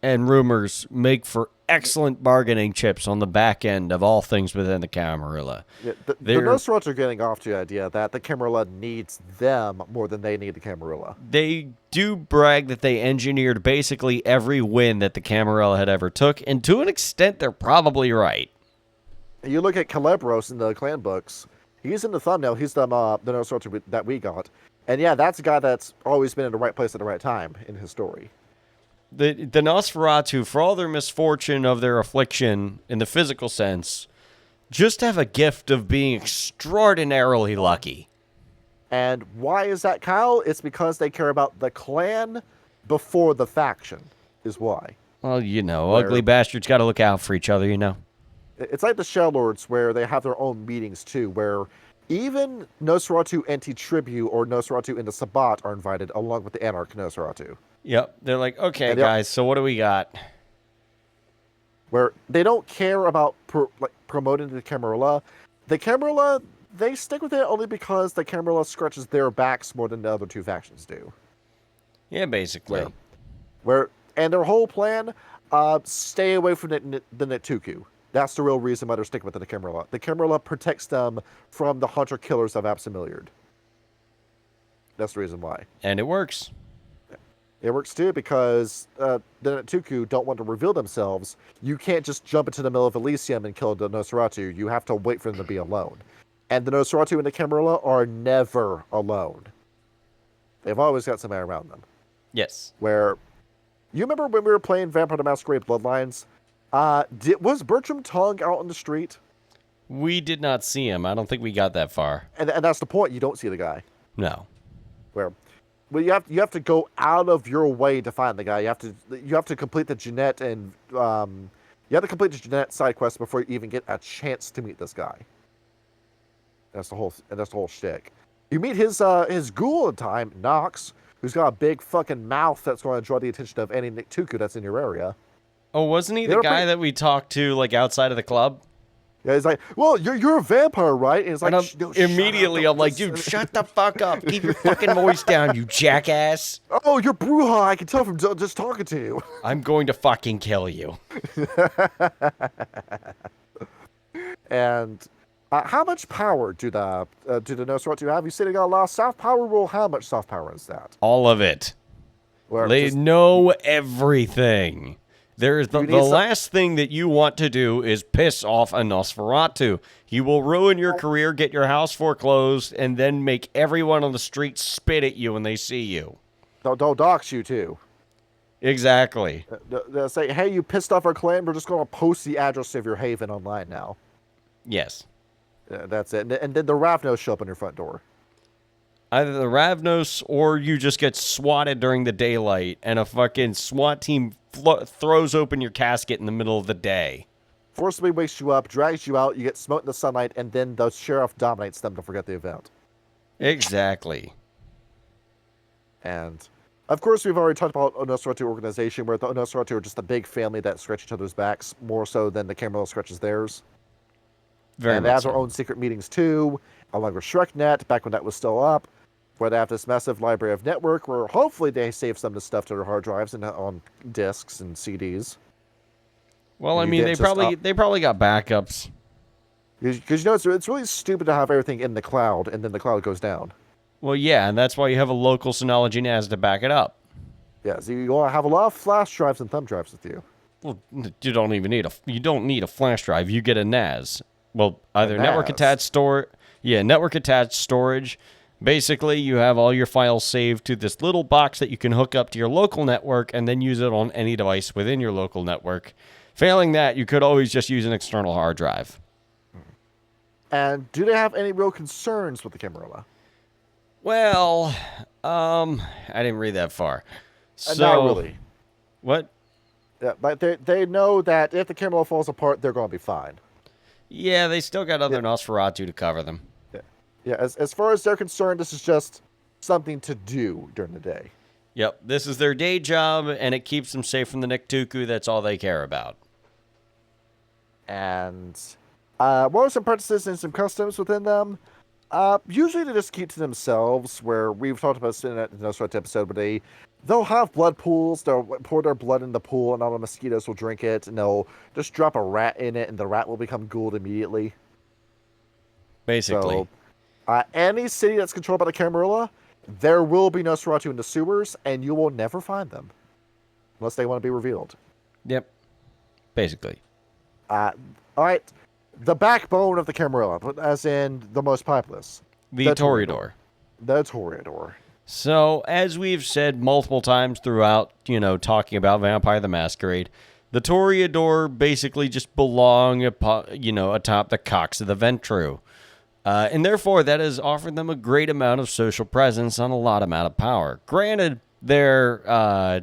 and rumors make for excellent bargaining chips on the back end of all things within the Camarilla. Yeah, the Nosferatu are getting off to the idea that the Camarilla needs them more than they need the Camarilla. They do brag that they engineered basically every win that the Camarilla had ever took, and to an extent, they're probably right. You look at Calebros in the clan books. He's in the thumbnail. He's the Nosferatu that we got. And yeah, that's a guy that's always been in the right place at the right time in his story. The Nosferatu, for all their misfortune of their affliction in the physical sense, just have a gift of being extraordinarily lucky. And why is that, Kyle? It's because they care about the clan before the faction, is why. Well, ugly bastards got to look out for each other, It's like the Shell Lords, where they have their own meetings, too, where even Nosferatu Anti-Tribu or Nosferatu into Sabbat are invited, along with the Anarch Nosferatu. Yep. They're like, okay, guys, so what do we got? Where they don't care about promoting the Camarilla. The Camarilla, they stick with it only because the Camarilla scratches their backs more than the other two factions do. Yeah, basically. And their whole plan, stay away from the Nettuku. That's the real reason why they're sticking with the Camarilla. The Camarilla protects them from the hunter-killers of Absimilliard. That's the reason why. And it works. It works too because the Nettuku don't want to reveal themselves. You can't just jump into the middle of Elysium and kill the Nosferatu. You have to wait for them to be alone. And the Nosferatu and the Camarilla are never alone. They've always got somebody around them. Yes. You remember when we were playing Vampire the Masquerade Bloodlines? Was Bertram Tongue out on the street? We did not see him. I don't think we got that far. And that's the point. You don't see the guy. No. Well, you have to go out of your way to find the guy. You have to complete the Jeanette and you have to complete the Jeanette side quest before you even get a chance to meet this guy. That's the whole shtick. You meet his ghoul in time, Nox, who's got a big fucking mouth that's going to draw the attention of any Nettuku that's in your area. Oh, wasn't he the guy that we talked to like outside of the club? Yeah, he's like, well, you're a vampire, right? And it's like, immediately I'm like, dude, shut the fuck up. Keep your fucking voice down, you jackass. Oh, you're Bruja. I can tell from just talking to you. I'm going to fucking kill you. And how much power do the Nosferatu have? You said they got a lot of soft power. Well, how much soft power is that? All of it. They know everything. The last thing that you want to do is piss off a Nosferatu. You will ruin your career, get your house foreclosed, and then make everyone on the street spit at you when they see you. They'll dox you, too. Exactly. They'll say, hey, you pissed off our clan. We're just going to post the address of your haven online now. Yes. That's it. And then the Ravnos show up on your front door. Either the Ravnos or you just get swatted during the daylight and a fucking SWAT team throws open your casket in the middle of the day. Forcibly wakes you up, drags you out, you get smoked in the sunlight, and then the sheriff dominates them to forget the event. Exactly. And, of course, we've already talked about Nosferatu organization, where the Nosferatu are just a big family that scratch each other's backs, more so than the Camarilla scratches theirs. And they have their own secret meetings, too, along with ShrekNet, back when that was still up, where they have this massive library of network, where hopefully they save some of the stuff to their hard drives and on discs and CDs. Well, I mean, they probably got backups. Because it's really stupid to have everything in the cloud and then the cloud goes down. Well, yeah, and that's why you have a local Synology NAS to back it up. Yeah, so you want to have a lot of flash drives and thumb drives with you. Well, you don't even need a flash drive. You get a NAS. Well, either network attached storage. Basically, you have all your files saved to this little box that you can hook up to your local network and then use it on any device within your local network. Failing that, you could always just use an external hard drive. And do they have any real concerns with the Camarilla? Well, I didn't read that far. So, not really. What? Yeah, but they know that if the Camarilla falls apart, they're going to be fine. Yeah, they still got other Nosferatu to cover them. Yeah, as far as they're concerned, this is just something to do during the day. Yep, this is their day job, and it keeps them safe from the Niktuku. That's all they care about. And what are some practices and some customs within them? Usually they just keep to themselves, where we've talked about this in the Nosferatu episode, but they'll have blood pools, they'll pour their blood in the pool, and all the mosquitoes will drink it, and they'll just drop a rat in it, and the rat will become ghouled immediately. Basically. So, any city that's controlled by the Camarilla, there will be Nosferatu in the sewers, and you will never find them. Unless they want to be revealed. Yep. Basically. Alright. The backbone of the Camarilla, as in the most populous. The Toreador. The Toreador. So, as we've said multiple times throughout, talking about Vampire the Masquerade, the Toreador basically just belong, atop the cocks of the Ventru. And therefore, that has offered them a great amount of social presence and a lot amount of power. Granted, their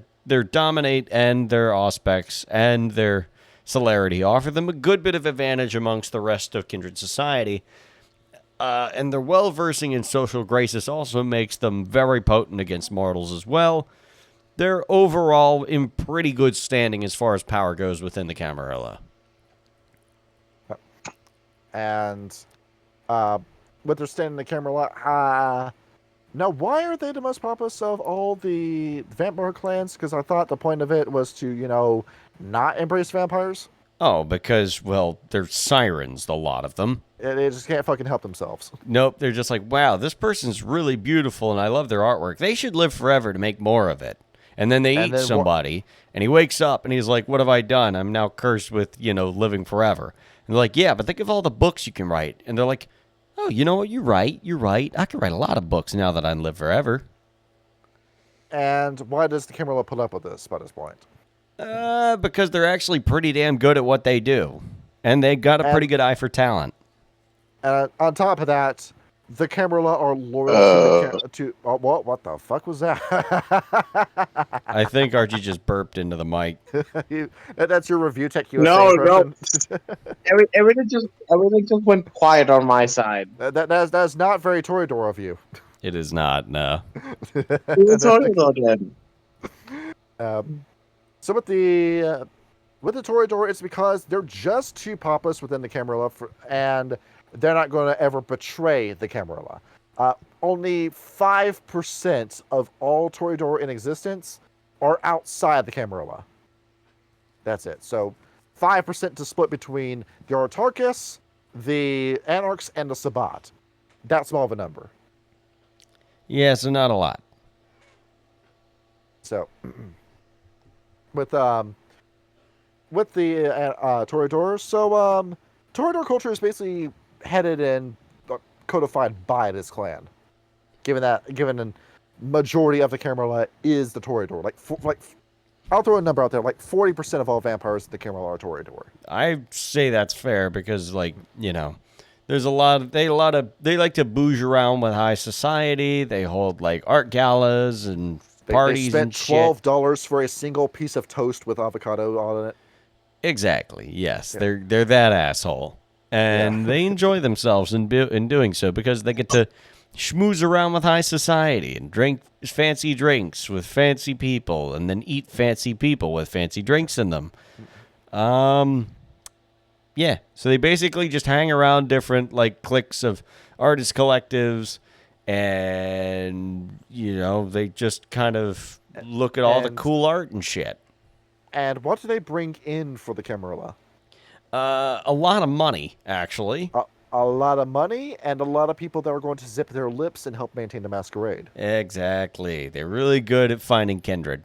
dominate and their aspects and their celerity offer them a good bit of advantage amongst the rest of kindred society. And their well-versing in social graces also makes them very potent against mortals as well. They're overall in pretty good standing as far as power goes within the Camarilla. And with their standing in the Camarilla, now why are they the most populous of all the vampire clans? Because I thought the point of it was to, not embrace vampires. Oh, because, well, they're sirens, a lot of them. They just can't fucking help themselves. Nope, they're just like, wow, this person's really beautiful and I love their artwork. They should live forever to make more of it. And then they eat somebody, and he wakes up and he's like, what have I done? I'm now cursed with, living forever. And they're like, yeah, but think of all the books you can write. And they're like, oh, you know what? You're right. I can write a lot of books now that I live forever. And why does the Camarilla put up with this by this point? Because they're actually pretty damn good at what they do. And they got a pretty good eye for talent. On top of that, the Camarilla are loyal to what the fuck was that? I think Archie just burped into the mic. That's your review tech USA No. Everything just went quiet on my side. That's not very Toreador of you. It is not, no. So with the Toreador, it's because they're just too populous within the Camarilla, and they're not going to ever betray the Camarilla. Only 5% of all Toreador in existence are outside the Camarilla. That's it. So 5% to split between the Autarchus, the Anarchs, and the Sabbat. That small of a number. Yeah, so not a lot. So with the Toreador, so Toreador culture is basically headed and codified by this clan. Given a majority of the Camarilla is the Toreador, like I'll throw a number out there, like 40% of all vampires in the Camarilla are Toreador. I say that's fair because, there's they like to bouge around with high society. They hold art galas and parties and shit. They spent $12 for a single piece of toast with avocado on it. Exactly. Yes, yeah. They're that asshole, and they enjoy themselves in doing so because they get to schmooze around with high society and drink fancy drinks with fancy people, and then eat fancy people with fancy drinks in them. Yeah. So they basically just hang around different cliques of artist collectives, and they just kind of look at all the cool art and shit. And what do they bring in for the Camarilla? A lot of money, actually. A lot of money and a lot of people that are going to zip their lips and help maintain the masquerade. Exactly. They're really good at finding kindred.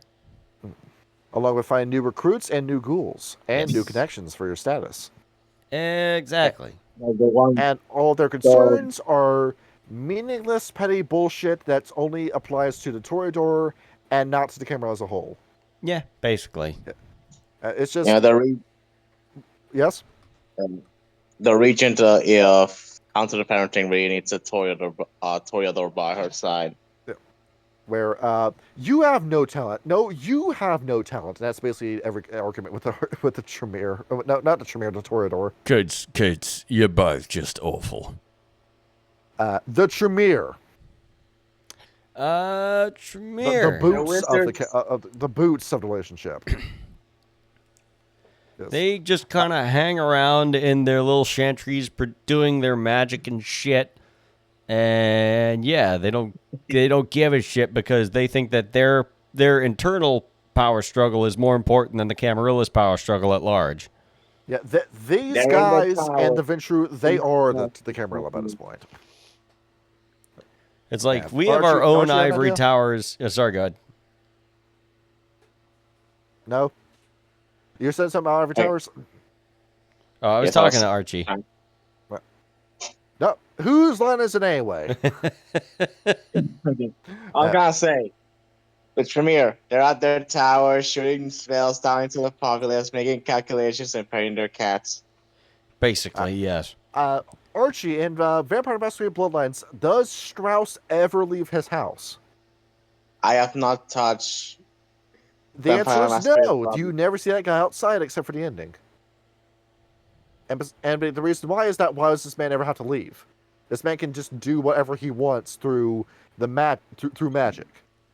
Along with finding new recruits and new ghouls and new Yes. connections for your status. Exactly. Like the one. And all their concerns are meaningless, petty bullshit that only applies to the Toreador and not to the camera as a whole. Yeah, basically. It's just... Yeah, Yes? the regent counter the parenting really needs a Toreador by her side. Where you have no talent. No, you have no talent. And that's basically every argument with the Tremere. No, not the Tremere, the Toreador. Kids, you're both just awful. The Tremere. Tremere. The boots of the boots of the relationship. Yes. They just kind of hang around in their little chantries doing their magic and shit. And yeah, they don't give a shit because they think that their internal power struggle is more important than the Camarilla's power struggle at large. Yeah, these guys and the Ventru, they are the Camarilla by this point. It's like Yeah. we have our own Archy, ivory idea? towers. Sorry, go ahead. No? You said something about Ivory Hey. Towers? Oh, I was Yes, talking to Archie. No. Whose line is it anyway? I'm gonna say, the Tremere, they're at their tower shooting spells down into the populace, making calculations and petting their cats. Basically, yes. Archie, in Vampire Masquerade Bloodlines, does Strauss ever leave his house? I have not touched. The Vampire answer is Masquerade no. Bloodlines. You never see that guy outside except for the ending. And the reason why is that why does this man ever have to leave? This man can just do whatever he wants through through magic.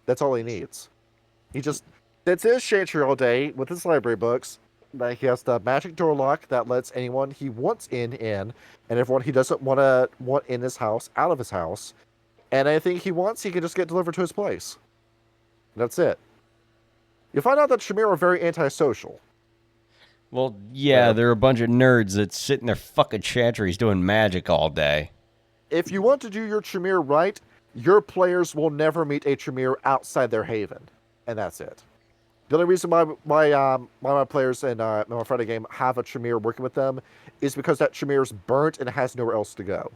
That's all he needs. He just sits in his chantry all day with his library books. He has the magic door lock that lets anyone he wants in, and everyone he doesn't want in his house out of his house. And anything he wants, he can just get delivered to his place. That's it. You'll find out that Tremere are very antisocial. Well, yeah, they're a bunch of nerds that sit in their fucking chantries doing magic all day. If you want to do your Tremere right, your players will never meet a Tremere outside their haven. And that's it. The only reason why my players in my Friday game have a Tremere working with them is because that Tremere's burnt and has nowhere else to go.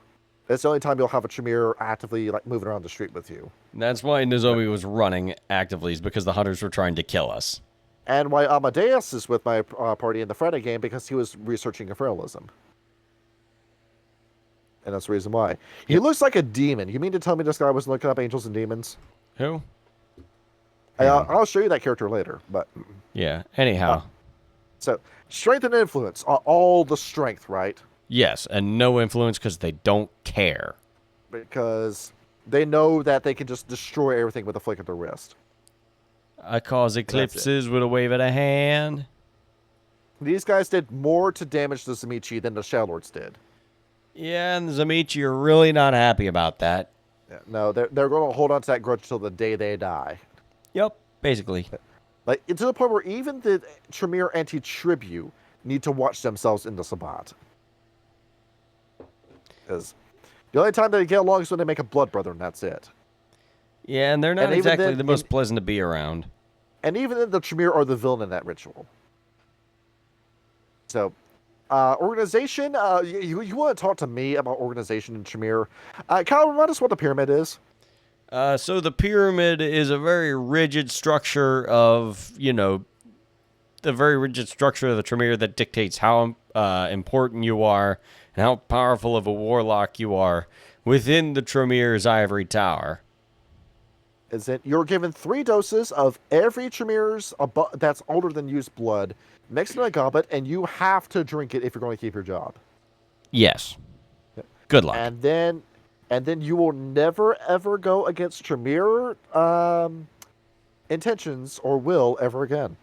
That's the only time you'll have a Tremere actively moving around the street with you. That's why Nozomi was running actively, is because the hunters were trying to kill us. And why Amadeus is with my party in the Friday game, because he was researching infernalism. And that's the reason why. He looks like a demon. You mean to tell me this guy was looking up angels and demons? Who? I'll show you that character later. But Yeah, anyhow. so, strength and influence are all the strength, right? Yes, and no influence because they don't care. Because they know that they can just destroy everything with a flick of their wrist. I cause eclipses with a wave of the hand. These guys did more to damage the Zamichi than the Shadowlords did. Yeah, and Zamichi are really not happy about that. Yeah, no, they're going to hold on to that grudge till the day they die. Yep, basically. Like, to the point where even the Tremere anti-tribu need to watch themselves in the Sabbat. Because the only time they get along is when they make a blood brother, and that's it. Yeah, and they're not And even exactly then- the most pleasant to be around. And even then, the Tremere are the villain in that ritual. So, organization, you want to talk to me about organization in Tremere? Kyle, remind us what the pyramid is. So the pyramid is a very rigid structure of, the very rigid structure of the Tremere that dictates how important you are and how powerful of a warlock you are within the Tremere's ivory tower. Is that you're given 3 doses of every Tremere's that's older than used blood, mixed in a goblet, and you have to drink it if you're going to keep your job. Yes. Good luck. And then you will never ever go against Tremere intentions or will ever again.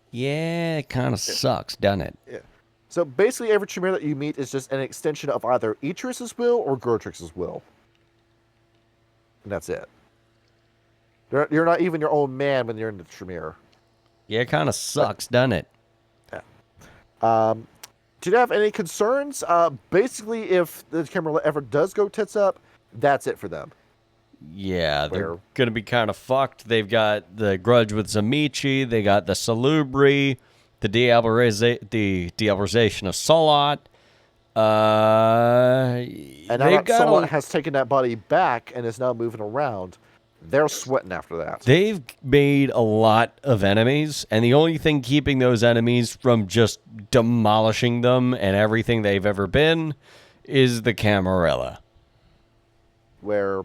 Yeah, it kind of sucks, doesn't it? Yeah. So basically, every Tremere that you meet is just an extension of either Etrus's will or Gertrix's will. And that's it. You're not even your own man when you're in the Tremere. Yeah, it kind of sucks, doesn't it? Do you have any concerns? Basically, if the Camarilla ever does go tits up, that's it for them. Yeah, they're Where- going to be kind of fucked. They've got the grudge with Zamichi. They got the Salubri, the deaborization of Salat. And now They've that got someone has taken that body back and is now moving around, they're sweating after that. They've made a lot of enemies, and the only thing keeping those enemies from just demolishing them and everything they've ever been is the Camarilla. Where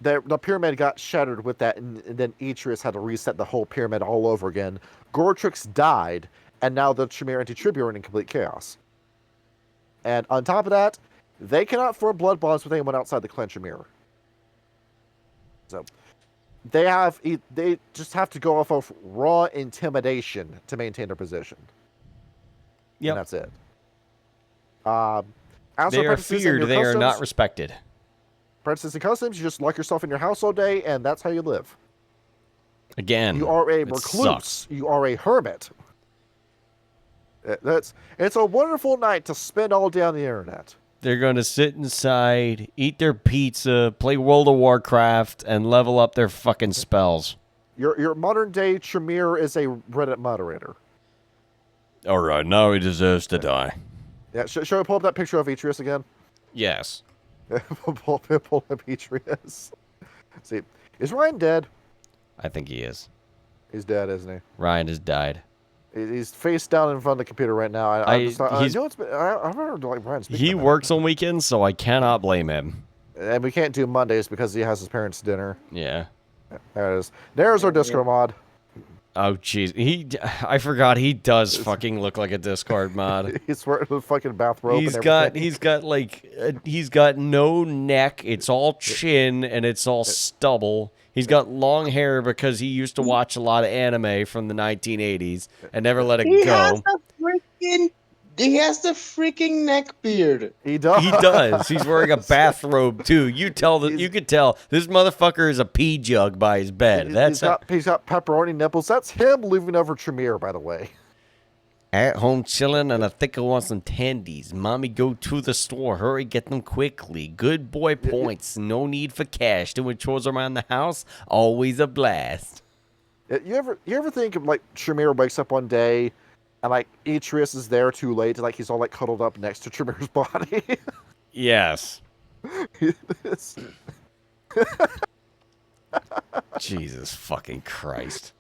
the pyramid got shattered with that, and then Atreus had to reset the whole pyramid all over again. Goratrix died, and now the Tremere and Anti-Tribute are in complete chaos. And on top of that, they cannot form blood bonds with anyone outside the clan Tremere. So they just have to go off of raw intimidation to maintain their position. Yep. And that's it. As They for are practices and feared, your they are not customs- respected. Practices and customs, you just lock yourself in your house all day, and that's how you live. Again, You are a it recluse. sucks. You are a hermit. It's a wonderful night to spend all day on the internet. They're going to sit inside, eat their pizza, play World of Warcraft, and level up their fucking spells. Your modern day Tremere is a Reddit moderator. All right, now he deserves to die. Yeah, should I pull up that picture of Atreus again? Yes. pull up Atreus. See, is Ryan dead? I think he is. He's dead, isn't he? Ryan has died. He's face down in front of the computer right now. I I've heard like Ryan speak He about works on weekends, so I cannot blame him. that. And we can't do Mondays because he has his parents' dinner. Yeah. There it is. There's our Discord mod. Oh, jeez. I forgot he does fucking look like a Discord mod. He's wearing a fucking bathrobe. He's and got everything. he's got no neck. It's all chin and it's all stubble. He's got long hair because he used to watch a lot of anime from the 1980s and never let it go. He has the freaking neck beard. He does. He does. He's wearing a bathrobe too. You could tell this motherfucker is a pee jug by his bed. He's got pepperoni nipples. That's him leaving over Tremere, by the way. At home chilling, and I think I want some tendies. Mommy, go to the store. Hurry, get them quickly. Good boy points. No need for cash. Doing chores around the house, always a blast. You ever think of like Tremere wakes up one day and like Atreus is there too late, like he's all like cuddled up next to Tremere's body? Yes. It's- Jesus fucking Christ.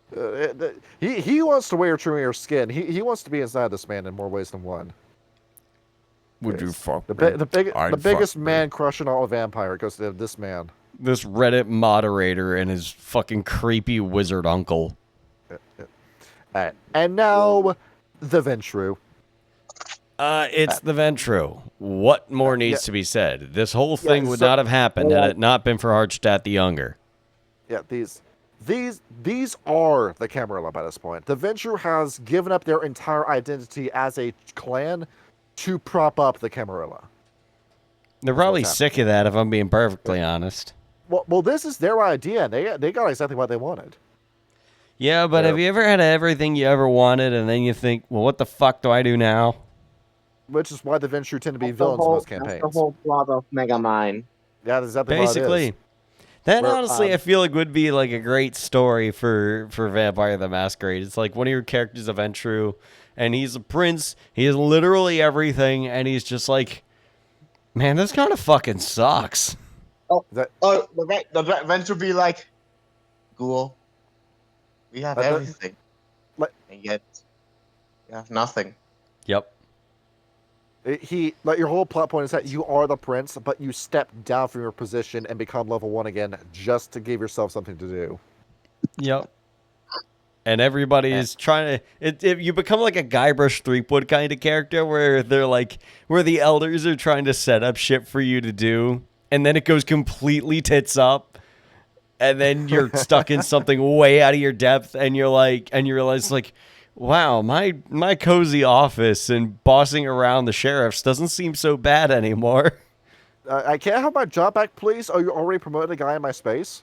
he wants to wear Tremere's skin. He wants to be inside this man in more ways than one. Would you fuck The me? the biggest man crush in all of Vampire goes to this man. This Reddit moderator and his fucking creepy wizard uncle. Alright, and now the Ventru. It's the Ventru. What more needs to be said? This whole thing would not have happened had it not been for Hardstadt the Younger. Yeah, these are the Camarilla by this point. The Ventru has given up their entire identity as a clan to prop up the Camarilla. They're probably what's sick of that, if I'm being perfectly honest. Well, this is their idea, and they got exactly what they wanted. Yeah, but have you ever had everything you ever wanted, and then you think, well, what the fuck do I do now? Which is why the Ventru tend to be That's the villains in whole- those That's campaigns. the whole plot of Megamind. Yeah, that's exactly what it Basically. is. That Where, honestly, I feel like would be like a great story for Vampire the Masquerade. It's like one of your characters, a Ventru, and he's a prince. He is literally everything, and he's just like, man, this kind of fucking sucks. Oh, the event would be like, Ghoul, we have But the- everything, like- and yet you have nothing. Yep. Your whole plot point is that you are the prince, but you step down from your position and become level 1 again just to give yourself something to do. Yep. And everybody is trying to. You become like a Guybrush Threepwood kind of character where they're like, where the elders are trying to set up shit for you to do, and then it goes completely tits up, and then you're stuck in something way out of your depth, and you realize like, wow, my cozy office and bossing around the sheriffs doesn't seem so bad anymore. I can't have my job back, please. Oh, you already promoted a guy in my space?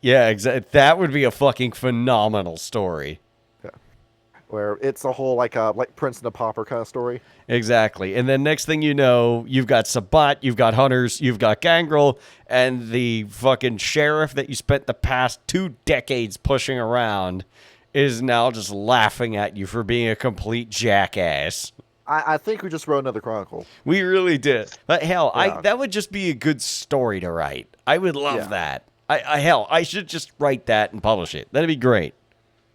Yeah, exactly. That would be a fucking phenomenal story. where it's a whole like Prince and the Pauper kind of story. Exactly. And then next thing you know, you've got Sabat, you've got Hunters, you've got Gangrel, and the fucking sheriff that you spent the past 2 decades pushing around is now just laughing at you for being a complete jackass. I think we just wrote another Chronicle. We really did. But hell, Yeah. that would just be a good story to write. I would love Yeah. that. I should just write that and publish it. That'd be great.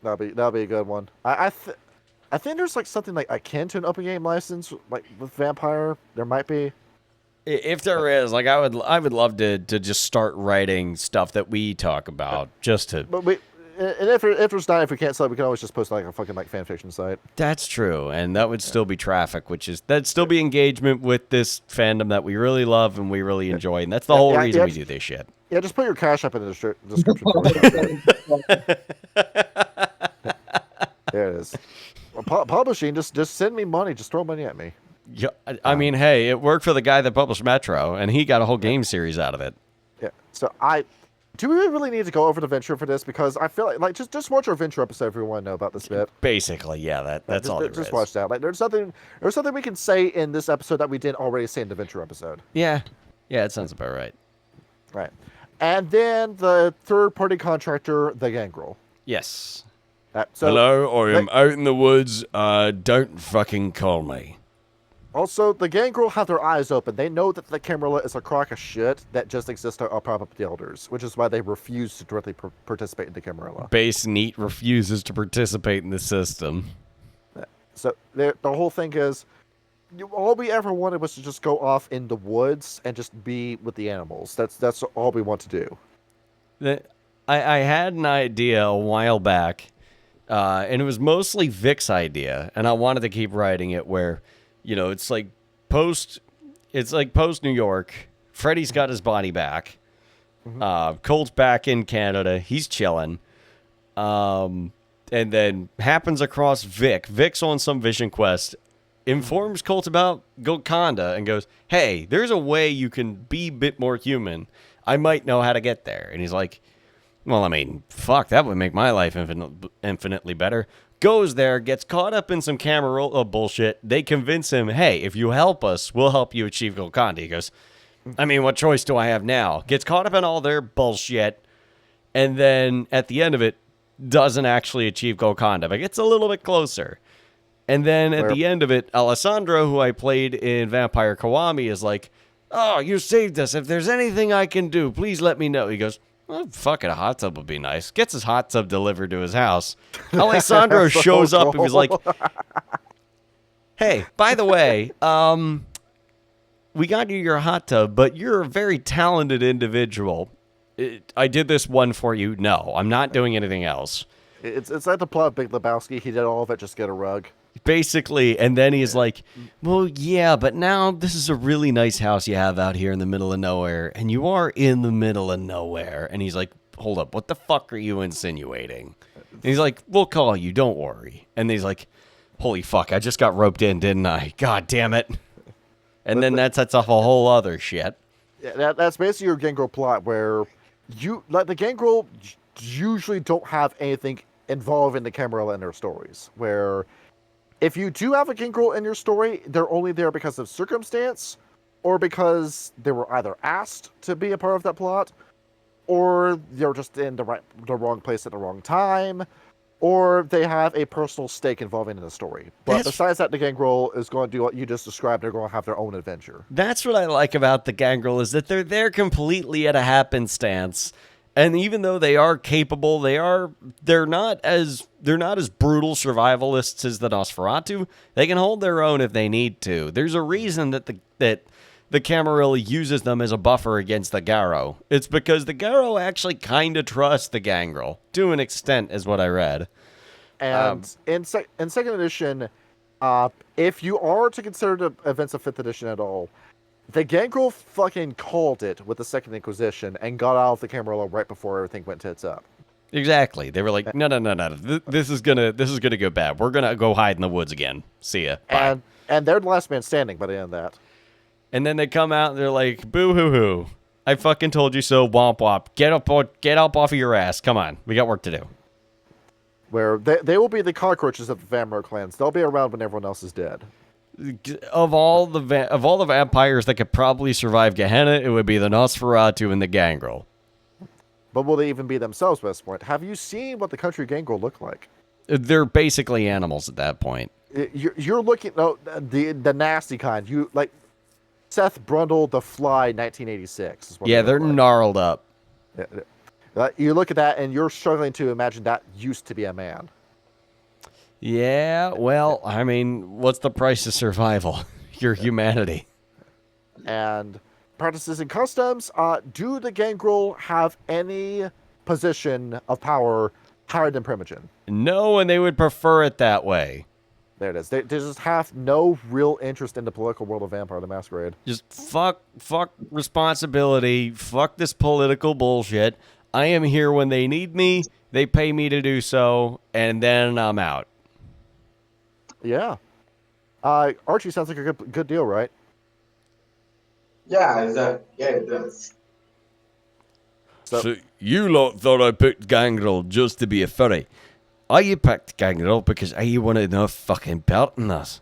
That'd be a good one. I think there's like something like akin to an open game license, like with Vampire. There might be. If there is, like, I would love to just start writing stuff that we talk about, just to. But if there's not, if we can't sell it, we can always just post like a fucking like fan fiction site. That's true, and that would still be traffic, that'd still be engagement with this fandom that we really love and we really enjoy, and that's the whole reason we do this shit. Yeah, just put your cash up in the description. For it. There it is. Well, publishing, just send me money. Just throw money at me. Yeah, I mean, hey, it worked for the guy that published Metro, and he got a whole game series out of it. Yeah. So do we really need to go over the Venture for this? Because I feel like just watch our Venture episode if you want to know about this bit. Basically, yeah, that's all there is. Just watch that. Like, there's something we can say in this episode that we didn't already say in the Venture episode. Yeah, it sounds about right. Right. And then the third-party contractor, the Gangrel. Yes. Hello, I am out in the woods. Don't fucking call me. Also, the Gangrel have their eyes open. They know that the Camarilla is a crock of shit that just exists to prop up the Elders, which is why they refuse to directly participate in the Camarilla. Base Neat refuses to participate in the system. So the whole thing is, all we ever wanted was to just go off in the woods and just be with the animals. That's all we want to do. I had an idea a while back, and it was mostly Vic's idea, and I wanted to keep writing it where, it's like post New York. Freddy's got his body back. Colt's back in Canada. He's chilling. And then happens across Vic. Vic's on some vision quest. Informs Colt about Golconda and goes, hey, there's a way you can be a bit more human. I might know how to get there. And he's like, well, I mean, fuck, that would make my life infinitely better. Goes there, gets caught up in some Camarilla bullshit. They convince him, hey, if you help us, we'll help you achieve Golconda. He goes, I mean, what choice do I have now? Gets caught up in all their bullshit. And then at the end of it, doesn't actually achieve Golconda, but gets a little bit closer. And then at the end of it, Alessandro, who I played in Vampire Kiwami, is like, oh, you saved us. If there's anything I can do, please let me know. He goes, well, fuck it, a hot tub would be nice. Gets his hot tub delivered to his house. Alessandro shows up and he's like, hey, by the way, we got you your hot tub, but you're a very talented individual. I did this one for you. No, I'm not doing anything else. It's like the plot of Big Lebowski. He did all of it, just get a rug. Basically, and then he's like, well, yeah, but now this is a really nice house you have out here in the middle of nowhere, and you are in the middle of nowhere. And he's like, hold up, what the fuck are you insinuating? And he's like, we'll call you, don't worry. And he's like, holy fuck, I just got roped in, didn't I? God damn it. And then that sets off a whole other shit. Yeah, that's basically your Gangrel plot, where the Gangrel usually don't have anything involving the Camarilla in their stories, where if you do have a Gangrel in your story, they're only there because of circumstance, or because they were either asked to be a part of that plot, or they're just in the wrong place at the wrong time, or they have a personal stake involving in the story. But besides that, the Gangrel is going to do what you just described. They're going to have their own adventure. That's what I like about the Gangrel, is that they're there completely at a happenstance. And even though they are capable, they're not as brutal survivalists as the Nosferatu. They can hold their own if they need to. There's a reason that the Camarilla uses them as a buffer against the Garrow. It's because the Garrow actually kind of trusts the Gangrel to an extent, is what I read. And in second edition, if you are to consider the events of 5th edition at all, the Gangrel fucking called it with the Second Inquisition and got out of the Camarilla right before everything went tits up. Exactly. They were like, no. This is gonna go bad. We're gonna go hide in the woods again. See ya. Bye. And they're the last man standing by the end of that. And then they come out and they're like, boo hoo hoo. I fucking told you so. Womp womp. Get up off of your ass. Come on. We got work to do. where they will be the cockroaches of the vampire clans. They'll be around when everyone else is dead. Of all the vampires that could probably survive Gehenna, it would be the Nosferatu and the Gangrel. But will they even be themselves at this point? Have you seen what the country gangrel look like? They're basically animals at that point. You're looking the nasty kind. You like Seth Brundle the Fly 1986. Is what Yeah, they're like. gnarled up. You look at that and you're struggling to imagine that used to be a man. Yeah, well, I mean, what's the price of survival? Your humanity. And practices and customs. Do the gangrel have any position of power higher than Primogen? No, and they would prefer it that way. There it is. They just have no real interest in the political world of Vampire the Masquerade. Just fuck responsibility. Fuck this political bullshit. I am here when they need me. They pay me to do so, and then I'm out. Yeah. Archie sounds like a good deal, right? Yeah, it does. So you lot thought I picked Gangrel just to be a furry. I picked Gangrel because I wanted no fucking belt in us.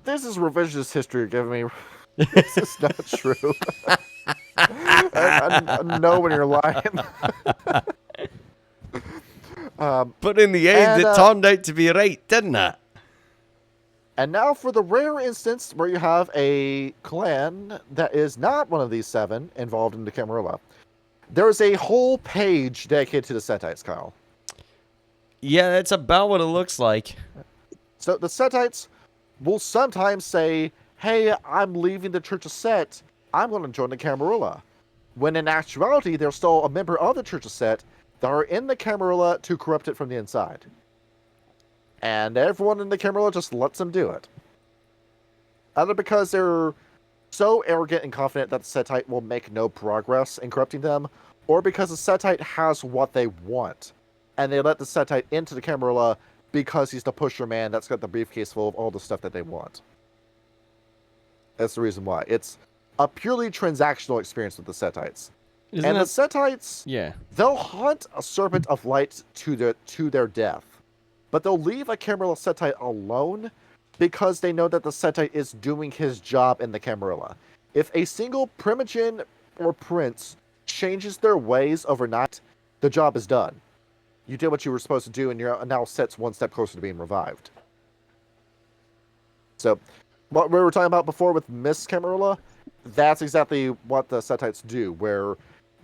This is revisionist history you're giving me. This is not true. I know when you're lying. But in the end, it turned out to be right, didn't it? And now for the rare instance where you have a clan that is not one of these 7 involved in the Camarilla. There's a whole page dedicated to the Setites, Kyle. Yeah, that's about what it looks like. So the Setites will sometimes say, hey, I'm leaving the Church of Set. I'm going to join the Camarilla. When in actuality, they're still a member of the Church of Set that are in the Camarilla to corrupt it from the inside. And everyone in the Camarilla just lets them do it. Either because they're so arrogant and confident that the Setite will make no progress in corrupting them, or because the Setite has what they want, and they let the Setite into the Camarilla because he's the pusher man that's got the briefcase full of all the stuff that they want. That's the reason why. It's a purely transactional experience with the Setites. The Setites, yeah, they'll hunt a Serpent of Light to their death. But they'll leave a Camarilla Setite alone because they know that the Setite is doing his job in the Camarilla. If a single Primogen or Prince changes their ways overnight, the job is done. You did what you were supposed to do, and you're now Set's one step closer to being revived. So, what we were talking about before with Miss Camarilla, that's exactly what the Setites do, where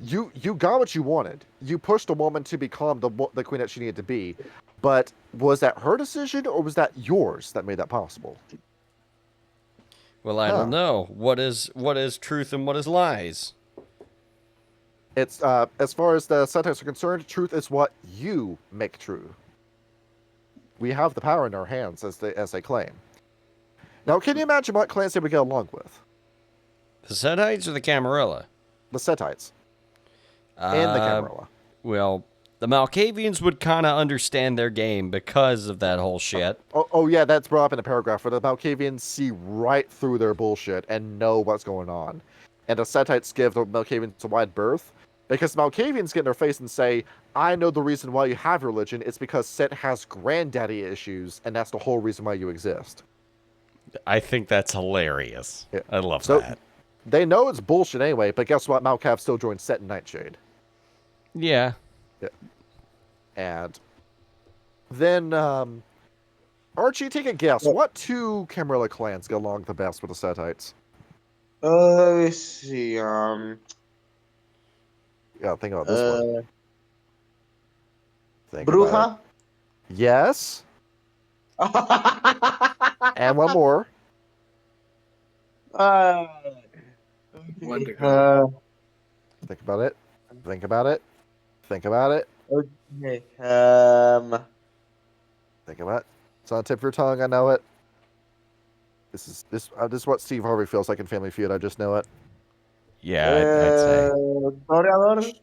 you got what you wanted. You pushed a woman to become the queen that she needed to be. But was that her decision, or was that yours that made that possible? Well, I don't know. What is truth and what is lies? It's as far as the Setites are concerned, truth is what you make true. We have the power in our hands, as they claim. Now, can you imagine what clans they would get along with? The Setites or the Camarilla? The Setites. And the Camarilla. Well, the Malkavians would kind of understand their game because of that whole shit. Oh, yeah, that's brought up in a paragraph where the Malkavians see right through their bullshit and know what's going on. And the Setites give the Malkavians a wide berth because the Malkavians get in their face and say, I know the reason why you have religion. It's because Set has granddaddy issues, and that's the whole reason why you exist. I think that's hilarious. Yeah. I love that. They know it's bullshit anyway, but guess what? Malkav still joins Set and Nightshade. Yeah. Yeah. And then, Archie, take a guess. What 2 Camarilla clans get along the best with the Setites? Let me see. Yeah, think about this one. Think Bruja? about it. Yes. And one more. Wendigo. Think about it. Think about it. Think about it. Okay. Think about it. It's on the tip of your tongue. I know it. This is what Steve Harvey feels like in Family Feud. I just know it. Yeah, I'd say. Toreador?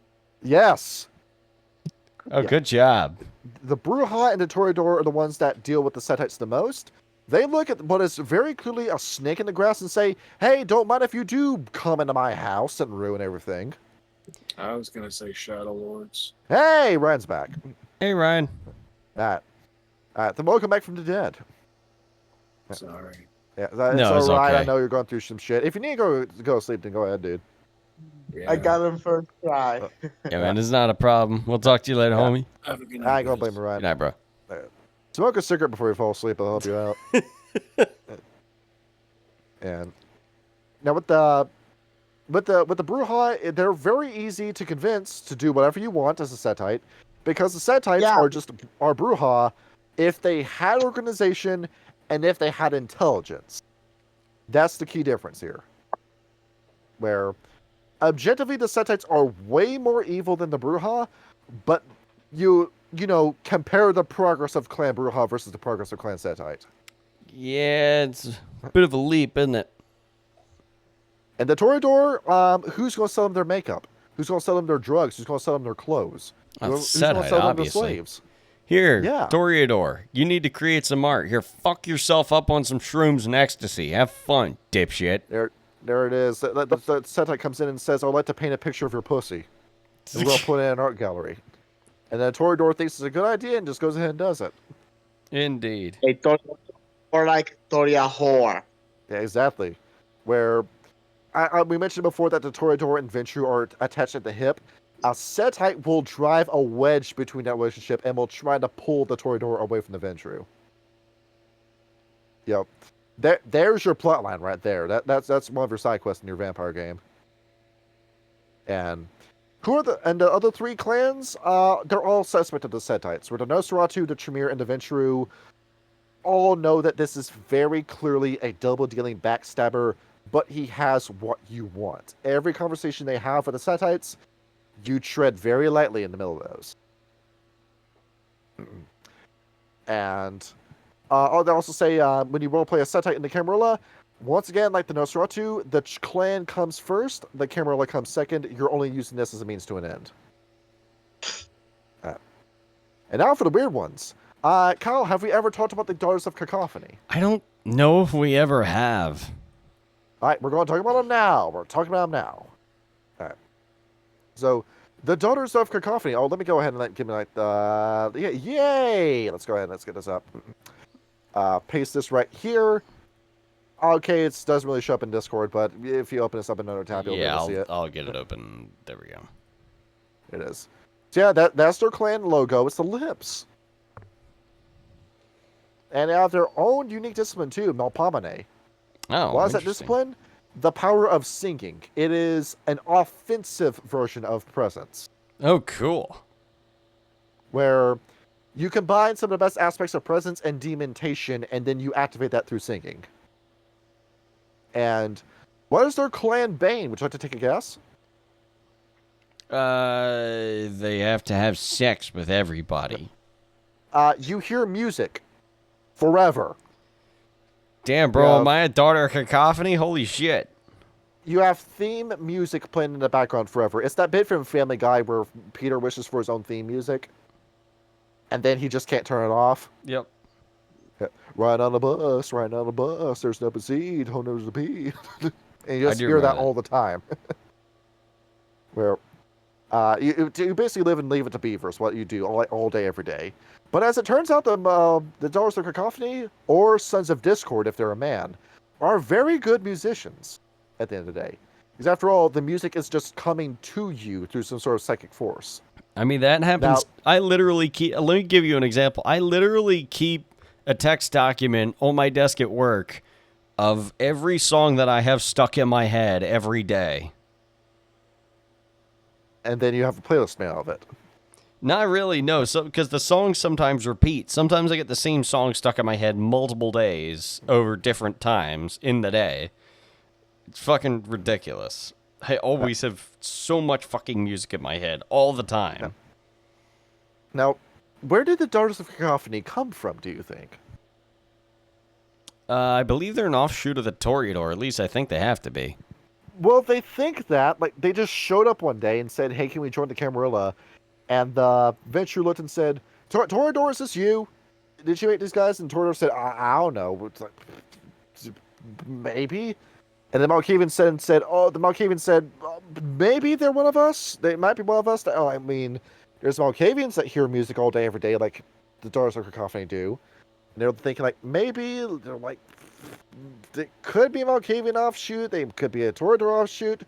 Yes. Oh, good job. The Bruja and the Toreador are the ones that deal with the Setites the most. They look at what is very clearly a snake in the grass and say, hey, don't mind if you do come into my house and ruin everything. I was gonna say Shadow Lords. Hey, Ryan's back. Hey, Ryan. That. Then welcome back from the dead. Sorry. Yeah, it's No, it's alright. I okay. know you're going through some shit. If you need to go to sleep, then go ahead, dude. Yeah. I got him first try. Yeah, man, it's not a problem. We'll talk to you later, Yeah. homie. Have a good I night, ain't gonna blame guys. you, Ryan. Good night, bro. Smoke a cigarette before you fall asleep. I'll help you out. And now with the Bruja, they're very easy to convince to do whatever you want as a Setite, because the Setites Yeah. are Bruja if they had organization and if they had intelligence. That's the key difference here. Where objectively the Setites are way more evil than the Bruja, but you compare the progress of Clan Bruja versus the progress of Clan Setite. Yeah, it's a bit of a leap, isn't it? And the Toreador, who's going to sell them their makeup? Who's going to sell them their drugs? Who's going to sell them their clothes? Who's going to Setite, sell them their obviously. slaves? Here, Yeah. Toreador, you need to create some art. Here, fuck yourself up on some shrooms and ecstasy. Have fun, dipshit. There it is. The Setite comes in and says, I'd like to paint a picture of your pussy. And we're going to put it in an art gallery. And then Toreador thinks it's a good idea and just goes ahead and does it. Indeed. A or like Toria whore. Yeah, exactly. Where we mentioned before that the Toreador and Ventru are attached at the hip. A Setite will drive a wedge between that relationship and will try to pull the Toreador away from the Ventru. Yep. There's your plotline right there. That's one of your side quests in your vampire game. And the other three clans? They're all suspect of the Setites. Where the Nosferatu, the Tremere, and the Ventru all know that this is very clearly a double-dealing backstabber, but he has what you want. Every conversation they have with the Setites, you tread very lightly in the middle of those. And they also say when you roleplay a Setite in the Camarilla, once again, like the Nosferatu, the clan comes first, the Camarilla comes second. You're only using this as a means to an end. And now for the weird ones. Kyle, have we ever talked about the Daughters of Cacophony? I don't know if we ever have. All right, we're going to talk about them now. We're talking about them now. All right. So, the Daughters of Cacophony. Oh, let me go ahead and give me like the... Yay! Let's go ahead and let's get this up. Paste this right here. Okay, it doesn't really show up in Discord, but if you open this up in another tab, you'll be able to see it. I'll get it open. There we go. It is. So yeah, that's their clan logo. It's the lips. And they have their own unique discipline too, Melpomene. Oh, What is that interesting. discipline? The power of singing. It is an offensive version of presence, Oh, cool. where you combine some of the best aspects of presence and dementation, and then you activate that through singing. And what is their clan bane? Would you like to take a guess? They have to have sex with everybody. You hear music forever. Damn, bro, Yeah. am I a daughter of cacophony? Holy shit. You have theme music playing in the background forever. It's that bit from Family Guy where Peter wishes for his own theme music, and then he just can't turn it off. Yep. Ride on the bus, there's no seed, who knows the pea? And you I just do hear that remember all the time. Where you basically live and leave it to beavers, what you do all day, every day. But as it turns out, the Daughters of Cacophony, or Sons of Discord if they're a man, are very good musicians at the end of the day. Because after all, the music is just coming to you through some sort of psychic force. I mean, that happens. I literally keep. Let me give you an example. I literally keep a text document on my desk at work of every song that I have stuck in my head every day. And then you have a playlist made out of it. Not really, no. So because the songs sometimes repeat. Sometimes I get the same song stuck in my head multiple days over different times in the day. It's fucking ridiculous. I always have so much fucking music in my head all the time. Now, where did the Daughters of Cacophony come from, do you think? I believe they're an offshoot of the Toreador. At least I think they have to be. Well, they think that. Like, they just showed up one day and said, hey, can we join the Camarilla? And the Venture looked and said, Toreador, is this you? Did you make these guys? And Toreador said, I don't know. It's like, maybe? And the Malkavian said, maybe they're one of us? They might be one of us? Oh, I mean, there's Malkavians that hear music all day, every day, like the Daughters of Cacophony do. And they're thinking like maybe they're like they could be a Malkavian offshoot, they could be a Toreador offshoot,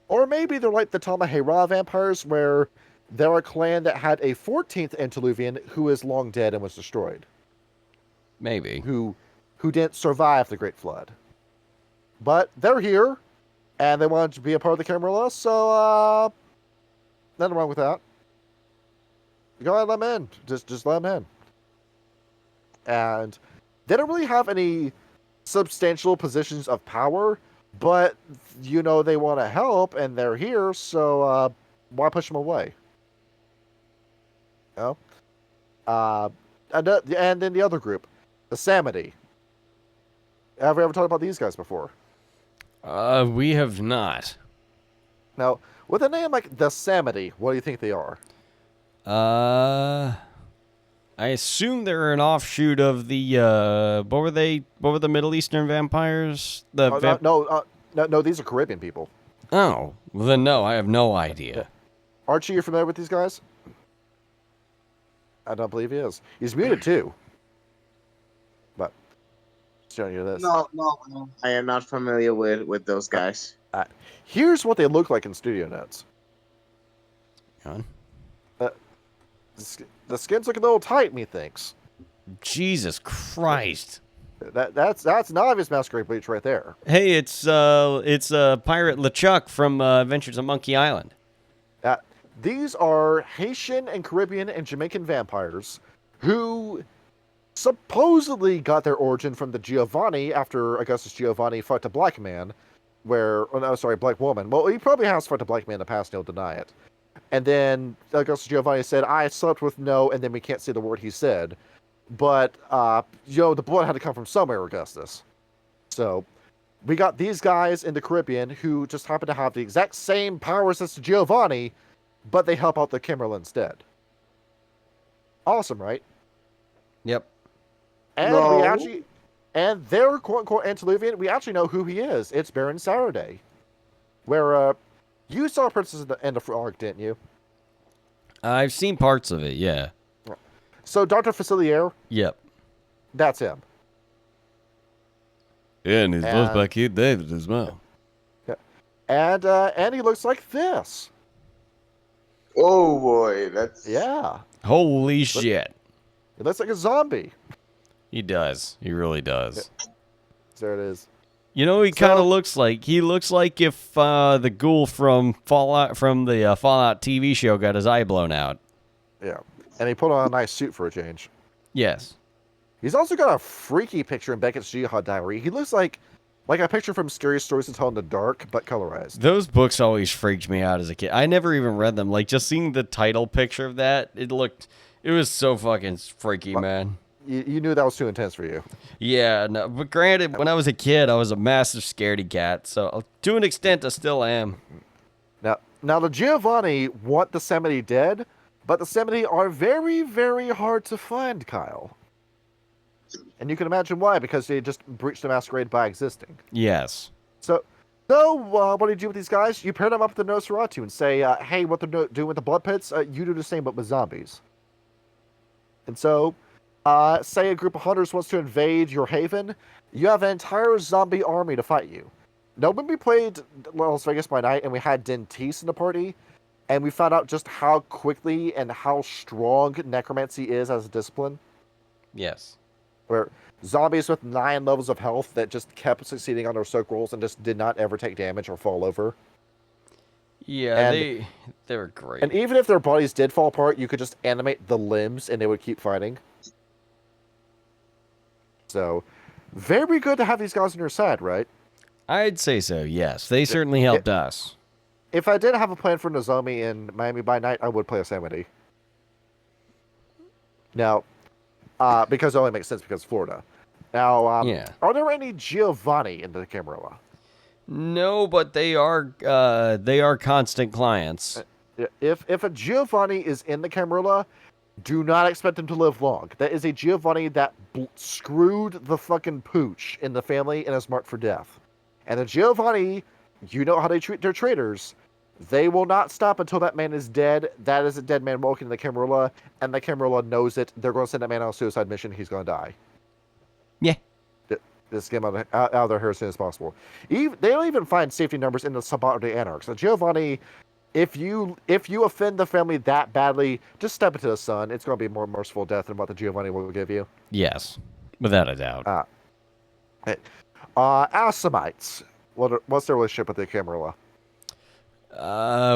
or maybe they're like the Tamahera vampires, where they're a clan that had a 14th Antediluvian who is long dead and was destroyed. Maybe. Who didn't survive the Great Flood. But they're here, and they wanted to be a part of the Camarilla, so nothing wrong with that. Go ahead and let them in. Just let them in. And they don't really have any substantial positions of power, but you know they want to help, and they're here, so why push them away? You know? And then the other group, the Samity. Have we ever talked about these guys before? We have not. Now, with a name like the Samity, what do you think they are? I assume they're an offshoot of the what were they? What were the Middle Eastern vampires? No, these are Caribbean people. Oh, well then no, I have no idea. Archie, you're familiar with these guys? I don't believe he is. He's muted too. But showing you this. No, I am not familiar with those guys. Here's what they look like in studio notes. John? The skin's looking a little tight, methinks. Jesus Christ! That's an obvious masquerade bleach right there. Hey, it's Pirate LeChuck from Adventures on Monkey Island. These are Haitian and Caribbean and Jamaican vampires who supposedly got their origin from the Giovanni after Augustus Giovanni fucked a black man, black woman. Well, he probably has fucked a black man in the past, and he'll deny it. And then Augustus Giovanni said, I slept with no, and then we can't say the word he said. But, the blood had to come from somewhere, Augustus. So, we got these guys in the Caribbean who just happen to have the exact same powers as Giovanni, but they help out the Camarilla instead. Awesome, right? Yep. And and their quote-unquote antediluvian, we actually know who he is. It's Baron Saturday. Where, you saw Princess at the end of Frog, didn't you? I've seen parts of it, yeah. So Dr. Facilier, Yep. that's him. Yeah, and he's voiced by Keith David as well. Yeah. And he looks like this. Oh boy, that's Yeah. Holy shit. He looks like a zombie. He does. He really does. There it is. You know, he kind of looks like if the ghoul from the Fallout TV show got his eye blown out. Yeah. And he put on a nice suit for a change. Yes. He's also got a freaky picture in Beckett's Jihad Diary. He looks like a picture from Scary Stories to Tell in the Dark, but colorized. Those books always freaked me out as a kid. I never even read them. Like, just seeing the title picture of that, it was so fucking freaky, man. You knew that was too intense for you. Yeah, no, but granted, when I was a kid, I was a massive scaredy cat, so to an extent, I still am. Now the Giovanni want the Semity dead, but the Semity are very, very hard to find, Kyle. And you can imagine why, because they just breached the masquerade by existing. Yes. So what do you do with these guys? You pair them up with the Nosferatu and say, hey, what they're doing with the blood pits, you do the same, but with zombies. And so, say a group of hunters wants to invade your haven, you have an entire zombie army to fight you. Now, when we played Las Vegas by Night and we had Dentis in the party, and we found out just how quickly and how strong necromancy is as a discipline, Yes. where zombies with 9 levels of health that just kept succeeding on their soak rolls and just did not ever take damage or fall over. Yeah, they were great. And even if their bodies did fall apart, you could just animate the limbs and they would keep fighting. So, very good to have these guys on your side, right? I'd say so, yes. They certainly helped us. If I did have a plan for Nozomi in Miami by Night, I would play Yosemite. Now, because it only makes sense because Florida. Now, are there any Giovanni in the Camarilla? No, but they are constant clients. If a Giovanni is in the Camarilla, do not expect them to live long. That is a Giovanni that screwed the fucking pooch in the family and is marked for death. And the Giovanni, you know how they treat their traitors. They will not stop until that man is dead. That is a dead man walking in the Camarilla, and the Camarilla knows it. They're going to send that man on a suicide mission. He's going to die. Yeah. Just get him out of there here as soon as possible. They don't even find safety numbers in the Subaltern Anarchs. So Giovanni, if you offend the family that badly, just step into the sun. It's going to be a more merciful death than what the Giovanni will give you. Yes, without a doubt. Assamites. What's their relationship with the Camarilla?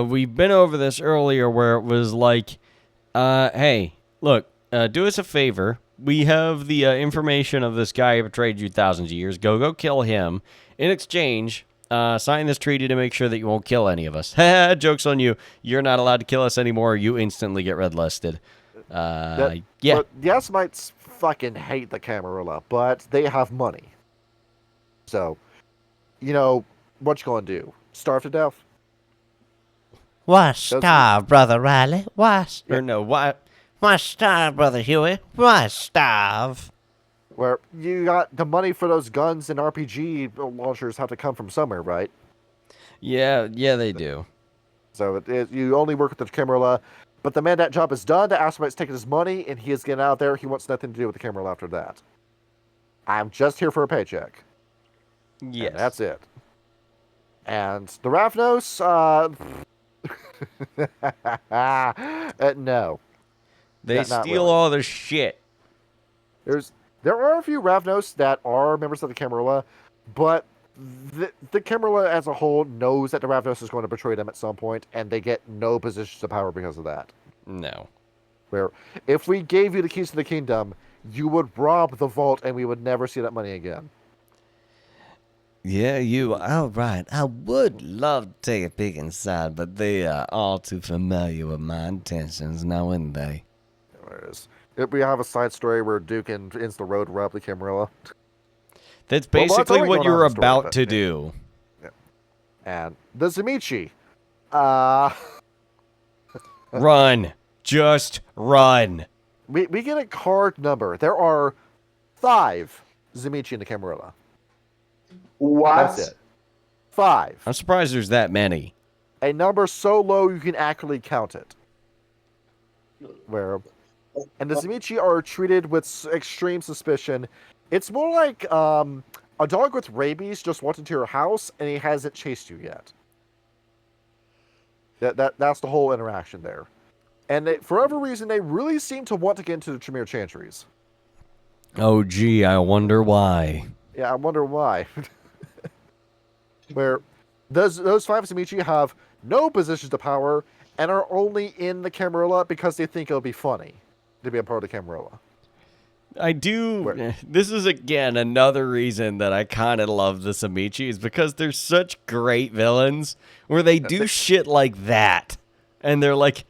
We've been over this earlier where it was like, hey, look, do us a favor. We have the information of this guy who betrayed you thousands of years. Go kill him. In exchange, sign this treaty to make sure that you won't kill any of us. Joke's on you. You're not allowed to kill us anymore. You instantly get red listed. Yeah. But the Assamites fucking hate the Camarilla, but they have money. So, what you gonna do? Starve to death? Why starve, Brother Riley? Why starve, Brother Huey? Why starve? Where you got the money for those guns and RPG launchers have to come from somewhere, right? Yeah, they do. So you only work with the Camarilla, but the man that job is done. The Assamites taking his money, and he is getting out there. He wants nothing to do with the Camarilla after that. I'm just here for a paycheck. Yes. And that's it. And the Ravnos, no. They steal all the shit. There are a few Ravnos that are members of the Camarilla, but the Camarilla as a whole knows that the Ravnos is going to betray them at some point, and they get no positions of power because of that. No. Where if we gave you the keys to the kingdom, you would rob the vault, and we would never see that money again. Yeah, all right. I would love to take a peek inside, but they are all too familiar with my intentions now, wouldn't they? We have a side story where Duke ends the road to rob the Camarilla. That's Well, basically what you're going on in the story, about but- to do. Yeah. And the Zamichi. Run. Just run. We get a card number. There are 5 Zamichi in the Camarilla. What? That's it. 5. I'm surprised there's that many. A number so low you can actually count it. And the Zamichi are treated with extreme suspicion. It's more like a dog with rabies just walked into your house and he hasn't chased you yet. That's the whole interaction there. And for whatever reason, they really seem to want to get into the Tremere Chantries. Oh, gee, I wonder why. Yeah, I wonder why. Where those 5 Zamichi have no positions of power and are only in the Camarilla because they think it'll be funny to be a part of the Camarilla. I do. This is, again, another reason that I kind of love the Amici is because they're such great villains where they do shit like that. And they're like,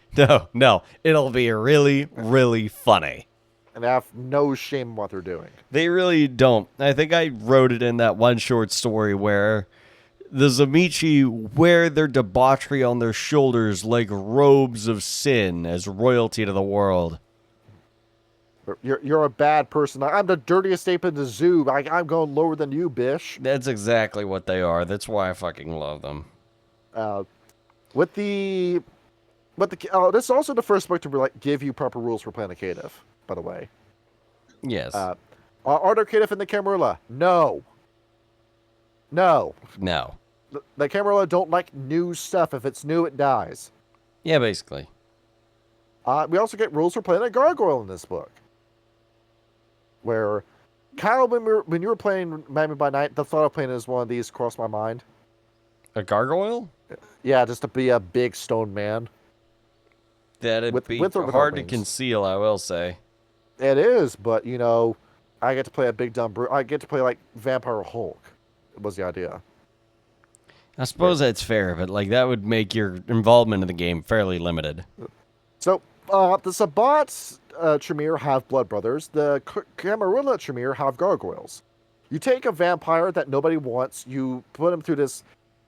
no, it'll be really, really funny. And they have no shame in what they're doing. They really don't. I think I wrote it in that one short story where the Zamichi wear their debauchery on their shoulders like robes of sin as royalty to the world. You're a bad person. I'm the dirtiest ape in the zoo. I'm going lower than you, bish. That's exactly what they are. That's why I fucking love them. This is also the first book to give you proper rules for playing a Caitiff, by the way. Yes. Are there Caitiff in the Camarilla? No. No. The Camarilla don't like new stuff. If it's new, it dies. Yeah, basically. We also get rules for playing a gargoyle in this book. Where, Kyle, when you were playing Miami by Night, the thought of playing as one of these crossed my mind. A gargoyle? Yeah, just to be a big stone man. That'd With be or without hard to wings? conceal, I will say. It is, but, I get to play a big dumb brute. I get to play, like, Vampire Hulk, was the idea. I suppose that's fair, but that would make your involvement in the game fairly limited. So, the Sabbats Tremere have blood brothers. The Camarilla Tremere have gargoyles. You take a vampire that nobody wants, you put him through this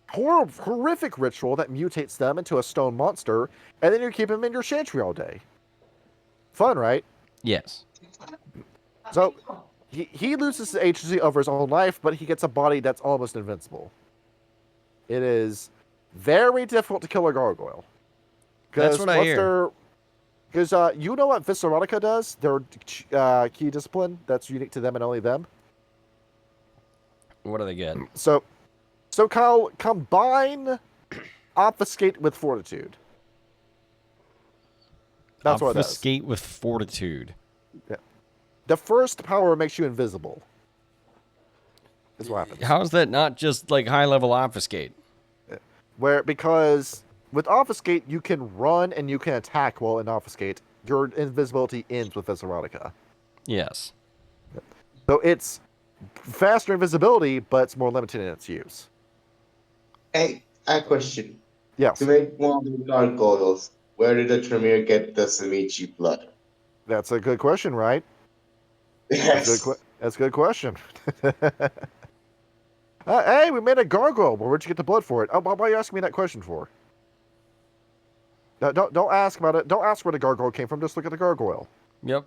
horrific ritual that mutates them into a stone monster, and then you keep him in your chantry all day. Fun, right? Yes. So, he loses the agency over his own life, but he gets a body that's almost invincible. It is very difficult to kill a gargoyle. That's what I hear. Because you know what Viscerotica does? Their key discipline that's unique to them and only them. What do they get? So Kyle, combine Obfuscate with Fortitude. That's what it does. Obfuscate with Fortitude. Yeah. The first power makes you invisible. Is what happens. How is that not just like high level Obfuscate? Because with Obfuscate, you can run and you can attack while in Obfuscate. Your invisibility ends with Viscerotica. Yes. So it's faster invisibility, but it's more limited in its use. Hey, I have a question. Yes, To make one of the gargoyles, where did the Tremere get the Simichi blood? that's a good question, right? Yes. That's a good question. Hey, we made a gargoyle. Well, where'd you get the blood for it? Oh, why are you asking me that question for? No, don't ask about it. Don't ask where the gargoyle came from. Just look at the gargoyle. Yep.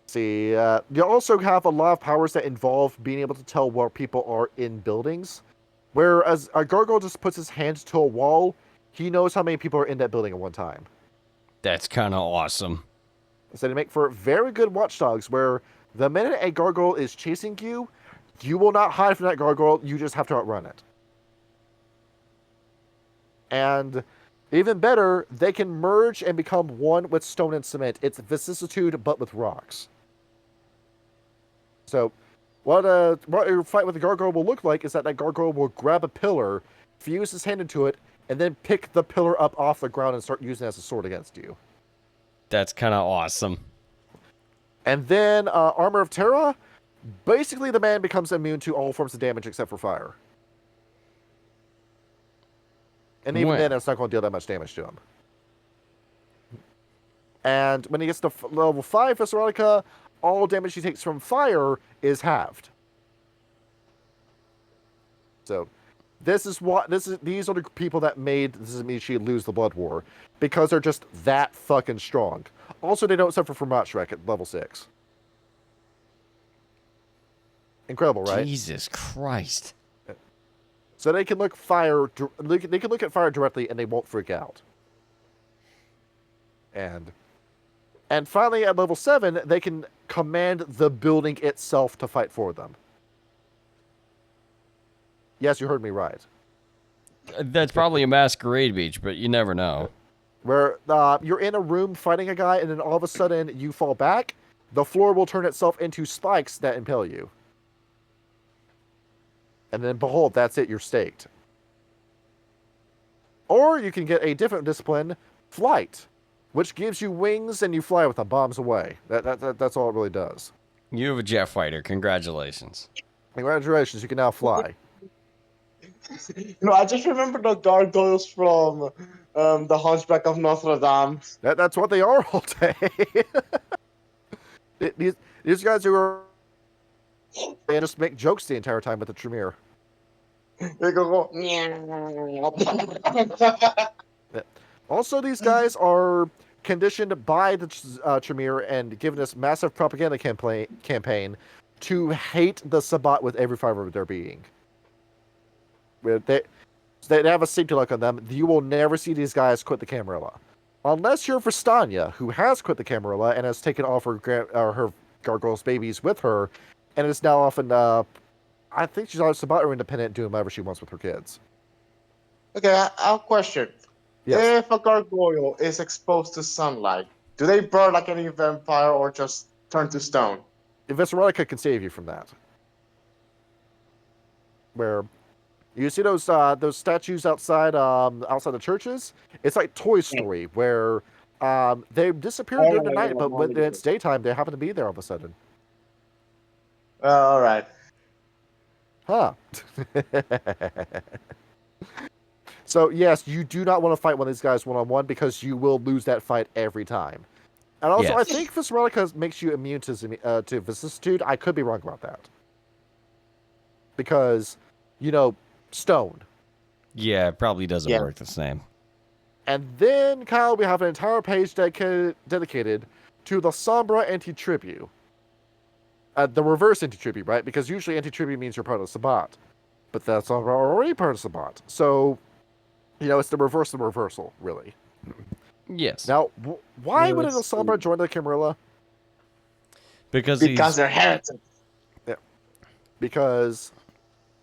See, you also have a lot of powers that involve being able to tell where people are in buildings. Whereas a gargoyle just puts his hand to a wall, he knows how many people are in that building at one time. That's kind of awesome. So they make for very good watchdogs where the minute a gargoyle is chasing you, you will not hide from that gargoyle, you just have to outrun it. And even better, they can merge and become one with stone and cement. It's vicissitude, but with rocks. So, what a fight with the gargoyle will look like is that gargoyle will grab a pillar, fuse his hand into it, and then pick the pillar up off the ground and start using it as a sword against you. That's kind of awesome. And then Armor of Terra, basically the man becomes immune to all forms of damage except for fire. And even then, it's not going to deal that much damage to him. And when he gets to level 5 Viscerotica, all damage he takes from fire is halved. So, these are the people that made Zimichi lose the Blood War. Because they're just that fucking strong. Also, they don't suffer from Motschreck at level 6. Incredible, right? Jesus Christ. So they can look fire. They can look at fire directly, and they won't freak out. And finally, at level 7, they can command the building itself to fight for them. Yes, you heard me right. That's probably a masquerade beach, but you never know. Where you're in a room fighting a guy, and then all of a sudden you fall back, the floor will turn itself into spikes that impale you. And then, behold, that's it, you're staked. Or you can get a different discipline, flight, which gives you wings and you fly with them, bombs away. That's all it really does. You have a jet fighter. Congratulations. Congratulations, you can now fly. I just remember the gargoyles from the Hunchback of Notre Dame. That's what they are all day. These guys who are... They just make jokes the entire time with the Tremere. They go. Also, these guys are conditioned by the Tremere and given this massive propaganda campaign to hate the Sabbat with every fiber of their being. They have a safety lock on them. You will never see these guys quit the Camarilla. Unless you're Vistania, who has quit the Camarilla and has taken off her gargoyles babies with her, and is now often, I think she's either Sabbat or independent, doing whatever she wants with her kids. Okay, I have a question. Yes. If a gargoyle is exposed to sunlight, do they burn like any vampire or just turn to stone? Viscerotica can save you from that. Where you see those statues outside the churches? It's like Toy Story, where they disappear during the night, but when it's daytime, they happen to be there all of a sudden. All right. Huh. So, yes, you do not want to fight one of these guys one-on-one because you will lose that fight every time. And also, Yes. I think Viscerotica makes you immune to vicissitude. I could be wrong about that. Because, stone. Yeah, it probably doesn't work the same. And then, Kyle, we have an entire page dedicated to the Sombra Anti-Tribu. The reverse Anti-Tribu, right? Because usually Anti-Tribu means you're part of the Sabbat. but that's already part of Sabbat. So, it's the reverse of the reversal, really. Yes. Now, why would an Let's Alsambra join the Camarilla? Because they're heretics. Because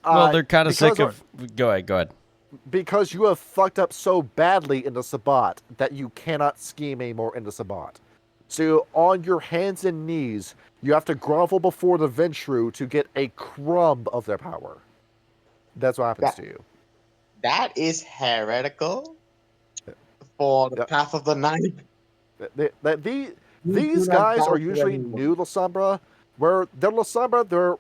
well, they're kind of sick because of. Go ahead. because you have fucked up so badly in the Sabbat that you cannot scheme anymore in the Sabbat. So on your hands and knees, you have to grovel before the Ventru to get a crumb of their power. That's what happens to you. That is heretical for the Yep. path of the night. These guys are usually new Lasombra, where their Lasombra, they're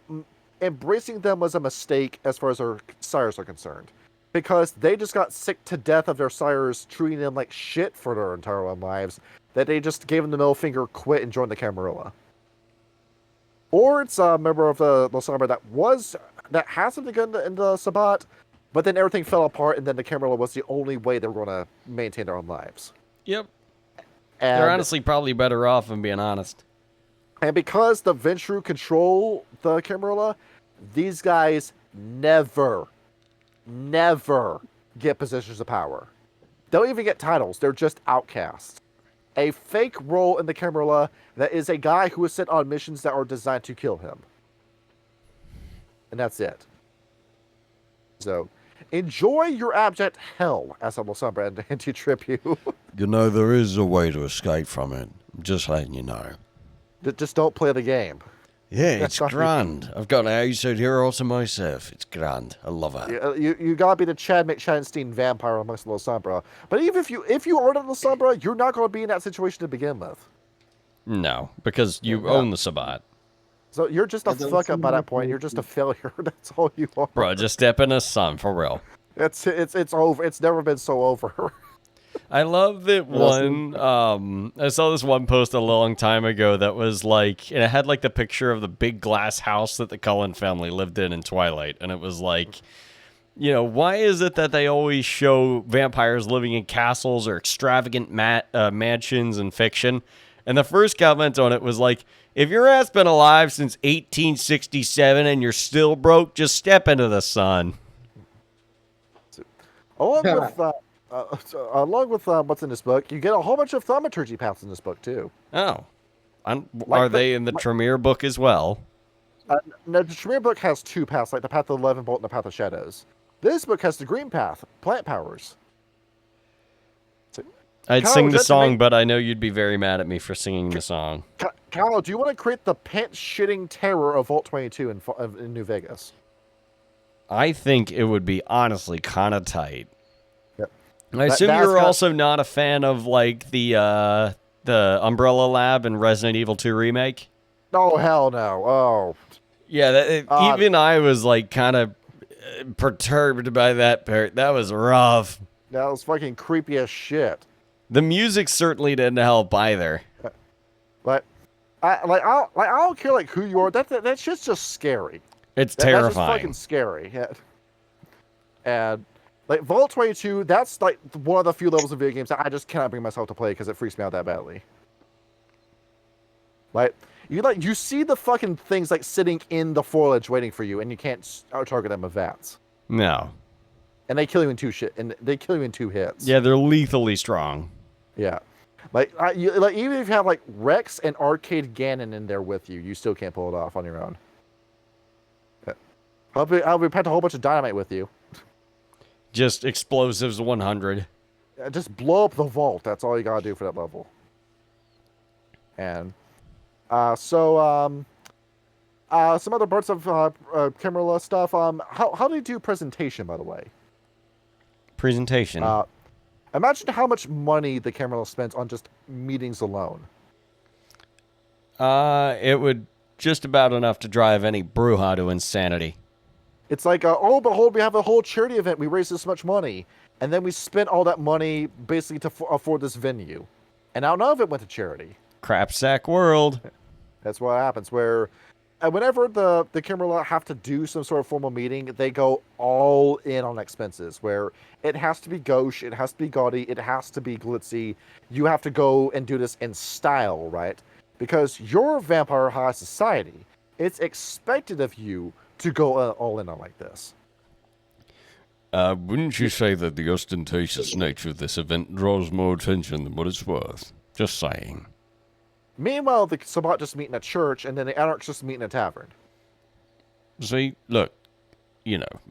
embracing them as a mistake as far as their sires are concerned. Because they just got sick to death of their sires treating them like shit for their entire lives, that they just gave them the middle finger, quit, and joined the Camarilla. Or it's a member of the Lasombra that has something good in the Sabbat, but then everything fell apart, and then the Camarilla was the only way they were going to maintain their own lives. Yep. And, They're honestly probably better off, if I'm being honest. and because the Ventru control the Camarilla, these guys never get positions of power. They don't even get titles. They're just outcasts. A fake role in the Camarilla that is a guy who is sent on missions that are designed to kill him. And that's it. So, enjoy your abject hell, as I will Sunbrand and to trip you. You know, there is a way to escape from it. I'm just letting you know. Just don't play the game. Yeah, That's it's not- grand. I've got an episode here all to myself. It's grand. I love it. You gotta be the Chad McShadstein vampire amongst the Lasombra. But even if you are the Lasombra, you're not gonna be in that situation to begin with. No, because you Yeah. own the Sabbat. So you're just a Yeah, fuck up by that point. You're just a failure. That's all you are. Bro, just step in the sun, for real. It's over. It's never been so over. I love that one. I saw this one post a long time ago that was like, and it had like the picture of the big glass house that the Cullen family lived in Twilight, and it was like, why is it that they always show vampires living in castles or extravagant mansions in fiction? And the first comment on it was like, if your ass been alive since 1867 and you're still broke, just step into the sun. Along with what's in this book, you get a whole bunch of thaumaturgy paths in this book too. Oh. Are they in the Tremere book as well? No, the Tremere book has two paths, like the Path of the 11 Bolt and the Path of Shadows. This book has the green path, plant powers. I'd Kyle, sing would the that song, make- but I know you'd be very mad at me for singing the song. Kyle, do you want to create the pants-shitting terror of Vault 22 in New Vegas? I think it would be honestly kind of tight. Yep. I assume that's you're got- also not a fan of like the Umbrella Lab and Resident Evil 2 remake. Oh, hell no. Oh. Yeah, even I was like kind of perturbed by that part. That was rough. That was fucking creepy as shit. The music certainly didn't help either. But I don't care like who you are. That shit's just scary. It's That's just terrifying. fucking scary. Yeah. And like Vault 22, that's like one of the few levels of video games that I just cannot bring myself to play because it freaks me out that badly. You see the fucking things like sitting in the foliage waiting for you, and you can't target them with VATS. No. And they kill you in two hits. Yeah, they're lethally strong. Yeah. Even if you have like Rex and Arcade Ganon in there with you, you still can't pull it off on your own. I'll be packed a whole bunch of dynamite with you. Just explosives 100. Just blow up the vault. That's all you gotta do for that level. And some other parts of Camarilla stuff. How do you do presentation, by the way? Presentation. Imagine how much money the Camarilla spends on just meetings alone. It would just about enough to drive any Bruja to insanity. It's like, oh, behold, we have a whole charity event. We raised this much money. And then we spent all that money basically to afford this venue. And now none of it went to charity. Crapsack world. That's what happens. Where whenever the Camarilla have to do some sort of formal meeting, they go all in on expenses. Where it has to be gauche, it has to be gaudy, it has to be glitzy. You have to go and do this in style, right? Because you're vampire high society. It's expected of you to go all in on like this. Wouldn't you say that the ostentatious nature of this event draws more attention than what it's worth? Just saying. Meanwhile, the Sabbat just meet in a church, and then the Anarchs just meet in a tavern. See, look,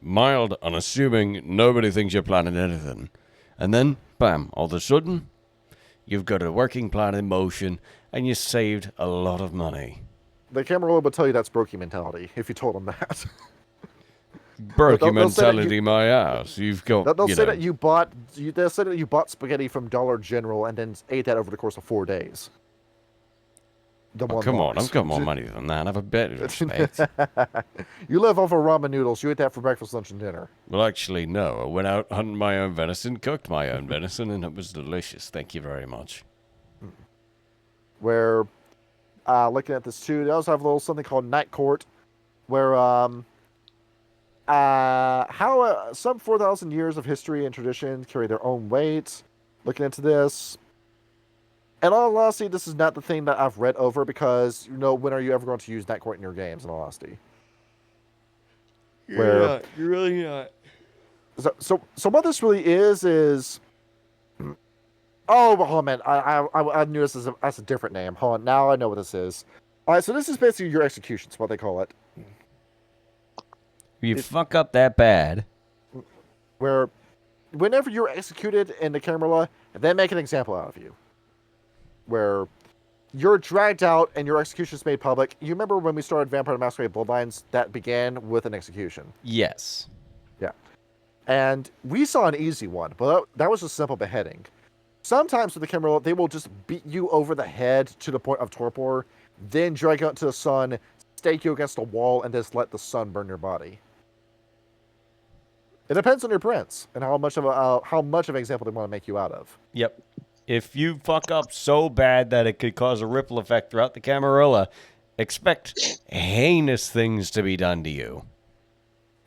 mild, unassuming, nobody thinks you're planning anything. And then, bam, all of a sudden, you've got a working plan in motion, and you saved a lot of money. The Camarilla would tell you that's Brokey mentality, if you told them that. Brokey They'll say that mentality, my ass. You've got, They'll say that you bought. They'll say that you bought spaghetti from Dollar General and then ate that over the course of 4 days. Come on, I've got more money than that. I have a better respect. You live off of ramen noodles. You ate that for breakfast, lunch, and dinner. Well, actually, no. I went out hunting my own venison, cooked my own venison, and it was delicious. Thank you very much. Where, looking at this too, they also have a little something called Night Court, where how some 4,000 years of history and tradition carry their own weight. Looking into this. And all honesty, this is not the thing that I've read over because, when are you ever going to use Night Court in your games, in all honesty? You're really not. So what this really is... Oh, hold on, man. I knew this as a different name. Hold on, now I know what this is. All right, so this is basically your executions, what they call it. You fuck up that bad. Where, whenever you're executed in the Camarilla, they make an example out of you. Where you're dragged out and your execution is made public. You remember when we started Vampire the Masquerade Bloodlines, that began with an execution? Yes. Yeah. And we saw an easy one, but that was a simple beheading. Sometimes with the Camarilla, they will just beat you over the head to the point of torpor, then drag you out to the sun, stake you against a wall, and just let the sun burn your body. It depends on your prince and how much of an example they want to make you out of. Yep. If you fuck up so bad that it could cause a ripple effect throughout the Camarilla, expect heinous things to be done to you.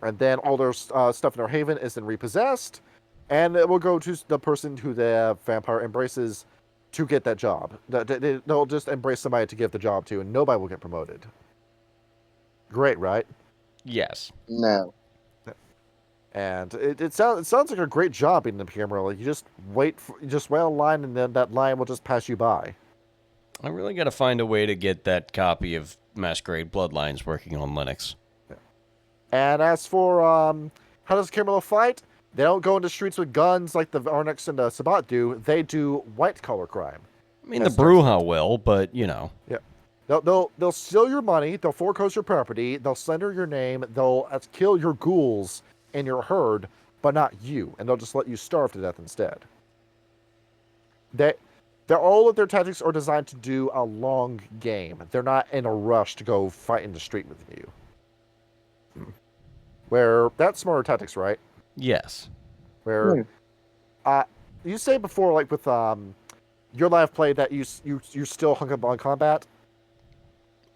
And then all their stuff in their haven is then repossessed, and it will go to the person who the vampire embraces to get that job. They'll just embrace somebody to give the job to, and nobody will get promoted. Great, right? Yes. No. And it sounds like a great job in the Camarilla. You just wait on line, and then that line will just pass you by. I really got to find a way to get that copy of Masquerade Bloodlines working on Linux. Yeah. And as for how does Camarilla fight? They don't go into streets with guns like the Arnex and the Sabbat do. They do white-collar crime. I mean, the Bruja will, but, Yeah. They'll steal your money. They'll foreclose your property. They'll slander your name. They'll kill your ghouls in your herd, but not you, and they'll just let you starve to death instead. All of their tactics are designed to do a long game. They're not in a rush to go fight in the street with you. Where that's smarter tactics, right? yes. Where you say before, like with your live play, that you still hung up on combat.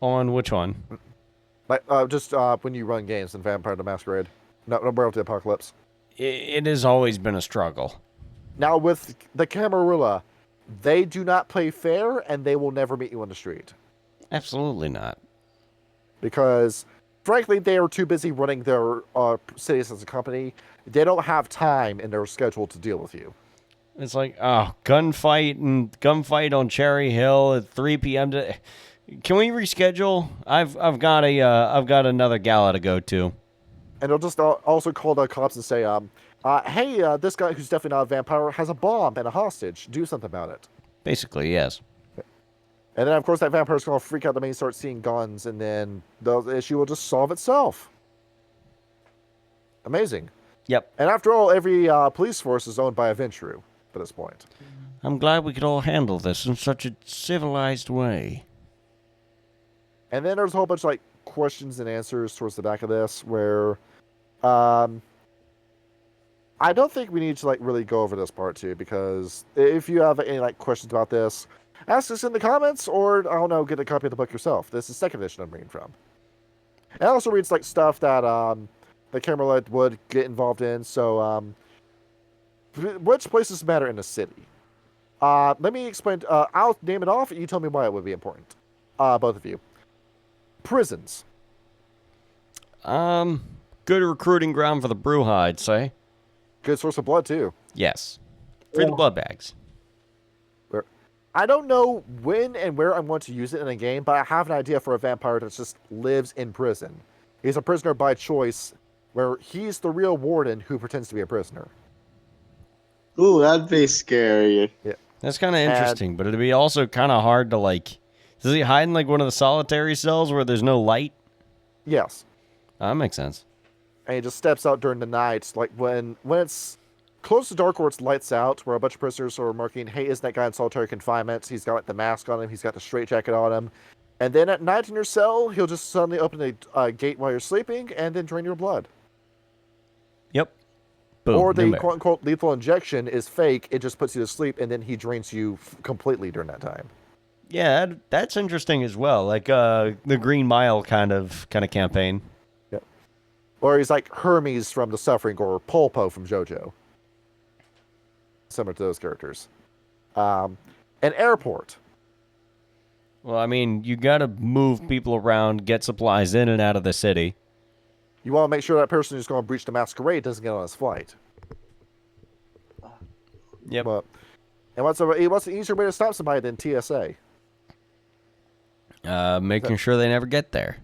On which one? Like just when you run games in Vampire the Masquerade. No, Werewolf the Apocalypse. It has always been a struggle. Now, with the Camarilla, they do not play fair, and they will never meet you on the street. Absolutely not. Because, frankly, they are too busy running their cities as a company. They don't have time in their schedule to deal with you. It's like, gunfight on Cherry Hill at 3 p.m. Can we reschedule? I've got another gala to go to. And they'll just also call the cops and say, hey, this guy who's definitely not a vampire has a bomb and a hostage. Do something about it. Basically, yes. And then, of course, that vampire's going to freak out the minute he starts seeing guns, and then the issue will just solve itself. Amazing. Yep. And after all, every police force is owned by a Ventrue at this point. I'm glad we could all handle this in such a civilized way. And then there's a whole bunch of questions and answers towards the back of this where I don't think we need to really go over this part too, because if you have any questions about this, ask us in the comments, or I don't know, get a copy of the book yourself. This is second edition I'm reading from. And it also reads stuff that the Camarilla would get involved in. So which places matter in the city? Let me explain. I'll name it off, and you tell me why it would be important. Both of you. Prisons. Good recruiting ground for the Bruja, I'd say. Good source of blood too. Yes. Free the blood bags. I don't know when and where I'm going to use it in a game, but I have an idea for a vampire that just lives in prison. He's a prisoner by choice, where he's the real warden who pretends to be a prisoner. Ooh, that'd be scary. Yeah. That's kind of interesting, but it'd be also kind of hard to, like... Does he hide in, like, one of the solitary cells where there's no light? Yes. That makes sense. And he just steps out during the night, like when it's close to dark or it's lights out, where a bunch of prisoners are marking, hey, isn't that guy in solitary confinement? He's got like, the mask on him, he's got the straitjacket on him. And then at night in your cell, he'll just suddenly open a gate while you're sleeping and then drain your blood. Yep. Boom. Or the no matter. quote-unquote lethal injection is fake, it just puts you to sleep, and then he drains you completely during that time. Yeah, that's interesting as well. Like the Green Mile kind of campaign. Yep. Or he's like Hermes from The Suffering, or Polpo from JoJo. Similar to those characters. An airport. Well, I mean, you got to move people around, get supplies in and out of the city. You want to make sure that person who's going to breach the masquerade doesn't get on his flight. Yep. But, and what's an easier way to stop somebody than TSA? Making sure they never get there.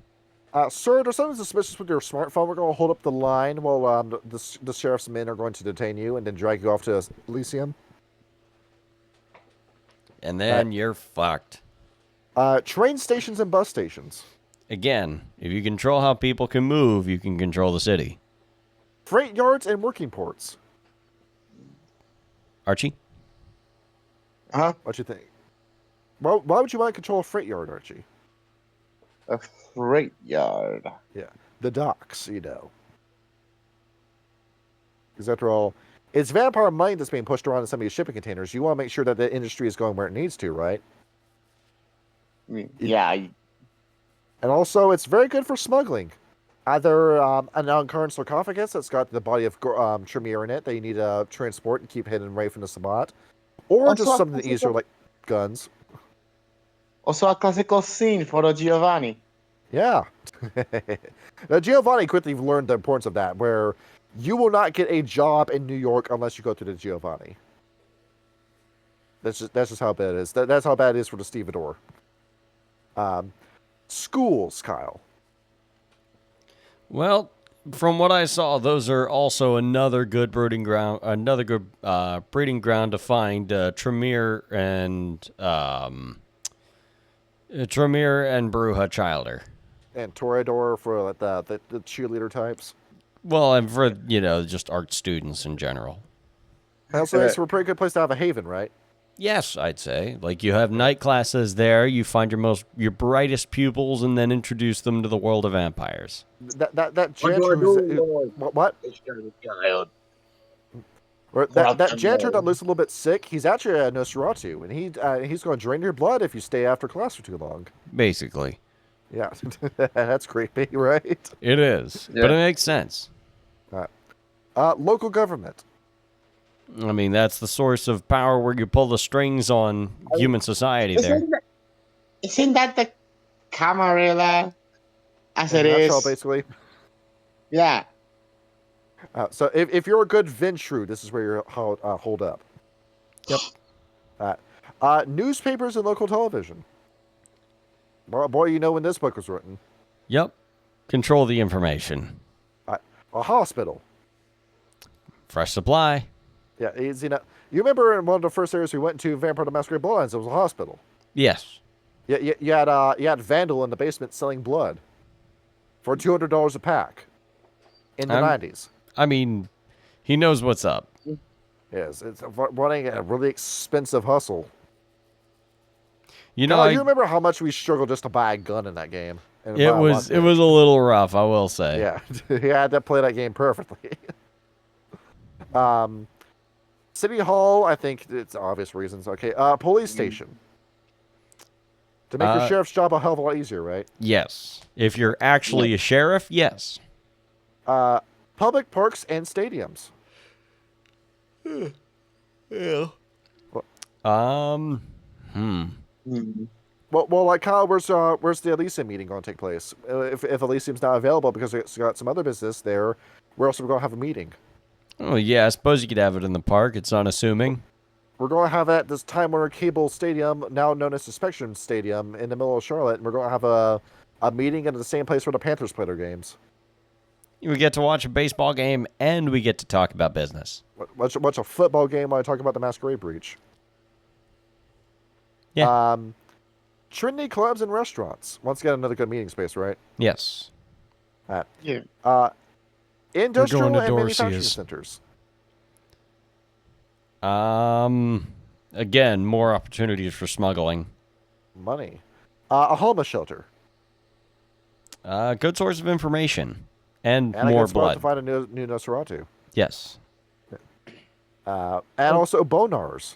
Sir, there's something suspicious with your smartphone. We're going to hold up the line while the sheriff's men are going to detain you and then drag you off to Elysium. And then you're fucked. Train stations and bus stations. Again, if you control how people can move, you can control the city. Freight yards and working ports. Archie? Huh? What you think? Why would you want to control a freight yard, Archie? A freight yard. Yeah. The docks, you know. Because after all, it's vampire money that's being pushed around in some of these shipping containers. You want to make sure that the industry is going where it needs to, right? I mean, yeah. And also, it's very good for smuggling. Either an uncurrent sarcophagus that's got the body of Tremere in it that you need to transport and keep hidden away from the Sabbat, or Also, just something easier like guns. Also a classical scene for the Giovanni. Yeah. Now, Giovanni quickly learned the importance of that, where you will not get a job in New York unless you go through the Giovanni. That's just how bad it is. That's how bad it is for the stevedore. Schools, Kyle. Well, from what I saw, those are also another good breeding ground. Another good breeding ground to find Tremere and Bruja Childer. And Toreador for like the cheerleader types. Well, and for just art students in general. And also, it's a pretty good place to have a haven, right? Yes, I'd say. Like, you have night classes there. You find your brightest pupils, and then introduce them to the world of vampires. That janitor what? Or that janitor that looks a little bit sick, he's actually a Nosferatu, and he's going to drain your blood if you stay after class for too long. Basically. Yeah, that's creepy, right? It is, but it makes sense. Local government. I mean, that's the source of power where you pull the strings on human society there. Isn't that the Camarilla? As it That's is. all basically. Yeah. So if you're a good Ventru, this is where you're hold up. Yep. Newspapers and local television. Boy, you know when this book was written. Yep. Control the information. A hospital. Fresh supply. Yeah, you remember in one of the first areas we went to, Vampire the Masquerade Bloodlines, it was a hospital. Yes. Yeah, you had Vandal in the basement selling blood for $200 a pack in the 90s. I mean, he knows what's up. Yes, it's running a really expensive hustle. You know, you remember how much we struggled just to buy a gun in that game? It was a little rough, I will say. Yeah, he had to play that game perfectly. City Hall, I think it's obvious reasons. Okay, police station. To make your sheriff's job a hell of a lot easier, right? Yes. If you're actually a sheriff, yes. Public parks and stadiums. Yeah. Well, like Kyle, where's the Elysium meeting going to take place? If Elysium's not available because it's got some other business there, we're also going to have a meeting. Oh, yeah, I suppose you could have it in the park. It's unassuming. We're going to have it at this Time Warner Cable Stadium, now known as the Spectrum Stadium, in the middle of Charlotte, and we're going to have a meeting at the same place where the Panthers play their games. We get to watch a baseball game, and we get to talk about business. Watch a football game while I talk about the Masquerade Breach. Yeah. Trinity clubs and restaurants. Once again, another good meeting space, right? Yes. Yeah. Industrial to and manufacturing Dorsey's. centers. Again, more opportunities for smuggling. Money. A homeless shelter. Good source of information. And And more a good spot blood. to find a new Nosferatu. Yes. And also Bonars.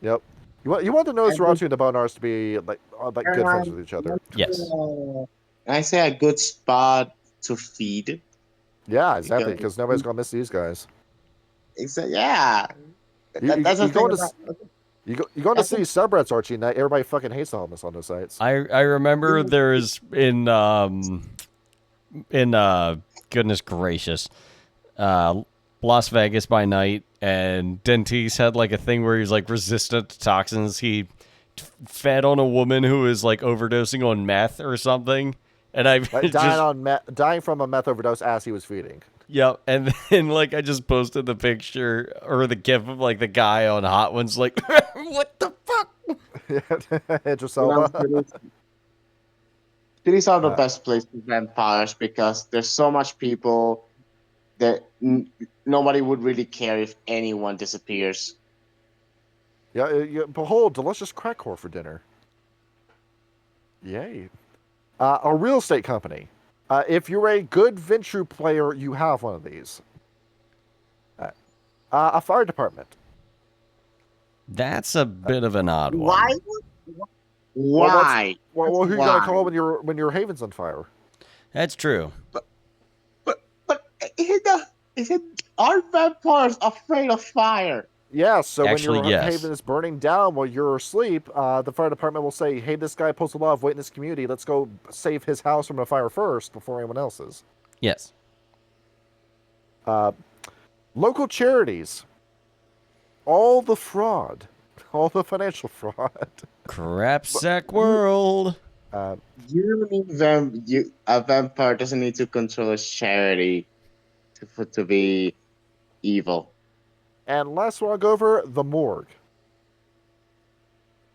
Yep. You want the Nosferatu and the Bonars to be like good friends with each other. Yes. I say a good spot to feed. Yeah, exactly. Because nobody's gonna miss these guys. Yeah. That's the thing about... You go to see subreddits, Archie, and everybody fucking hates the homeless on those sites. I remember there is in goodness gracious, Las Vegas by night, and Dentiste had like a thing where he was like resistant to toxins. He fed on a woman who was like overdosing on meth or something, and I Dying from a meth overdose as he was feeding. Yep, and then like I just posted the picture or the gif of like the guy on Hot Ones like, what the fuck? Idris Elba. Cities are the best place for vampires because there's so much people that nobody would really care if anyone disappears. Yeah, behold, delicious crack whore for dinner. Yay. A real estate company. If you're a good Venture player, you have one of these. A fire department. That's a bit of an odd one. Why? Why? Well, who are you gonna call when your haven's on fire? That's true. But aren't vampires afraid of fire? Yeah, so Actually, when your yes. haven is burning down while you're asleep, the fire department will say, hey, this guy posted a lot of weight in this community. Let's go save his house from a fire first before anyone else's. Yes. Local charities. All the fraud. All the financial fraud. Crapsack world. You need a vampire doesn't need to control a charity to be evil. And last one I'll go over, the morgue.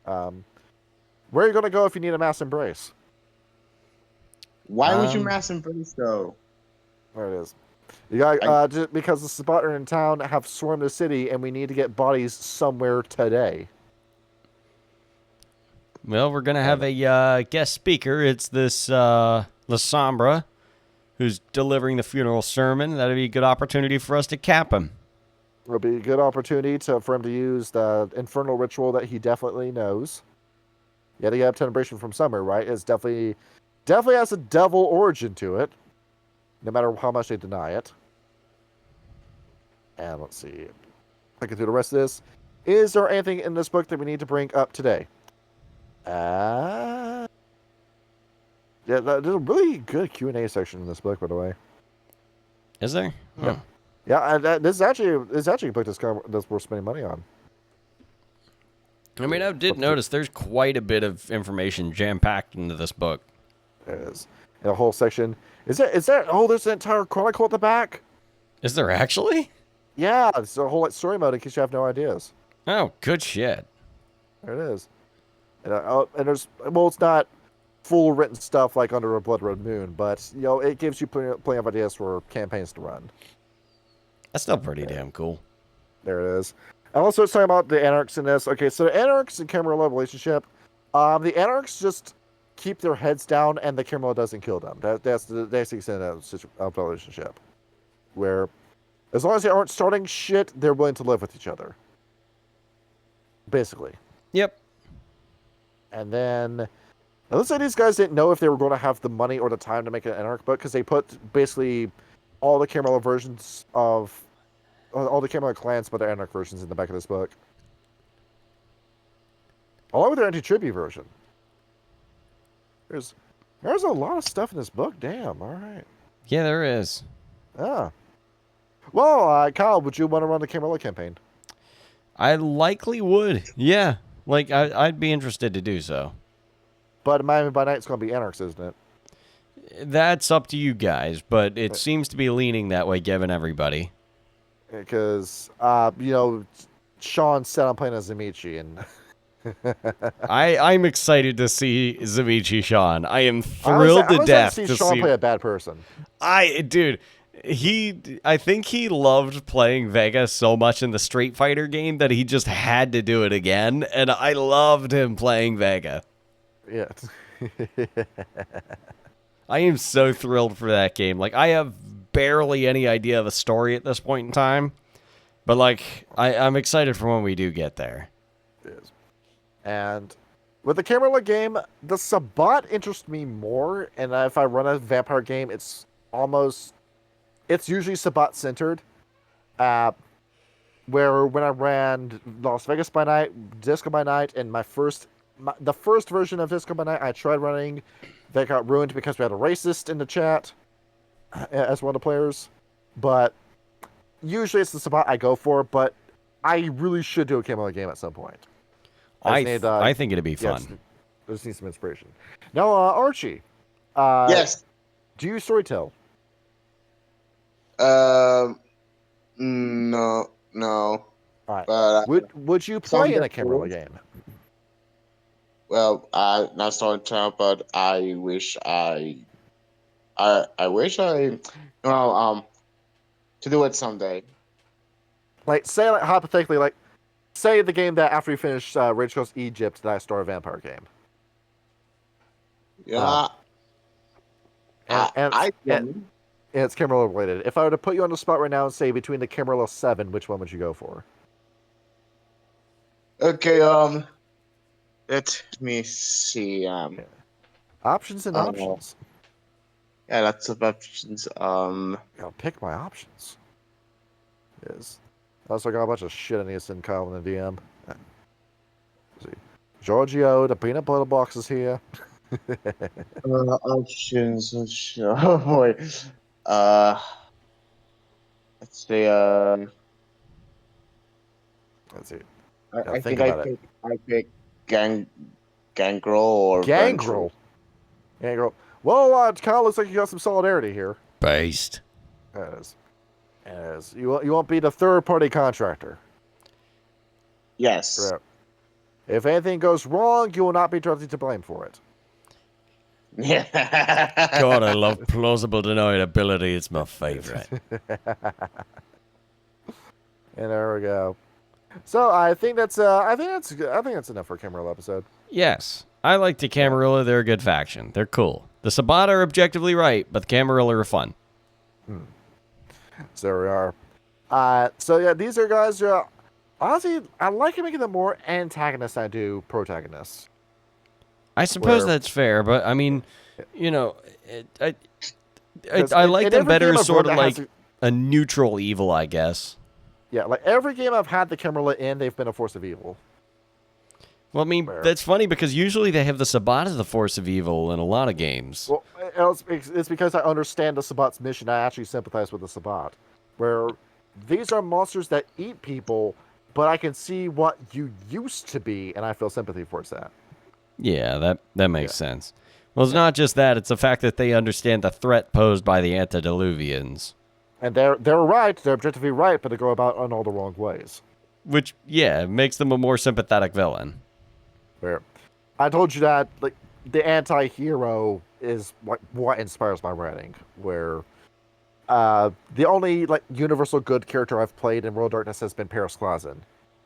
Where are you going to go if you need a mass embrace? Why would you mass embrace though? There it is. You got just because the spotter in town have swarmed the city, and we need to get bodies somewhere today. Well, we're gonna have a guest speaker. It's this La Sombra, who's delivering the funeral sermon. That'd be a good opportunity for us to cap him. It'll be a good opportunity for him to use the infernal ritual that he definitely knows. Yeah, they have tenebration from somewhere, right? It's definitely has a devil origin to it, no matter how much they deny it. And let's see. Looking through the rest of this. Is there anything in this book that we need to bring up today? Yeah, there's a really good Q&A section in this book, by the way. Is there? Yeah. Yeah, and this is actually a book that's worth spending money on. I mean, I did notice there's quite a bit of information jam-packed into this book. There is. And a whole section. Is that there's an entire chronicle at the back? Is there actually? Yeah, it's a whole story mode in case you have no ideas. Oh, good shit. There it is. And there's, well, it's not full written stuff like Under a Blood Red Moon, but, it gives you plenty of ideas for campaigns to run. That's still pretty damn cool. There it is. And also, it's talking about the Anarchs in this. Okay, so the Anarchs and Camarilla relationship. The Anarchs just keep their heads down, and the Camarilla doesn't kill them. That's the extent of the relationship. Where, as long as they aren't starting shit, they're willing to live with each other. Basically. Yep. And then, it looks like these guys didn't know if they were going to have the money or the time to make an Anarch book, because they put basically all the Camarilla versions of all the Camarilla clans, but the Anarch versions in the back of this book. Along with their anti-tribute version. There's a lot of stuff in this book. Damn, all right. Yeah, there is. Ah. Well, Kyle, would you want to run the Camarilla campaign? I likely would. Yeah. Like, I'd be interested to do so. But Miami by Night's going to be Anarchs, isn't it? That's up to you guys, but it seems to be leaning that way given everybody. Because, Sean said I'm playing as Amici, and I'm excited to see Zavici Sean. I am thrilled to death to to Sean see play a bad person. Dude, I think he loved playing Vega so much in the Street Fighter game that he just had to do it again, and I loved him playing Vega. Yeah. I am so thrilled for that game. Like, I have barely any idea of the story at this point in time, but like, I'm excited for when we do get there. It is. And with the Camarilla game, the Sabbat interests me more, and if I run a vampire game, it's usually Sabbat centered. Where when I ran Las Vegas by Night, Disco by Night, and the first version of Disco by Night, I tried running, that got ruined because we had a racist in the chat as one of the players. But usually it's the Sabbat I go for, but I really should do a Camarilla game at some point. I think it'd be fun. I just need some inspiration. Now, Archie. Yes. Do you storytell? No. All right. But Would you play in a Camarilla game? well, I not storytell, but I wish I to do it someday. Like, say, like, hypothetically, like, say the game that after you finish Rage Coast Egypt, that I start a vampire game. Yeah. And it's Camarilla related. If I were to put you on the spot right now and say between the Camarilla 7, which one would you go for? Okay. Let me see. Options and options. Yeah, lots of options. I'll pick my options. Yes. I also got a bunch of shit I need to send Kyle in the DM. Let's see. Giorgio, the peanut butter box is here. Options. Oh boy. Let's see. Let's see. I think think about I pick Gangrel or Gangrel. Gangrel. Well, Kyle, looks like you got some solidarity here. Based. That is. You won't be the third-party contractor. Yes. Right. If anything goes wrong, you will not be directly to blame for it. Yeah. God, I love plausible deniability. It's my favorite. And there we go. So I think that's enough for a Camarilla episode. Yes. I like the Camarilla. They're a good faction. They're cool. The Sabbat are objectively right, but the Camarilla are fun. So there we are. So yeah, these are guys. Honestly, I like making them more antagonists than I do protagonists. I suppose that's fair, but I mean, I like them better as sort of like a neutral evil, I guess. Yeah, like every game I've had the Camarilla in, they've been a force of evil. Well, I mean, that's funny because usually they have the Sabbat as the force of evil in a lot of games. Well, it's because I understand the Sabbat's mission. I actually sympathize with the Sabbat, where these are monsters that eat people, but I can see what you used to be, and I feel sympathy towards that. Yeah, that makes sense. Well, it's not just that; it's the fact that they understand the threat posed by the antediluvians. And they're right. They're objectively right, but they go about in all the wrong ways. Which, yeah, makes them a more sympathetic villain. Where I told you that like the anti-hero is what inspires my writing. Where the only like universal good character I've played in World of Darkness has been Paris Clausen,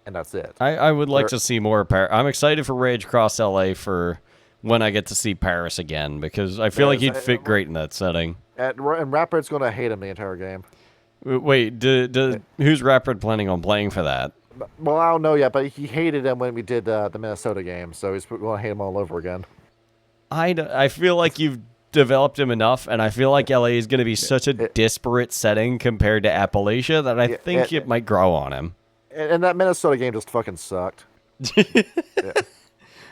and that's it. I would like to see more Paris. I'm excited for Rage Cross LA for when I get to see Paris again, because I feel like he'd fit great in that setting. And Rapid's going to hate him the entire game. Wait, who's Rapid planning on playing for that? Well, I don't know yet, but he hated him when we did the Minnesota game, so he's going to hate him all over again. I feel like you've developed him enough, and I feel like LA is going to be such a disparate setting compared to Appalachia that I think it might grow on him. And that Minnesota game just fucking sucked. Yeah.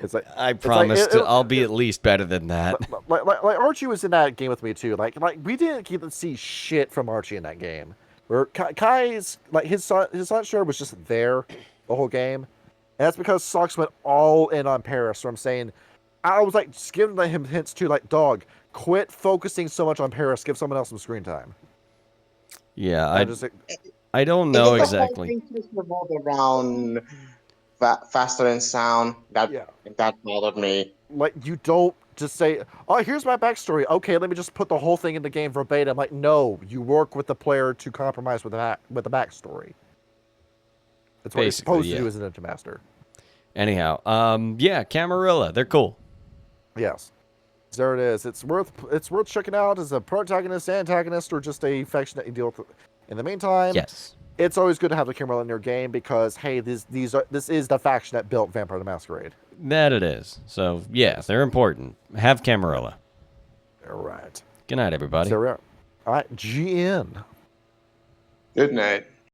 It's like I promise I'll be at least better than that. like Archie was in that game with me too. Like we didn't get to see shit from Archie in that game. Where Kai's like his sonic shard was just there the whole game, and that's because Sox went all in on Paris. So I'm saying, I was like just giving him hints too, like dog, quit focusing so much on Paris. Give someone else some screen time. Yeah, Just I don't know exactly. The whole thing just revolved around faster in sound. That bothered me. like you don't just say, "Oh, here's my backstory." Okay, let me just put the whole thing in the game verbatim. Like, no, you work with the player to compromise with the backstory. That's what you're supposed to do as an Ninja Master. Anyhow, yeah, Camarilla, they're cool. Yes, there it is. It's worth checking out as a protagonist, antagonist, or just a faction that you deal with. In the meantime, Yes. it's always good to have the Camarilla in your game because hey, this is the faction that built Vampire the Masquerade. That it is. So, yeah, they're important. Have Camarilla. All right. Good night, everybody. So, all right, GN. Good night.